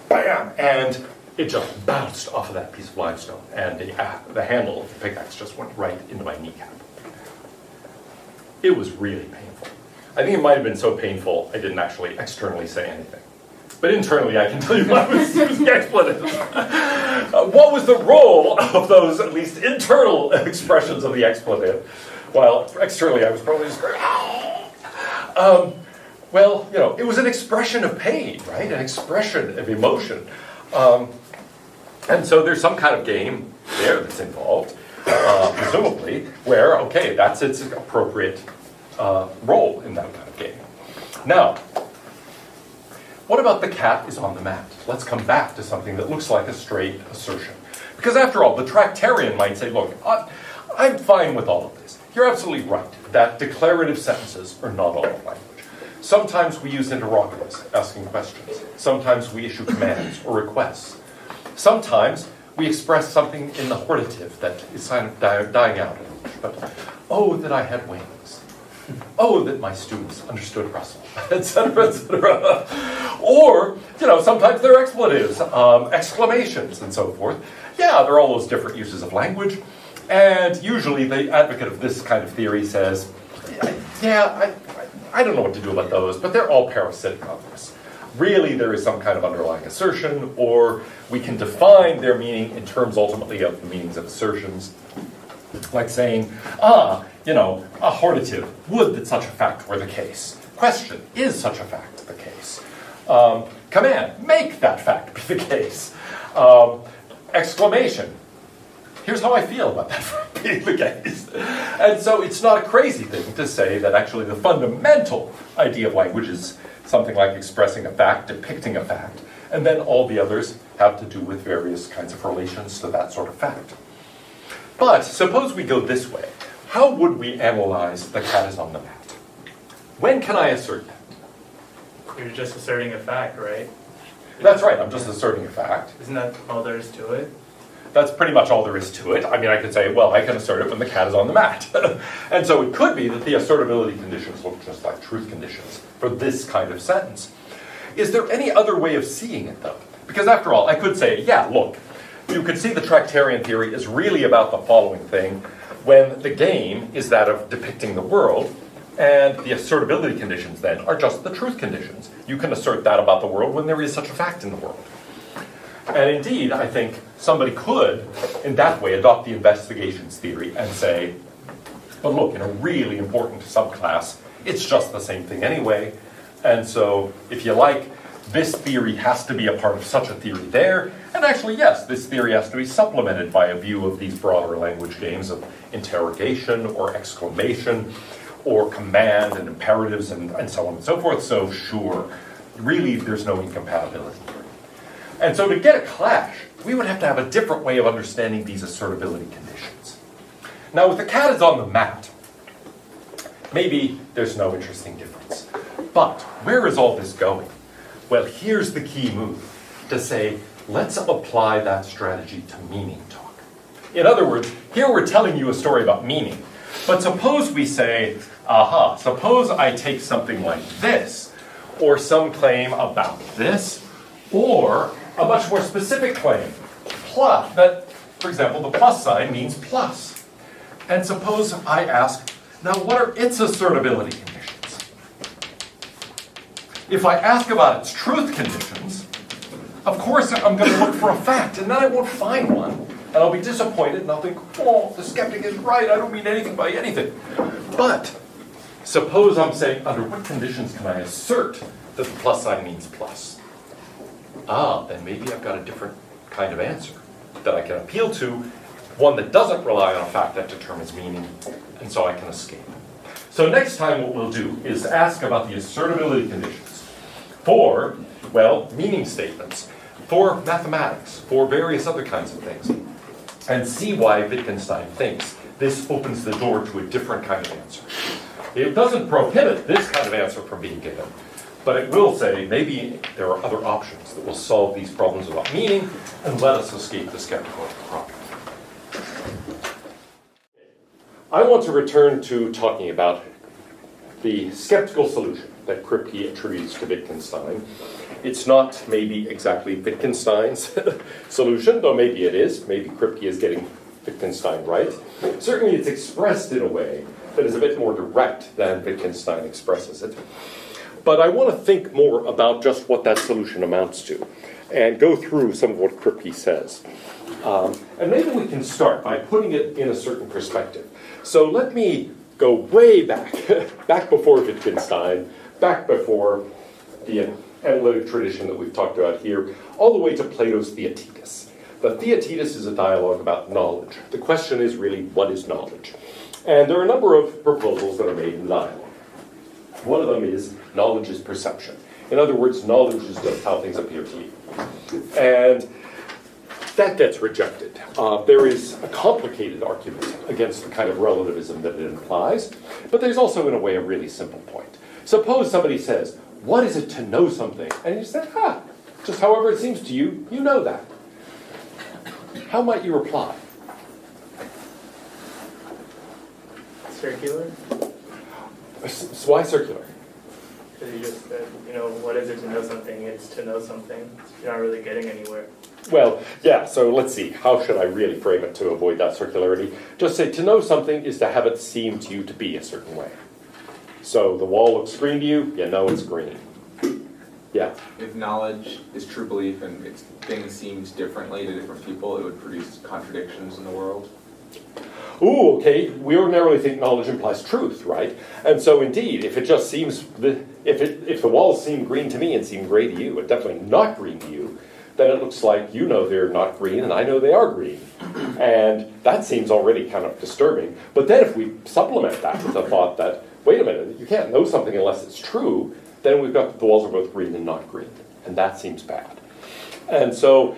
bam! And it just bounced off of that piece of limestone. And the handle of the pickaxe just went right into my kneecap. It was really painful. I think it might have been so painful I didn't actually externally say anything. But internally, I can tell you I was using expletives. What was the role of those, at least internal expressions of the expletive? While externally, I was probably just going, well, it was an expression of pain, right? An expression of emotion. And so there's some kind of game there that's involved, presumably, where, okay, that's its appropriate role in that kind of game. Now, what about the cat is on the mat? Let's come back to something that looks like a straight assertion. Because after all, the Tractarian might say, look, I'm fine with all of this. You're absolutely right that declarative sentences are not all of language. Sometimes we use interrogatives, asking questions. Sometimes we issue commands or requests. Sometimes we express something in the hortative that is kind of dying out. But, oh, that I had wings. Oh, that my students understood Russell, etc., etc. Or, sometimes they're expletives, exclamations, and so forth. Yeah, there are all those different uses of language. And usually the advocate of this kind of theory says, I don't know what to do about those, but they're all parasitic on this. Really, there is some kind of underlying assertion, or we can define their meaning in terms ultimately of the meanings of assertions. Like saying, a hortative, would that such a fact were the case. Question, is such a fact the case? Command, make that fact be the case. Exclamation, here's how I feel about that fact being the case. And so it's not a crazy thing to say that actually the fundamental idea of language is something like expressing a fact, depicting a fact, and then all the others have to do with various kinds of relations to that sort of fact. But suppose we go this way. How would we analyze the cat is on the mat? When can I assert that? You're just asserting a fact, right? That's right, I'm just asserting a fact. Isn't that all there is to it? That's pretty much all there is to it. I mean, I could say, well, I can assert it when the cat is on the mat. And so it could be that the assertability conditions look just like truth conditions for this kind of sentence. Is there any other way of seeing it, though? Because after all, I could say, yeah, look, you could see the Tractarian theory is really about the following thing, when the game is that of depicting the world, and the assertability conditions then are just the truth conditions. You can assert that about the world when there is such a fact in the world. And indeed, I think somebody could, in that way, adopt the investigations theory and say, but look, in a really important subclass, it's just the same thing anyway. And so, if you like, this theory has to be a part of such a theory there. And actually, yes, this theory has to be supplemented by a view of these broader language games of interrogation or exclamation or command and imperatives and so on and so forth. So sure, really there's no incompatibility. And so to get a clash, we would have to have a different way of understanding these assertability conditions. Now with the cat is on the mat, maybe there's no interesting difference. But where is all this going? Well, here's the key move, to say, let's apply that strategy to meaning talk. In other words, here we're telling you a story about meaning. But suppose we say, suppose I take something like this, or some claim about this, or a much more specific claim, plus, that, for example, the plus sign means plus. And suppose I ask, now what are its assertability conditions? If I ask about its truth conditions, of course I'm going to look for a fact, and then I won't find one. And I'll be disappointed, and I'll think, oh, the skeptic is right, I don't mean anything by anything. But suppose I'm saying, under what conditions can I assert that the plus sign means plus? Then maybe I've got a different kind of answer that I can appeal to one that doesn't rely on a fact that determines meaning, and so I can escape. So next time what we'll do is ask about the assertability conditions for, well, meaning statements, for mathematics, for various other kinds of things, and see why Wittgenstein thinks this opens the door to a different kind of answer. It doesn't prohibit this kind of answer from being given, but it will say maybe there are other options that will solve these problems about meaning and let us escape the skeptical problem. I want to return to talking about the skeptical solution that Kripke attributes to Wittgenstein. It's not maybe exactly Wittgenstein's solution, though maybe it is. Maybe Kripke is getting Wittgenstein right. Certainly it's expressed in a way that is a bit more direct than Wittgenstein expresses it. But I want to think more about just what that solution amounts to and go through some of what Kripke says. And maybe we can start by putting it in a certain perspective. So let me go way back, back before Wittgenstein, back before the analytic tradition that we've talked about here, all the way to Plato's Theaetetus. The Theaetetus is a dialogue about knowledge. The question is really, what is knowledge? And there are a number of proposals that are made in the dialogue. One of them is knowledge is perception. In other words, knowledge is just how things appear to you. And that gets rejected. There is a complicated argument against the kind of relativism that it implies, but there's also, in a way, a really simple point. Suppose somebody says, what is it to know something? And you say, just however it seems to you, you know that. How might you reply? Circular? So why circular? Because you just said, what is it to know something? It's to know something. You're not really getting anywhere. Well, yeah, so let's see. How should I really frame it to avoid that circularity? Just say, to know something is to have it seem to you to be a certain way. So the wall looks green to you, you know it's green. Yeah? If knowledge is true belief and things seems differently to different people, it would produce contradictions in the world. Ooh, okay, we ordinarily think knowledge implies truth, right? And so indeed, if it just seems, if the walls seem green to me and seem gray to you, and definitely not green to you, then it looks like you know they're not green and I know they are green. And that seems already kind of disturbing. But then if we supplement that with the thought that, wait a minute, you can't know something unless it's true, then we've got the walls are both green and not green. And that seems bad. And so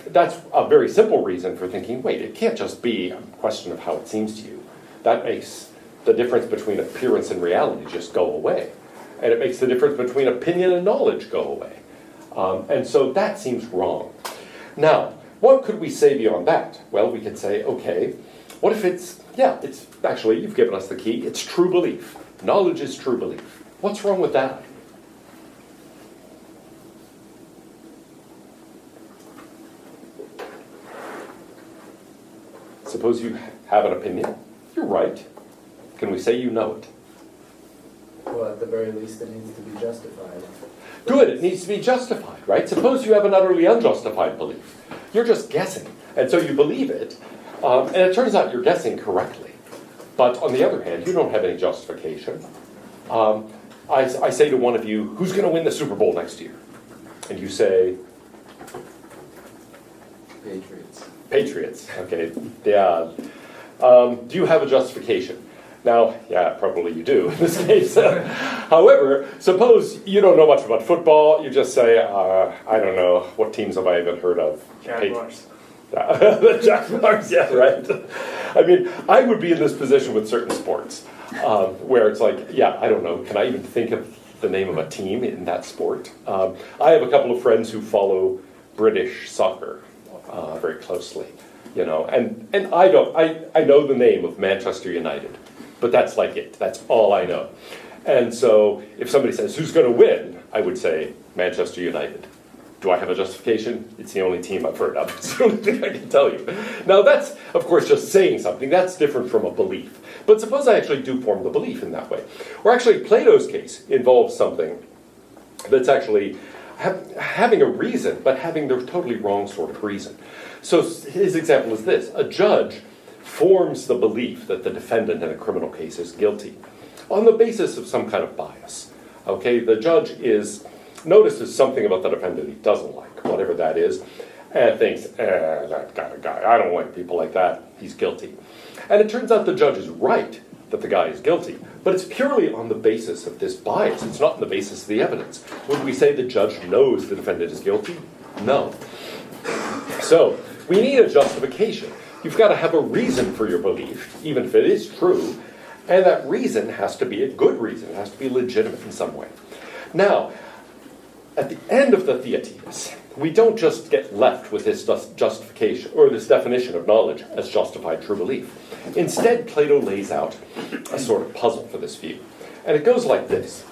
that's a very simple reason for thinking, wait, it can't just be a question of how it seems to you. That makes the difference between appearance and reality just go away. And it makes the difference between opinion and knowledge go away. And so that seems wrong. Now, what could we say beyond that? Well, we could say, okay, what if it's actually, you've given us the key, it's true belief. Knowledge is true belief. What's wrong with that? Suppose you have an opinion. You're right. Can we say you know it? Well, at the very least, it needs to be justified. Good, it needs to be justified, right? Suppose you have an utterly unjustified belief. You're just guessing, and so you believe it, and it turns out you're guessing correctly. But on the other hand, you don't have any justification. I say to one of you, who's going to win the Super Bowl next year? And you say... Patriots, okay, yeah. Do you have a justification? Now, yeah, probably you do in this case. However, suppose you don't know much about football. You just say, I don't know, what teams have I even heard of? Jaguars. The Jaguars, yeah, right. I mean, I would be in this position with certain sports where it's like, yeah, I don't know, can I even think of the name of a team in that sport? I have a couple of friends who follow British soccer very closely, and I know the name of Manchester United. But that's like it. That's all I know. And so if somebody says, who's going to win? I would say, Manchester United. Do I have a justification? It's the only team I've heard of. It's the only thing I can tell you. Now that's, of course, just saying something. That's different from a belief. But suppose I actually do form the belief in that way. Or actually, Plato's case involves something that's actually having a reason, but having the totally wrong sort of reason. So his example is this. A judge forms the belief that the defendant in a criminal case is guilty on the basis of some kind of bias. Okay, the judge notices something about the defendant he doesn't like, whatever that is, and thinks, that kind of guy, I don't like people like that, he's guilty. And it turns out the judge is right that the guy is guilty, but it's purely on the basis of this bias. It's not on the basis of the evidence. Would we say the judge knows the defendant is guilty? No. So, we need a justification. You've got to have a reason for your belief, even if it is true, and that reason has to be a good reason. It has to be legitimate in some way. Now, at the end of the Theaetetus, we don't just get left with this justification, or this definition of knowledge as justified true belief. Instead, Plato lays out a sort of puzzle for this view. And it goes like this.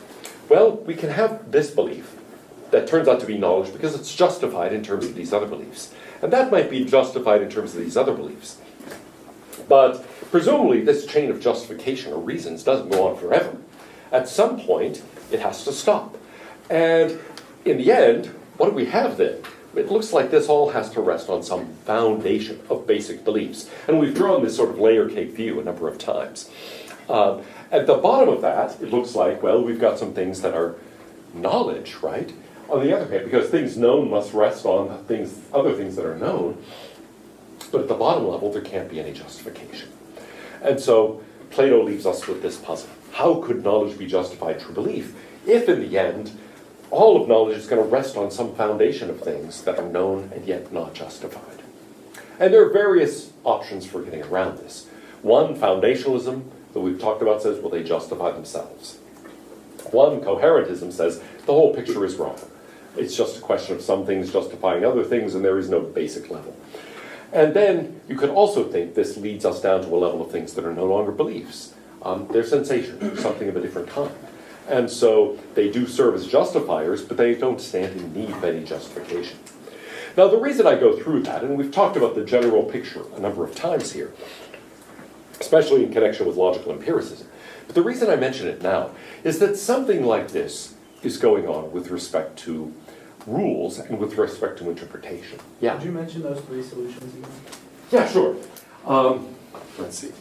Well, we can have this belief that turns out to be knowledge because it's justified in terms of these other beliefs. And that might be justified in terms of these other beliefs. But presumably this chain of justification or reasons doesn't go on forever. At some point, it has to stop. And in the end, what do we have then? It looks like this all has to rest on some foundation of basic beliefs. And we've drawn this sort of layer cake view a number of times. At the bottom of that, it looks like, well, we've got some things that are knowledge, right? On the other hand, because things known must rest on other things that are known, but at the bottom level, there can't be any justification. And so Plato leaves us with this puzzle. How could knowledge be justified true belief if, in the end, all of knowledge is going to rest on some foundation of things that are known and yet not justified? And there are various options for getting around this. One, foundationalism, that we've talked about, says, well, they justify themselves. One, coherentism, says the whole picture is wrong. It's just a question of some things justifying other things, and there is no basic level. And then you could also think this leads us down to a level of things that are no longer beliefs. They're sensations, or something of a different kind. And so they do serve as justifiers, but they don't stand in need of any justification. Now, the reason I go through that, and we've talked about the general picture a number of times here, especially in connection with logical empiricism, but the reason I mention it now is that something like this is going on with respect to rules and with respect to interpretation. Yeah? Could you mention those three solutions again? Yeah, sure. Let's see.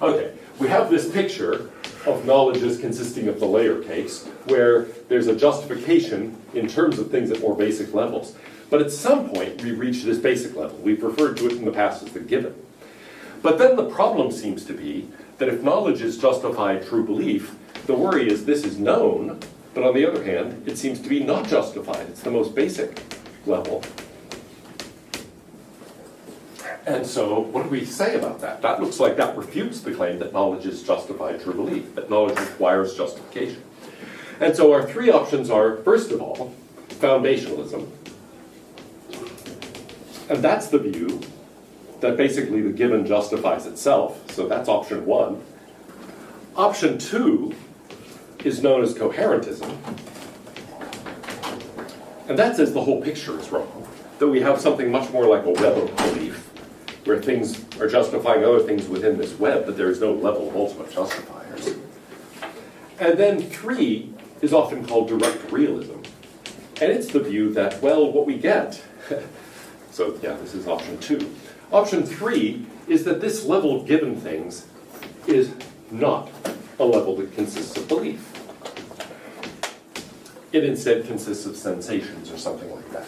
Okay, we have this picture of knowledge as consisting of the layer cakes, where there's a justification in terms of things at more basic levels. But at some point, we reach this basic level. We've referred to it in the past as the given. But then the problem seems to be that if knowledge is justified true belief, the worry is this is known, but on the other hand, it seems to be not justified. It's the most basic level. And so what do we say about that? That looks like that refutes the claim that knowledge is justified true belief, that knowledge requires justification. And so our three options are, first of all, foundationalism. And that's the view that basically the given justifies itself. So that's option one. Option two is known as coherentism. And that says the whole picture is wrong, that we have something much more like a web of belief, where things are justifying other things within this web, but there is no level of ultimate justifiers. And then three is often called direct realism. And it's the view that, well, what we get, so yeah, this is option two. Option three is that this level of given things is not a level that consists of belief. It instead consists of sensations or something like that.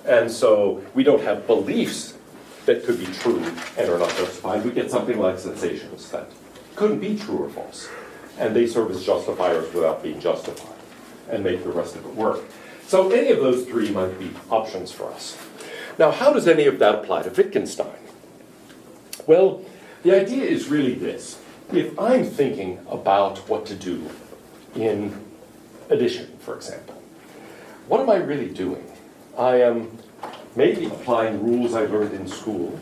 And so we don't have beliefs that could be true and are not justified. We get something like sensations that couldn't be true or false. And they serve as justifiers without being justified and make the rest of it work. So any of those three might be options for us. Now, how does any of that apply to Wittgenstein? Well, the idea is really this. If I'm thinking about what to do in addition, for example, what am I really doing? I am maybe applying rules I learned in school.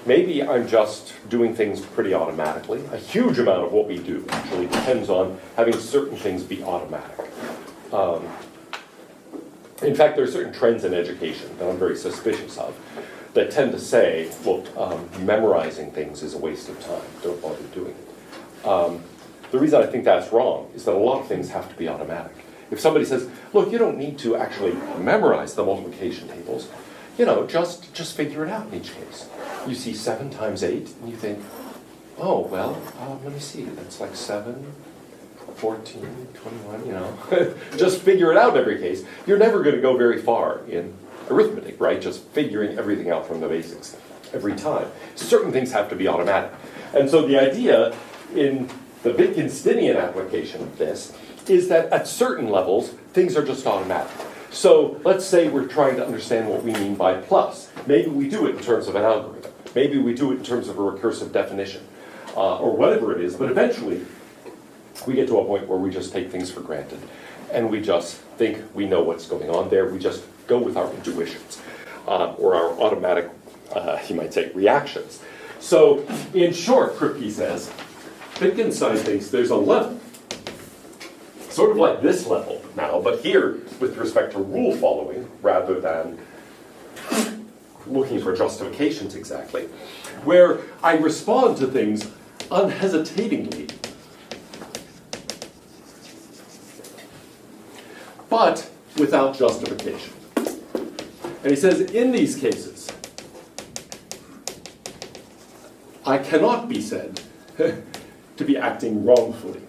Maybe I'm just doing things pretty automatically. A huge amount of what we do actually depends on having certain things be automatic. In fact, there are certain trends in education that I'm very suspicious of that tend to say, look, memorizing things is a waste of time. Don't bother doing it. The reason I think that's wrong is that a lot of things have to be automatic. If somebody says, look, you don't need to actually memorize the multiplication tables, just figure it out in each case. You see 7 times 8, and you think, oh, well, let me see, that's like 7, 14, 21, Just figure it out in every case. You're never going to go very far in arithmetic, right? Just figuring everything out from the basics every time. Certain things have to be automatic. And so the idea in the Wittgensteinian application of this is that at certain levels, things are just automatic. So let's say we're trying to understand what we mean by plus. Maybe we do it in terms of an algorithm. Maybe we do it in terms of a recursive definition, or whatever it is. But eventually, we get to a point where we just take things for granted. And we just think we know what's going on there. We just go with our intuitions, or our automatic, you might say, reactions. So in short, Kripke says, Wittgenstein thinks there's a level, sort of like this level now, but here with respect to rule following rather than looking for justifications exactly, where I respond to things unhesitatingly, but without justification. And he says, in these cases, I cannot be said to be acting wrongfully.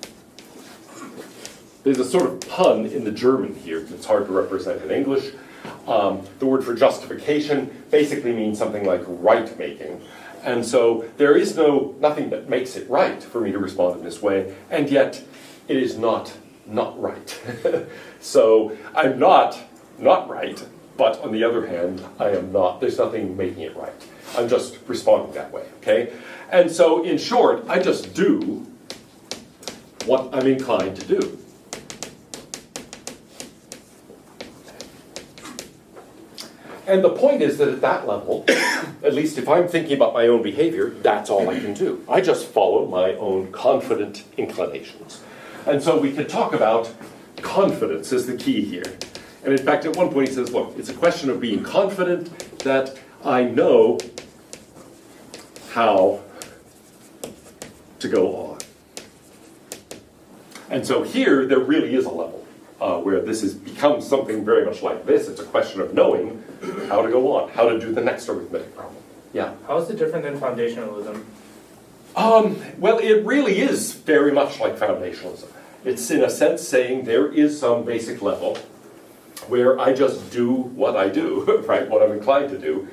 There's a sort of pun in the German here that's hard to represent in English. The word for justification basically means something like right-making. And so there is nothing that makes it right for me to respond in this way, and yet it is not right. So I'm not right, but on the other hand, I am not. There's nothing making it right. I'm just responding that way, okay? And so in short, I just do what I'm inclined to do. And the point is that at that level, at least if I'm thinking about my own behavior, that's all I can do. I just follow my own confident inclinations. And so we can talk about confidence as the key here. And in fact, at one point he says, look, it's a question of being confident that I know how to go on. And so here, there really is a level where this has become something very much like this. It's a question of knowing how to go on, how to do the next arithmetic problem. Yeah? How is it different than foundationalism? Well, it really is very much like foundationalism. It's in a sense saying there is some basic level where I just do what I do, right, what I'm inclined to do.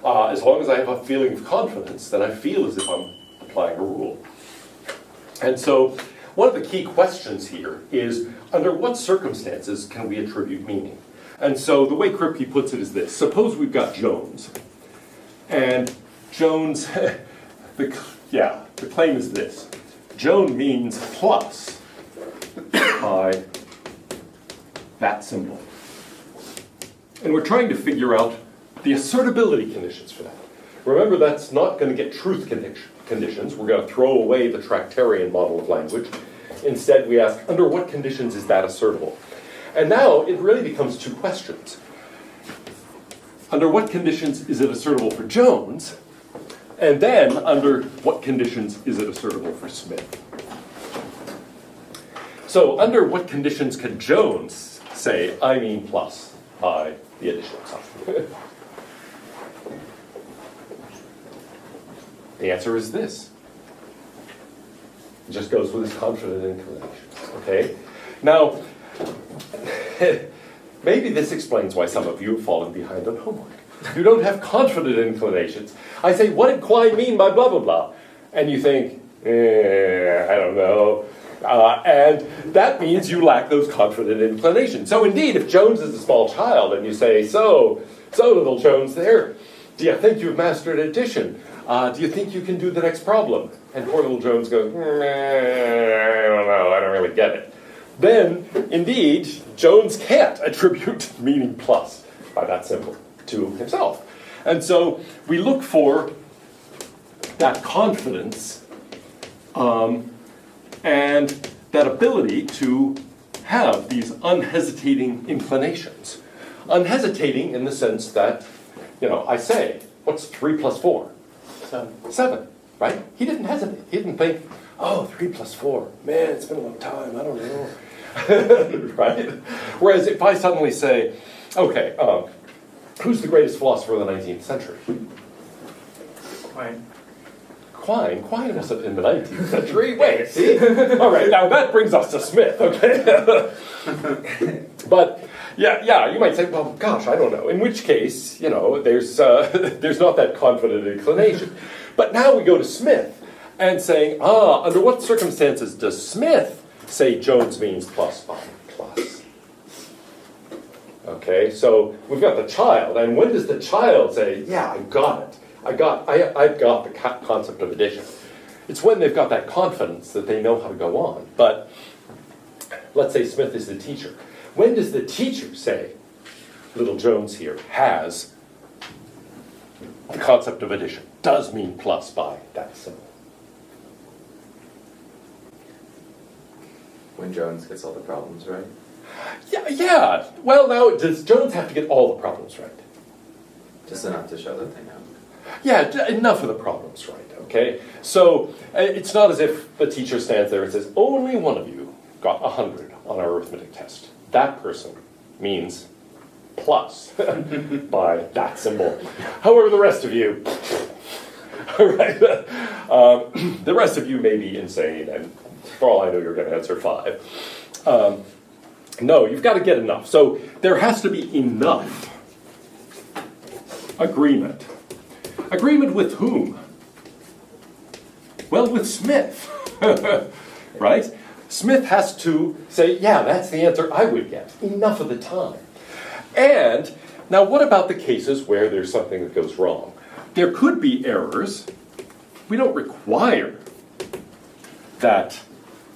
As long as I have a feeling of confidence, then I feel as if I'm applying a rule. And so one of the key questions here is, under what circumstances can we attribute meaning? And so the way Kripke puts it is this. Suppose we've got Jones. And Jones, the claim is this. Joan means plus by that symbol. And we're trying to figure out the assertability conditions for that. Remember, that's not going to get truth conditions. We're going to throw away the Tractarian model of language. Instead, we ask, under what conditions is that assertable? And now it really becomes two questions. Under what conditions is it assertable for Jones? And then, under what conditions is it assertable for Smith? So, under what conditions can Jones say, I mean plus by the addition of something? The answer is this. It just goes with his confident inclinations, okay? Now, maybe this explains why some of you have fallen behind on homework. You don't have confident inclinations. I say, what did Klein mean by blah, blah, blah? And you think, I don't know. And that means you lack those confident inclinations. So indeed, if Jones is a small child and you say, so little Jones there, do you think you've mastered addition? Do you think you can do the next problem? And poor little Jones goes, I don't know, I don't really get it. Then, indeed, Jones can't attribute meaning plus by that symbol to himself. And so we look for that confidence and that ability to have these unhesitating inclinations. Unhesitating in the sense that, I say, what's 3 plus 4? 7, right? He didn't hesitate. He didn't think, 3 plus 4. Man, it's been a long time. I don't know. Right? Whereas if I suddenly say, okay, who's the greatest philosopher of the 19th century? Quine wasn't in the 19th century. Wait, see? All right, now that brings us to Smith, okay? But, yeah, you might say, well, gosh, I don't know. In which case, there's not that confident inclination. But now we go to Smith and saying, under what circumstances does Smith say Jones means plus by plus? Okay, so we've got the child, and when does the child say, yeah, I got it. I've got the concept of addition. It's when they've got that confidence that they know how to go on. But let's say Smith is the teacher. When does the teacher say, little Jones here has the concept of addition, does mean plus by that symbol? When Jones gets all the problems right. Yeah. Well, now, does Jones have to get all the problems right? Just enough to show that they know. Yeah, enough of the problems right, okay? So it's not as if the teacher stands there and says, only one of you got 100 on our arithmetic test. That person means plus by that symbol. However, the rest of you, all right, the rest of you may be insane, and for all I know, you're going to answer 5. No, you've got to get enough. So there has to be enough agreement. Agreement with whom? Well, with Smith, right? Smith has to say, yeah, that's the answer I would get, enough of the time. And now what about the cases where there's something that goes wrong? There could be errors. We don't require that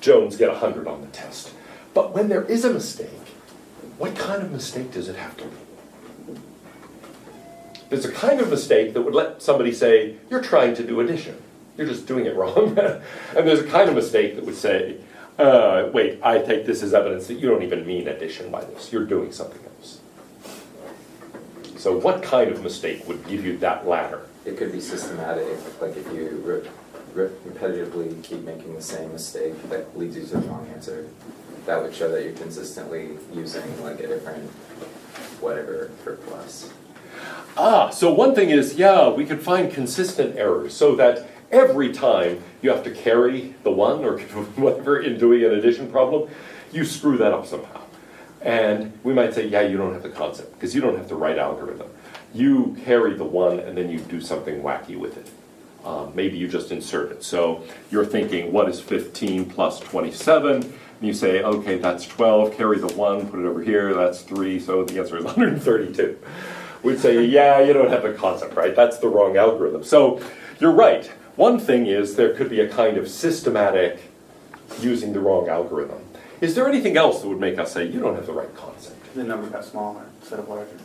Jones get 100 on the test. But when there is a mistake, what kind of mistake does it have to be? There's a kind of mistake that would let somebody say, you're trying to do addition. You're just doing it wrong. And there's a kind of mistake that would say, wait, I take this as evidence that you don't even mean addition by this. You're doing something else. So what kind of mistake would give you that latter? It could be systematic, like if you repetitively keep making the same mistake that leads you to the wrong answer. That would show that you're consistently using like a different whatever for plus. So one thing is, yeah, we could find consistent errors so that every time you have to carry the 1 or whatever in doing an addition problem, you screw that up somehow. And we might say, yeah, you don't have the concept because you don't have to write algorithm. You carry the 1 and then you do something wacky with it. Maybe you just insert it. So you're thinking, what is 15 plus 27? And you say, okay, that's 12, carry the 1, put it over here, that's 3, so the answer is 132. We'd say, yeah, you don't have the concept, right? That's the wrong algorithm. So you're right. One thing is there could be a kind of systematic using the wrong algorithm. Is there anything else that would make us say, you don't have the right concept? The number got smaller instead of larger.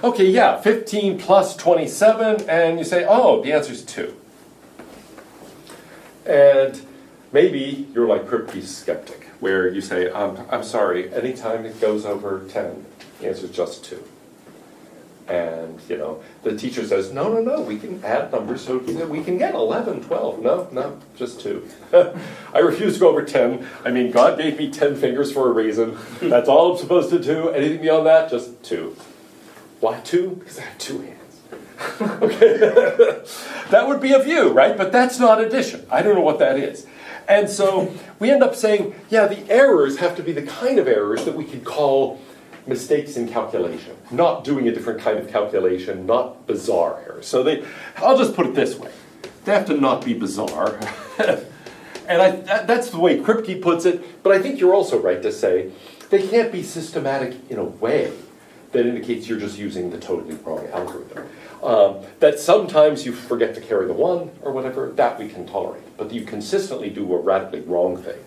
Okay, yeah, 15 plus 27, and you say, oh, the answer's 2. And maybe you're like Kripke's skeptic, where you say, I'm sorry, anytime it goes over 10, the answer's just 2. And, the teacher says, no, we can add numbers so we can get 11, 12. No, just 2. I refuse to go over 10. I mean, God gave me 10 fingers for a reason. That's all I'm supposed to do. Anything beyond that, just 2. Why 2? Because I have 2 hands. Okay, that would be a view, right? But that's not addition. I don't know what that is. And so we end up saying, yeah, the errors have to be the kind of errors that we could call mistakes in calculation, not doing a different kind of calculation, not bizarre errors. So I'll just put it this way. They have to not be bizarre. And that's the way Kripke puts it, but I think you're also right to say they can't be systematic in a way that indicates you're just using the totally wrong algorithm. That sometimes you forget to carry the 1 or whatever, that we can tolerate. But you consistently do a radically wrong thing.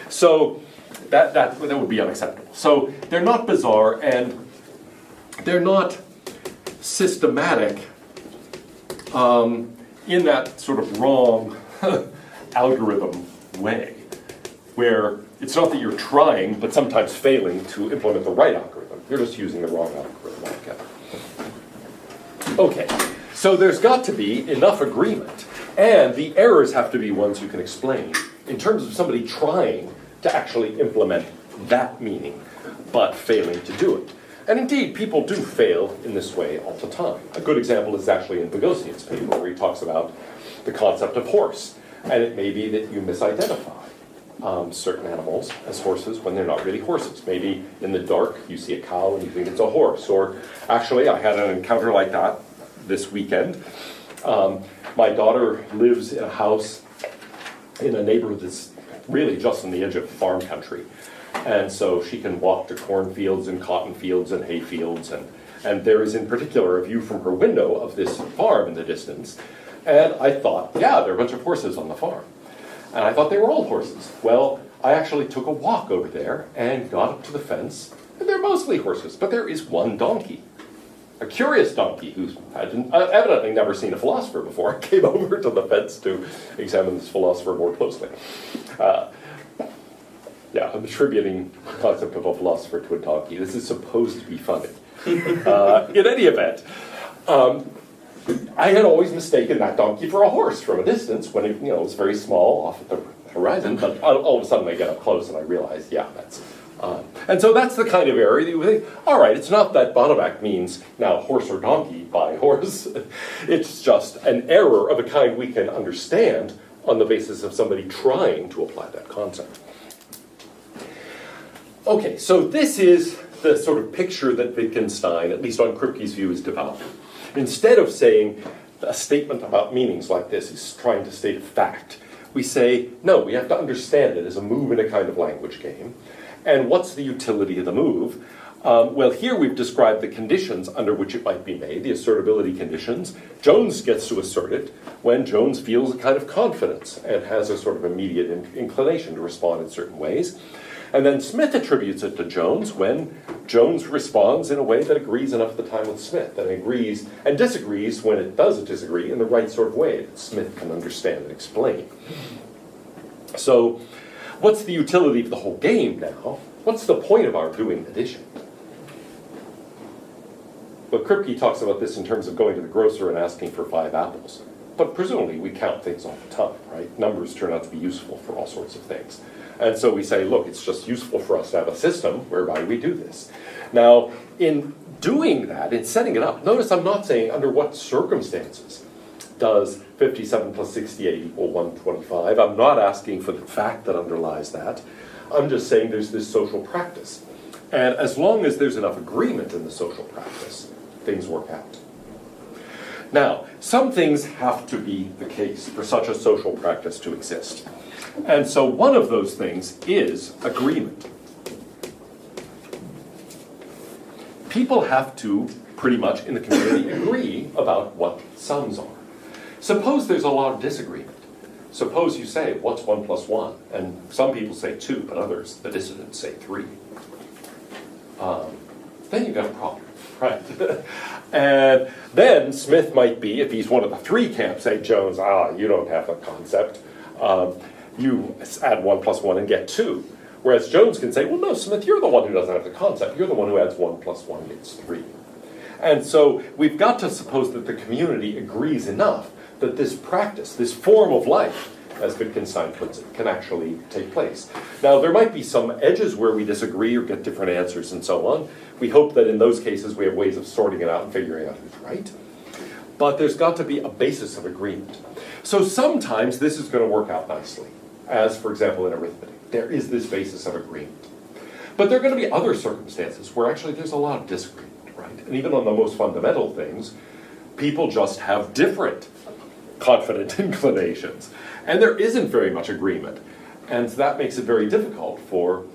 So that would be unacceptable. So they're not bizarre and they're not systematic in that sort of wrong algorithm way, where it's not that you're trying, but sometimes failing to implement the right algorithm. You're just using the wrong algorithm altogether. Okay, so there's got to be enough agreement, and the errors have to be ones you can explain in terms of somebody trying to actually implement that meaning, but failing to do it. And indeed, people do fail in this way all the time. A good example is actually in Bogosian's paper, where he talks about the concept of horse. And it may be that you misidentify certain animals as horses when they're not really horses. Maybe in the dark you see a cow and you think it's a horse. Or actually, I had an encounter like that this weekend. My daughter lives in a house in a neighborhood that's really just on the edge of farm country. And so she can walk to cornfields and cotton fields and hay fields. And there is in particular a view from her window of this farm in the distance. And I thought, yeah, there are a bunch of horses on the farm. And I thought they were all horses. Well, I actually took a walk over there and got up to the fence. And they're mostly horses, but there is one donkey. A curious donkey who had evidently never seen a philosopher before. I came over to the fence to examine this philosopher more closely. Yeah, I'm attributing the concept of a philosopher to a donkey. This is supposed to be funny. In any event, I had always mistaken that donkey for a horse from a distance when it was very small off at the horizon. But all of a sudden I get up close and I realize, yeah, that's... and so that's the kind of error that you think, all right, it's not that Bonevac means now horse or donkey by horse. It's just an error of a kind we can understand on the basis of somebody trying to apply that concept. Okay, so this is the sort of picture that Wittgenstein, at least on Kripke's view, is developing. Instead of saying a statement about meanings like this is trying to state a fact, we say, no, we have to understand it as a move in a kind of language game. And what's the utility of the move? Well, here we've described the conditions under which it might be made, the assertability conditions. Jones gets to assert it when Jones feels a kind of confidence and has a sort of immediate inclination to respond in certain ways. And then Smith attributes it to Jones when Jones responds in a way that agrees enough at the time with Smith, and agrees and disagrees when it does disagree in the right sort of way that Smith can understand and explain. So, what's the utility of the whole game now? What's the point of our doing addition? Well, Kripke talks about this in terms of going to the grocer and asking for 5 apples. But presumably we count things all the time, right? Numbers turn out to be useful for all sorts of things. And so we say, look, it's just useful for us to have a system whereby we do this. Now, in doing that, in setting it up, notice I'm not saying under what circumstances does 57 plus 68 equal 125. I'm not asking for the fact that underlies that. I'm just saying there's this social practice. And as long as there's enough agreement in the social practice, things work out. Now, some things have to be the case for such a social practice to exist. And so one of those things is agreement. People have to, pretty much in the community, agree about what sums are. Suppose there's a lot of disagreement. Suppose you say, what's 1 plus 1? And some people say 2, but others, the dissidents, say 3. Then you've got a problem, right? And then Smith might be, if he's one of the 3 camps, say, Jones, you don't have the concept. You add 1 plus 1 and get 2. Whereas Jones can say, well, no, Smith, you're the one who doesn't have the concept. You're the one who adds 1 plus 1 gets 3. And so we've got to suppose that the community agrees enough that this practice, this form of life, as Wittgenstein puts it, can actually take place. Now, there might be some edges where we disagree or get different answers and so on. We hope that in those cases we have ways of sorting it out and figuring out who's right. But there's got to be a basis of agreement. So sometimes this is going to work out nicely, as, for example, in arithmetic. There is this basis of agreement. But there are going to be other circumstances where actually there's a lot of disagreement, right? And even on the most fundamental things, people just have different confident inclinations. And there isn't very much agreement. And that makes it very difficult for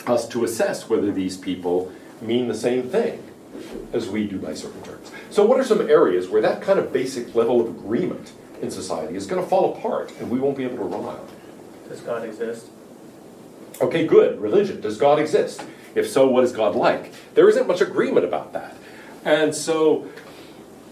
us to assess whether these people mean the same thing as we do by certain terms. So what are some areas where that kind of basic level of agreement in society is going to fall apart and we won't be able to rely on it? Does God exist? Okay, good. Religion. Does God exist? If so, what is God like? There isn't much agreement about that. And so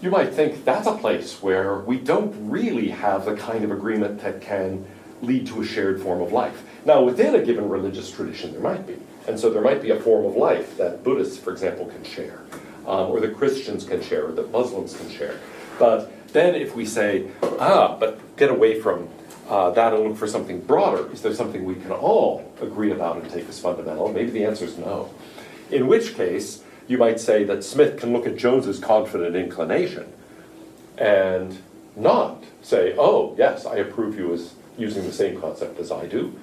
you might think that's a place where we don't really have the kind of agreement that can lead to a shared form of life. Now, within a given religious tradition, there might be. And so there might be a form of life that Buddhists, for example, can share, or that Christians can share, or that Muslims can share. But then if we say, but get away from that and look for something broader, is there something we can all agree about and take as fundamental? Maybe the answer is no. In which case, you might say that Smith can look at Jones's confident inclination and not say, oh, yes, I approve you as using the same concept as I do,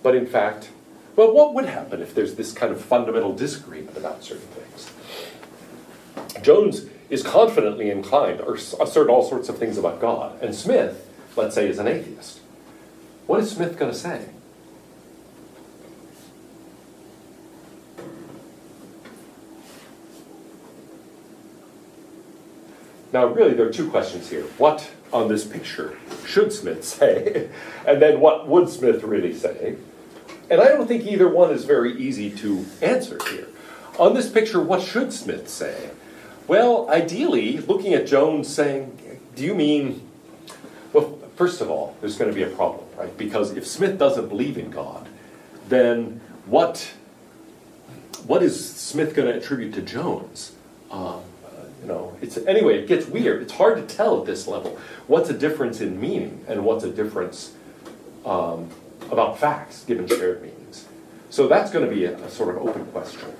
but in fact, well, what would happen if there's this kind of fundamental disagreement about certain things? Jones is confidently inclined to assert all sorts of things about God, and Smith, let's say, is an atheist. What is Smith going to say? Now, really, there are two questions here. What on this picture should Smith say? And then what would Smith really say? And I don't think either one is very easy to answer here. On this picture, what should Smith say? Well, ideally, looking at Jones saying, do you mean... Well, first of all, there's going to be a problem, right? Because if Smith doesn't believe in God, then what is Smith going to attribute to Jones? Anyway, it gets weird. It's hard to tell at this level what's a difference in meaning and what's a difference about facts given shared meanings. So that's going to be a sort of open question.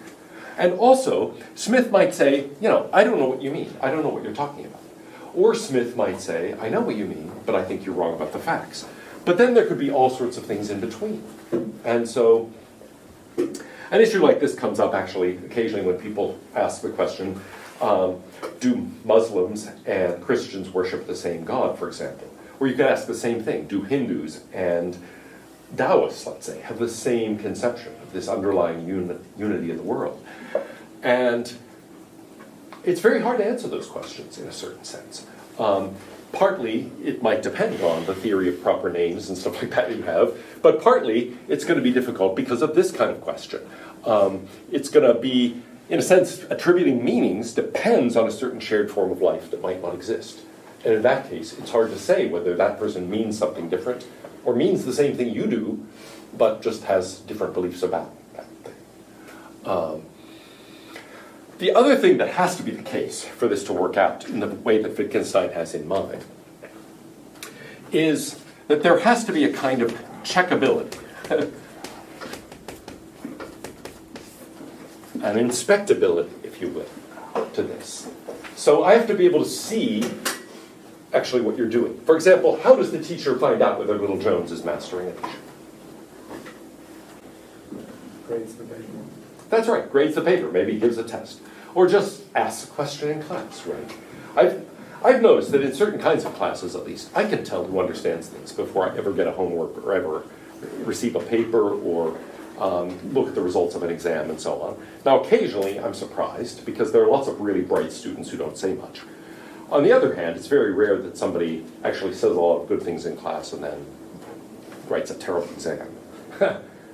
And also, Smith might say, I don't know what you mean. I don't know what you're talking about. Or Smith might say, I know what you mean, but I think you're wrong about the facts. But then there could be all sorts of things in between. And so, an issue like this comes up actually occasionally when people ask the question, do Muslims and Christians worship the same God, for example? Or you could ask the same thing, do Hindus and Taoists, let's say, have the same conception of this underlying unity of the world? And it's very hard to answer those questions in a certain sense. Partly, it might depend on the theory of proper names and stuff like that you have, but partly, it's going to be difficult because of this kind of question. It's going to be, in a sense, attributing meanings depends on a certain shared form of life that might not exist. And in that case, it's hard to say whether that person means something different or means the same thing you do, but just has different beliefs about that thing. The other thing that has to be the case for this to work out in the way that Wittgenstein has in mind is that there has to be a kind of checkability, an inspectability, if you will, to this. So I have to be able to see actually what you're doing. For example, how does the teacher find out whether little Jones is mastering it? Grades the paper. That's right, grades the paper, maybe gives a test. Or just asks a question in class, right? I've noticed that in certain kinds of classes, at least, I can tell who understands things before I ever get a homework or ever receive a paper or look at the results of an exam and so on. Now, occasionally, I'm surprised because there are lots of really bright students who don't say much. On the other hand, it's very rare that somebody actually says a lot of good things in class and then writes a terrible exam.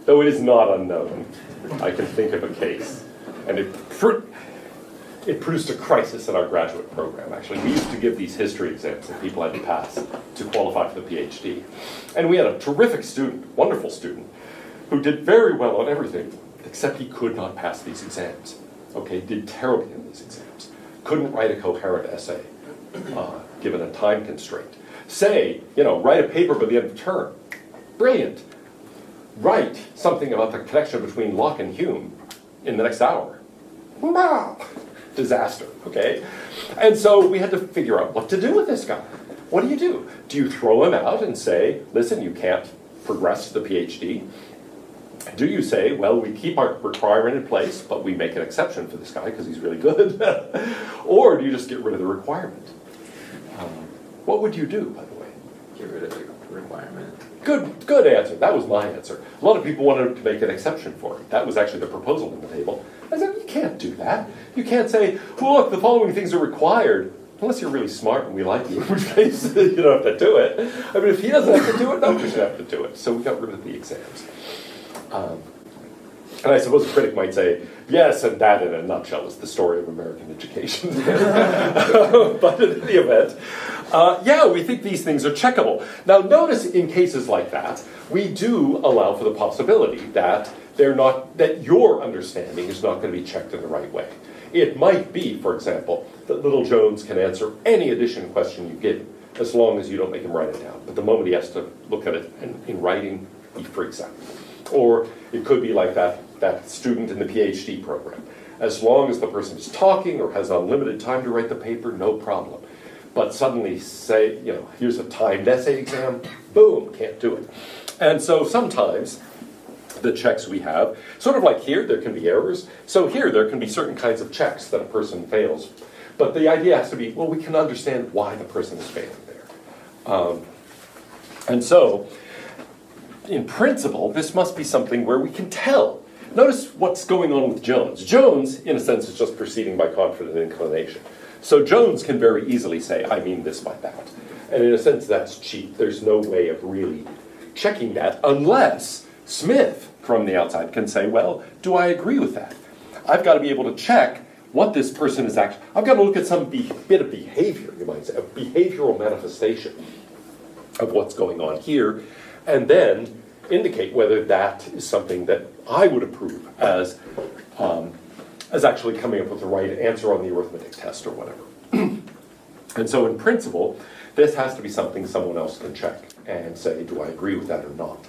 Though it is not unknown. I can think of a case. And it produced a crisis in our graduate program, actually. We used to give these history exams that people had to pass to qualify for the PhD. And we had a terrific student, wonderful student, who did very well on everything, except he could not pass these exams. Okay, did terribly in these exams. Couldn't write a coherent essay, given a time constraint. Write a paper by the end of the term. Brilliant. Write something about the connection between Locke and Hume in the next hour. Disaster, okay? And so we had to figure out what to do with this guy. What do you do? Do you throw him out and say, listen, you can't progress to the PhD? Do you say, well, we keep our requirement in place, but we make an exception for this guy because he's really good? Or do you just get rid of the requirement? What would you do, by the way? Get rid of the requirement. Good answer. That was my answer. A lot of people wanted to make an exception for it. That was actually the proposal on the table. I said, you can't do that. You can't say, well, look, the following things are required, unless you're really smart and we like you, in which case you don't have to do it. I mean, if he doesn't have to do it, nobody should have to do it. So we got rid of the exams. And I suppose a critic might say, yes, and that in a nutshell is the story of American education. But in any event, we think these things are checkable. Now notice in cases like that, we do allow for the possibility that that your understanding is not going to be checked in the right way. It might be, for example, that little Jones can answer any addition question you give him, as long as you don't make him write it down. But the moment he has to look at it in writing, he freaks out. Or it could be like that student in the PhD program. As long as the person is talking or has unlimited time to write the paper, no problem. but suddenly say, here's a timed essay exam, boom, can't do it. And so sometimes the checks we have, sort of like here, there can be errors. So here, there can be certain kinds of checks that a person fails. But the idea has to be, well, we can understand why the person is failing there. And so, in principle, this must be something where we can tell. Notice what's going on with Jones. Jones, in a sense, is just proceeding by confident inclination. So Jones can very easily say, I mean this by that. And in a sense, that's cheap. There's no way of really checking that unless Smith, from the outside, can say, well, do I agree with that? I've got to be able to check what this person is actually... I've got to look at some bit of behavior, you might say, a behavioral manifestation of what's going on here, and then indicate whether that is something that I would approve as actually coming up with the right answer on the arithmetic test or whatever. And so in principle, this has to be something someone else can check and say, do I agree with that or not?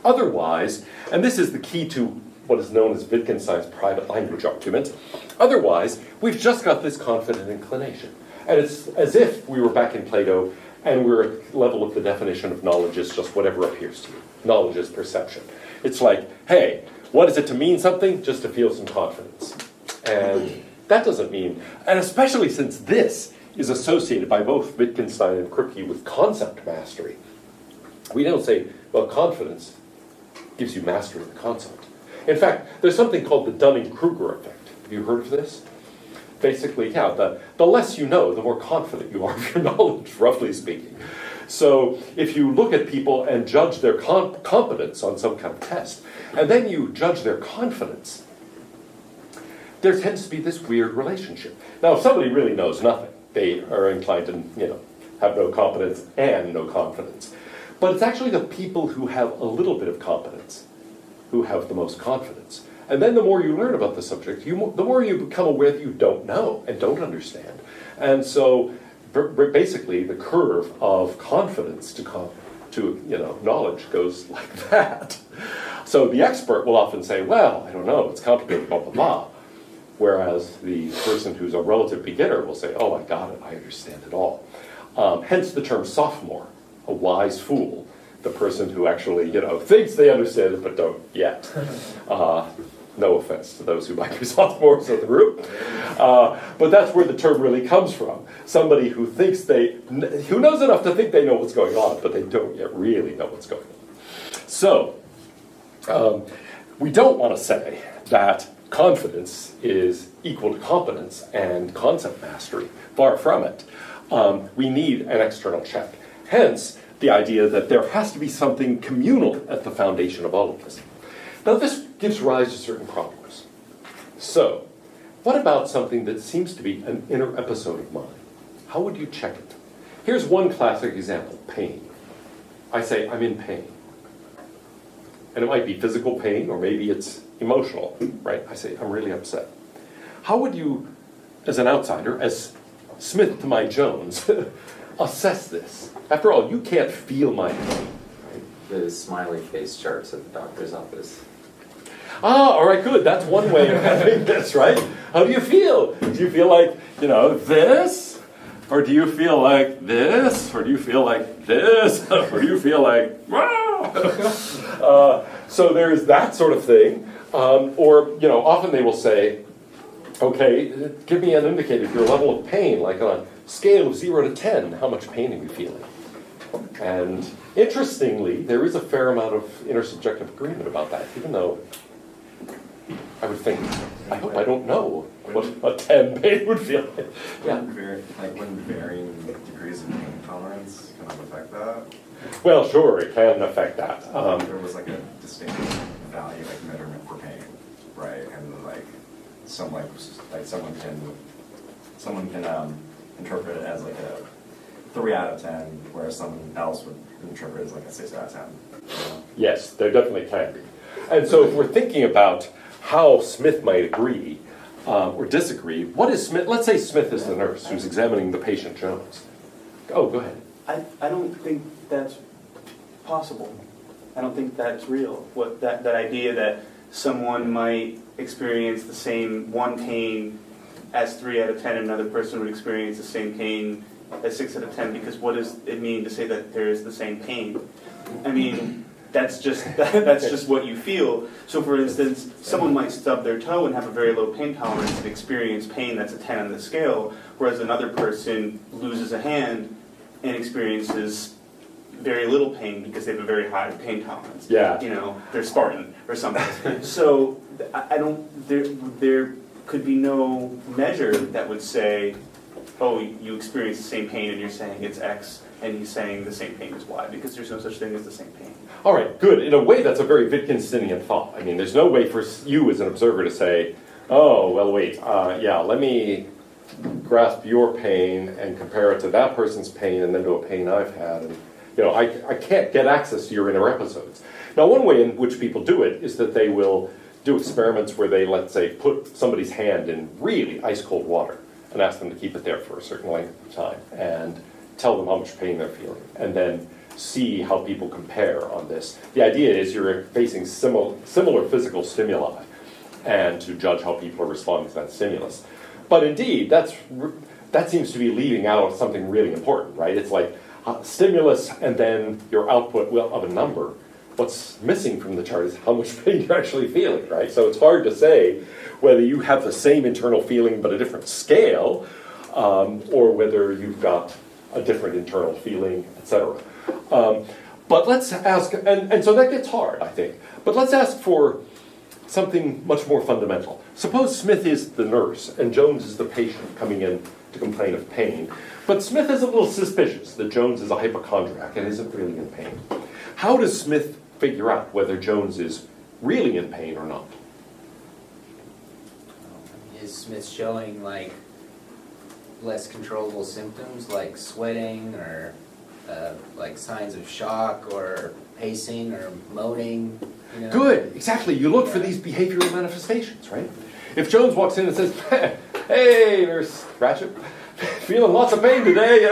Otherwise, and this is the key to what is known as Wittgenstein's private language argument, otherwise, we've just got this confident inclination. And it's as if we were back in Plato and we're at the level of the definition of knowledge is just whatever appears to you. Knowledge is perception. It's like, hey, what is it to mean something? Just to feel some confidence. And that doesn't mean, and especially since this is associated by both Wittgenstein and Kripke with concept mastery, we don't say, well, confidence gives you mastery of the concept. In fact, there's something called the Dunning-Kruger effect. Have you heard of this? Basically, yeah, the less you know, the more confident you are of your knowledge, roughly speaking. So if you look at people and judge their competence on some kind of test, and then you judge their confidence, there tends to be this weird relationship. Now, if somebody really knows nothing, they are inclined to, have no competence and no confidence. But it's actually the people who have a little bit of competence who have the most confidence. And then the more you learn about the subject, the more you become aware that you don't know and don't understand. And so basically the curve of confidence to knowledge goes like that. So the expert will often say, well, I don't know, it's complicated, blah, blah, blah. Whereas the person who's a relative beginner will say, oh, I got it, I understand it all. Hence the term sophomore, a wise fool, the person who actually, thinks they understand it but don't yet. No offense to those who might be sophomores in the room. But that's where the term really comes from. Somebody who who knows enough to think they know what's going on, but they don't yet really know what's going on. So, we don't want to say that confidence is equal to competence and concept mastery. Far from it. We need an external check. Hence, the idea that there has to be something communal at the foundation of all of this. Now, this gives rise to certain problems. So, what about something that seems to be an inner episode of mine? How would you check it? Here's one classic example, pain. I say, I'm in pain. And it might be physical pain, or maybe it's emotional, right? I say, I'm really upset. How would you, as an outsider, as Smith to my Jones, assess this? After all, you can't feel my pain. The smiley face charts at the doctor's office. All right, good. That's one way of having this, right? How do you feel? Do you feel like, this? Or do you feel like this? Or do you feel like this? Or do you feel like, so there's that sort of thing. Or, often they will say, okay, give me an indicator of your level of pain, like on a scale of 0 to 10, how much pain are you feeling? And interestingly, there is a fair amount of intersubjective agreement about that, even though I would think, I hope I don't know what a 10 pain would feel like. Yeah. When varying degrees of pain tolerance kind of affect that? Well, sure, it can affect that. There was a distinct value measurement for pain, right? And someone can interpret it as a 3 out of 10, whereas someone else would interpret it as a 6 out of 10. Yes, there definitely can be. And so if we're thinking about how Smith might agree or disagree, what is Smith? Let's say Smith is the nurse who's examining the patient Jones. Oh, go ahead. I don't think that's possible. I don't think that's real. That idea that someone might experience the same one pain as 3 out of 10, another person would experience the same pain a 6 out of 10 because what does it mean to say that there is the same pain? I mean, that's just what you feel. So for instance, someone might stub their toe and have a very low pain tolerance and experience pain that's a 10 on the scale, whereas another person loses a hand and experiences very little pain because they have a very high pain tolerance. Yeah. You know, they're Spartan or something. So I don't, there could be no measure that would say, oh, you experience the same pain and you're saying it's X, and he's saying the same pain is Y, because there's no such thing as the same pain. All right, good. In a way, that's a very Wittgensteinian thought. I mean, there's no way for you as an observer to say, oh, well, wait, let me grasp your pain and compare it to that person's pain and then to a pain I've had. And, I can't get access to your inner episodes. Now, one way in which people do it is that they will do experiments where they, let's say, put somebody's hand in really ice-cold water and ask them to keep it there for a certain length of time and tell them how much pain they're feeling, and then see how people compare on this. The idea is you're facing similar physical stimuli and to judge how people are responding to that stimulus. But indeed, that seems to be leaving out something really important, right? It's like stimulus and then your output of a number. What's missing from the chart is how much pain you're actually feeling, right? So it's hard to say whether you have the same internal feeling but a different scale, or whether you've got a different internal feeling, etc. But let's ask, and so that gets hard, I think. But let's ask for something much more fundamental. Suppose Smith is the nurse and Jones is the patient coming in to complain of pain. But Smith is a little suspicious that Jones is a hypochondriac and isn't really in pain. How does Smith figure out whether Jones is really in pain or not? Is Smith showing less controllable symptoms like sweating or signs of shock or pacing or moaning? Good, exactly. You look for these behavioral manifestations, right? If Jones walks in and says, hey, Nurse Ratchet, feeling lots of pain today,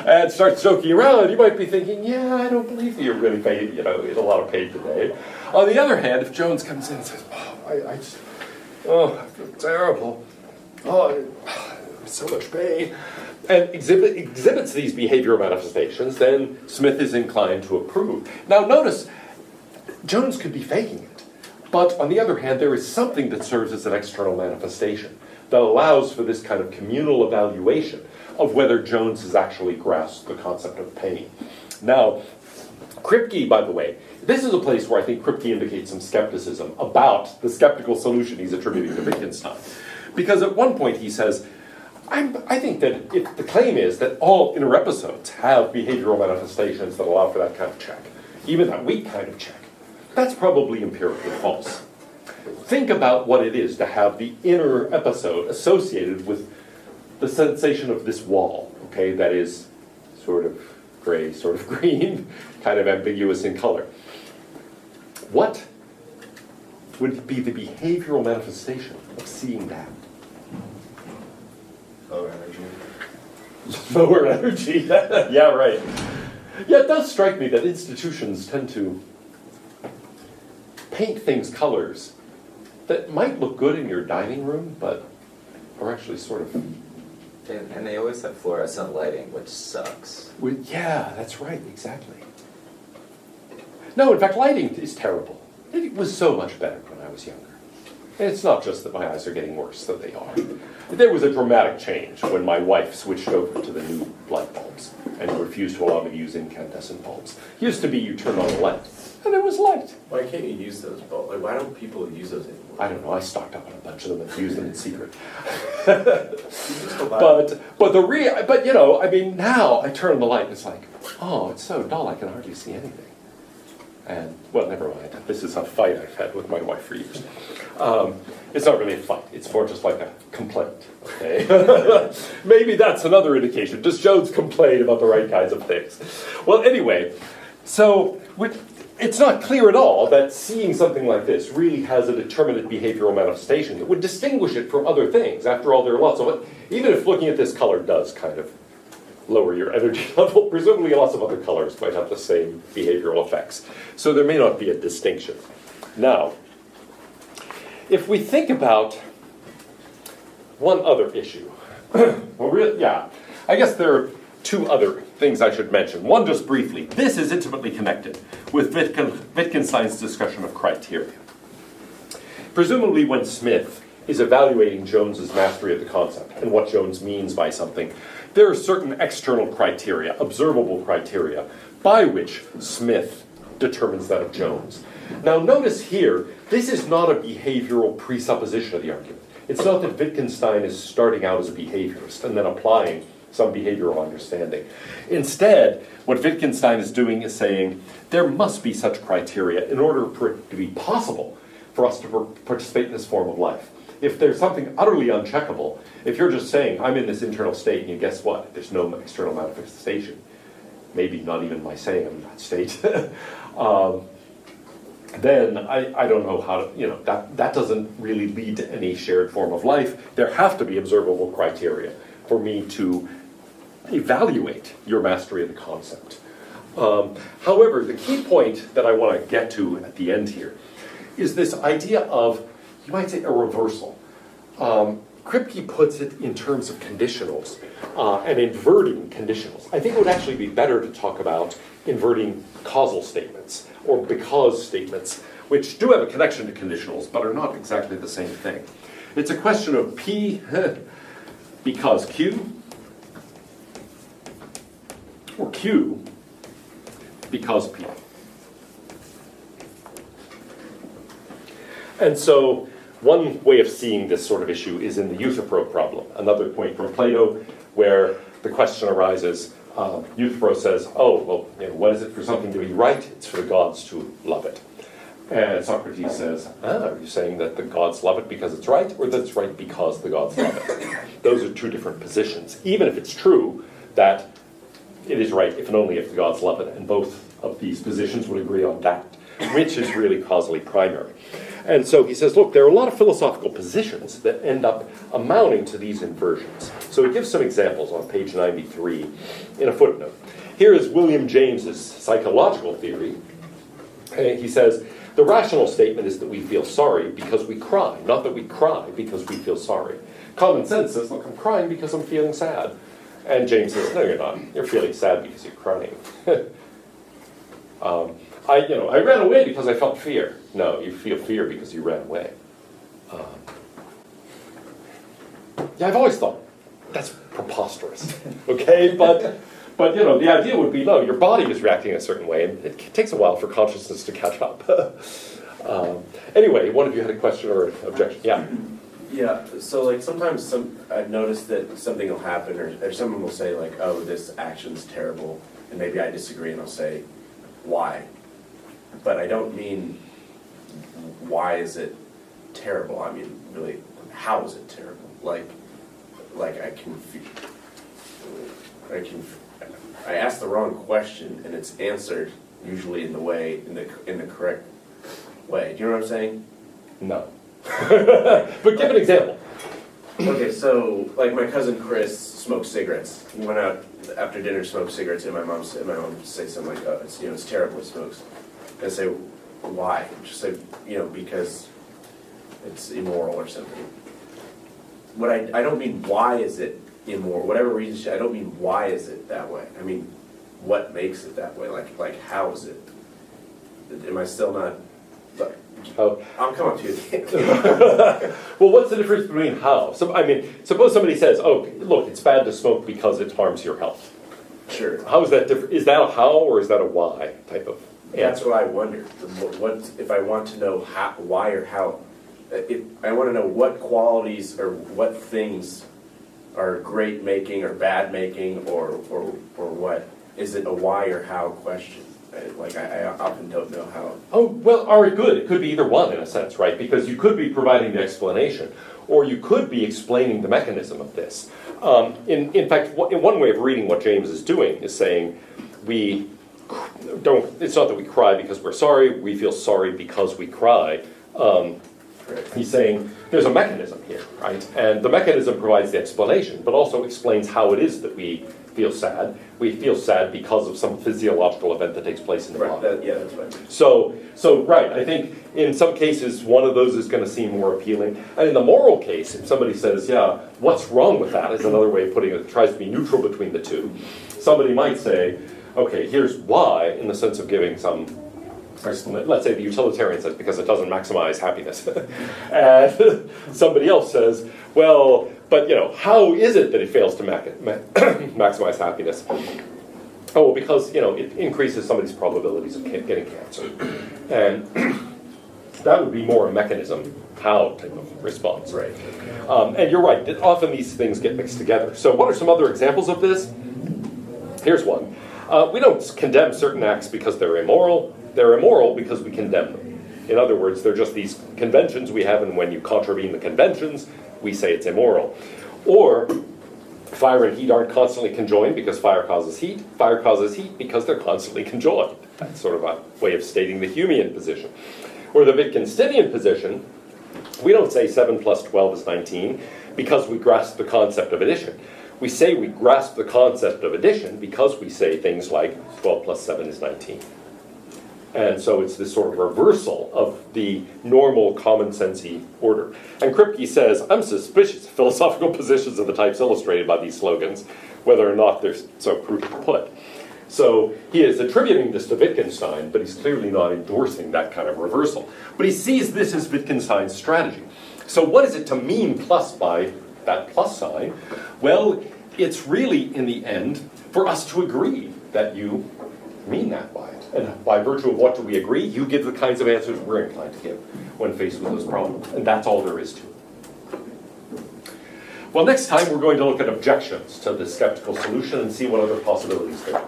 and starts joking around, you might be thinking, yeah, I don't believe you're really in a lot of pain today. On the other hand, if Jones comes in and says, I feel terrible. So much pain. And exhibits these behavioral manifestations, then Smith is inclined to approve. Now notice, Jones could be faking it. But on the other hand, there is something that serves as an external manifestation that allows for this kind of communal evaluation of whether Jones has actually grasped the concept of pain. Now, Kripke, by the way, this is a place where I think Kripke indicates some skepticism about the skeptical solution he's attributing to Wittgenstein. Because at one point he says, I think that if the claim is that all inner episodes have behavioral manifestations that allow for that kind of check, even that weak kind of check, that's probably empirically false. Think about what it is to have the inner episode associated with the sensation of this wall, okay, that is sort of gray, sort of green, kind of ambiguous in color. What would be the behavioral manifestation of seeing that? Lower energy. Lower energy, yeah, right. Yeah, it does strike me that institutions tend to paint things colors that might look good in your dining room, but are actually sort of... And they always have fluorescent lighting, which sucks. Yeah, that's right, exactly. No, in fact, lighting is terrible. It was so much better when I was younger. And it's not just that my eyes are getting worse, though they are. There was a dramatic change when my wife switched over to the new light bulbs and refused to allow me to use incandescent bulbs. It used to be you turn on the light, and there was light. Why can't you use those bulbs? Like, why don't people use those anymore? I don't know. I stocked up on a bunch of them and used them in secret. but now I turn on the light and it's like, oh, it's so dull I can hardly see anything. And, well, never mind. This is a fight I've had with my wife for years. It's not really a fight. It's more just like a complaint. Okay? Maybe that's another indication. Does Jones complain about the right kinds of things? Well, anyway, so it's not clear at all that seeing something like this really has a determinate behavioral manifestation that would distinguish it from other things. After all, there are lots of it. Even if looking at this color does kind of lower your energy level, presumably lots of other colors might have the same behavioral effects. So there may not be a distinction. Now, if we think about one other issue, I guess there are two other things I should mention. One, just briefly. This is intimately connected with Wittgenstein's discussion of criteria. Presumably when Smith is evaluating Jones's mastery of the concept and what Jones means by something, there are certain external criteria, observable criteria, by which Smith determines that of Jones. Now notice here, this is not a behavioral presupposition of the argument. It's not that Wittgenstein is starting out as a behaviorist and then applying some behavioral understanding. Instead, what Wittgenstein is doing is saying, there must be such criteria in order for it to be possible for us to participate in this form of life. If there's something utterly uncheckable, if you're just saying, I'm in this internal state, and you guess what? There's no external manifestation. Maybe not even my saying I'm in that state. Then I don't know how to, that doesn't really lead to any shared form of life. There have to be observable criteria for me to evaluate your mastery of the concept. However, the key point that I want to get to at the end here is this idea of, you might say, a reversal. Kripke puts it in terms of conditionals and inverting conditionals. I think it would actually be better to talk about inverting causal statements or because statements, which do have a connection to conditionals but are not exactly the same thing. It's a question of P because Q, or Q because P. And so one way of seeing this sort of issue is in the Euthyphro problem, another point from Plato where the question arises, Euthyphro says, what is it for something to be right? It's for the gods to love it. And Socrates says, are you saying that the gods love it because it's right, or that it's right because the gods love it? Those are two different positions, even if it's true that it is right if and only if the gods love it, and both of these positions would agree on that, which is really causally primary. And so he says, look, there are a lot of philosophical positions that end up amounting to these inversions. So he gives some examples on page 93 in a footnote. Here is William James's psychological theory. And he says, the rational statement is that we feel sorry because we cry, not that we cry because we feel sorry. Common sense says, look, I'm crying because I'm feeling sad. And James says, no, you're not. You're feeling sad because you're crying. I ran away because I felt fear. No, you feel fear because you ran away. I've always thought that's preposterous. Okay, but the idea would be, no, your body is reacting a certain way, and it takes a while for consciousness to catch up. Anyway, one of you had a question or an objection? Yeah. Yeah, so sometimes I've noticed that something will happen, or someone will say this action's terrible, and maybe I disagree, and I'll say, why? But I don't mean, why is it terrible? I mean, really, how is it terrible? I ask the wrong question, and it's answered usually in the correct way. Do you know what I'm saying? No. But give an example. Okay, so my cousin Chris smokes cigarettes. He went out after dinner, smoked cigarettes, and my mom say something like, it's terrible, he smokes. And I say, why? Just say, because it's immoral or something. I don't mean why is it immoral, whatever reason, I don't mean why is it that way. I mean, what makes it that way? Like how is it? Am I still not? I'll come up to you. Well, what's the difference between how? Suppose somebody says, look, it's bad to smoke because it harms your health. Sure. How is that different? Is that a how or is that a why type of answer? That's what I wonder. What if I want to know why or how? If I want to know what qualities or what things are great making or bad making or what? Is it a why or how question? I often don't know how. Oh, well, all right, good. It could be either one in a sense, right? Because you could be providing the explanation, or you could be explaining the mechanism of this. In fact, in one way of reading what James is doing is saying, it's not that we cry because we're sorry, we feel sorry because we cry. He's saying there's a mechanism here, right? And the mechanism provides the explanation, but also explains how it is that we feel sad. We feel sad because of some physiological event that takes place in the Right, body. yeah, that's right. So right, I think in some cases, one of those is going to seem more appealing. And in the moral case, if somebody says, yeah, what's wrong with that, is another way of putting it, it tries to be neutral between the two. Somebody might say, okay, here's why, in the sense of giving some, let's say the utilitarian says, because it doesn't maximize happiness. And somebody else says, well, but how is it that it fails to maximize happiness? Oh, well, because, it increases somebody's probabilities of getting cancer. And that would be more a mechanism, how type of response. Right. And you're right, that often these things get mixed together. So what are some other examples of this? Here's one. We don't condemn certain acts because they're immoral. They're immoral because we condemn them. In other words, they're just these conventions we have, and when you contravene the conventions, we say it's immoral. Or fire and heat aren't constantly conjoined because fire causes heat. Fire causes heat because they're constantly conjoined. That's sort of a way of stating the Humean position. Or the Wittgensteinian position, we don't say 7 plus 12 is 19 because we grasp the concept of addition. We say we grasp the concept of addition because we say things like 12 plus 7 is 19. And so it's this sort of reversal of the normal common-sensey order. And Kripke says, I'm suspicious of philosophical positions of the types illustrated by these slogans, whether or not they're so crudely put. So he is attributing this to Wittgenstein, but he's clearly not endorsing that kind of reversal. But he sees this as Wittgenstein's strategy. So what is it to mean plus by that plus sign? Well, it's really, in the end, for us to agree that you mean that by it. And by virtue of what do we agree, you give the kinds of answers we're inclined to give when faced with those problems. And that's all there is to it. Well, next time we're going to look at objections to the skeptical solution and see what other possibilities there are.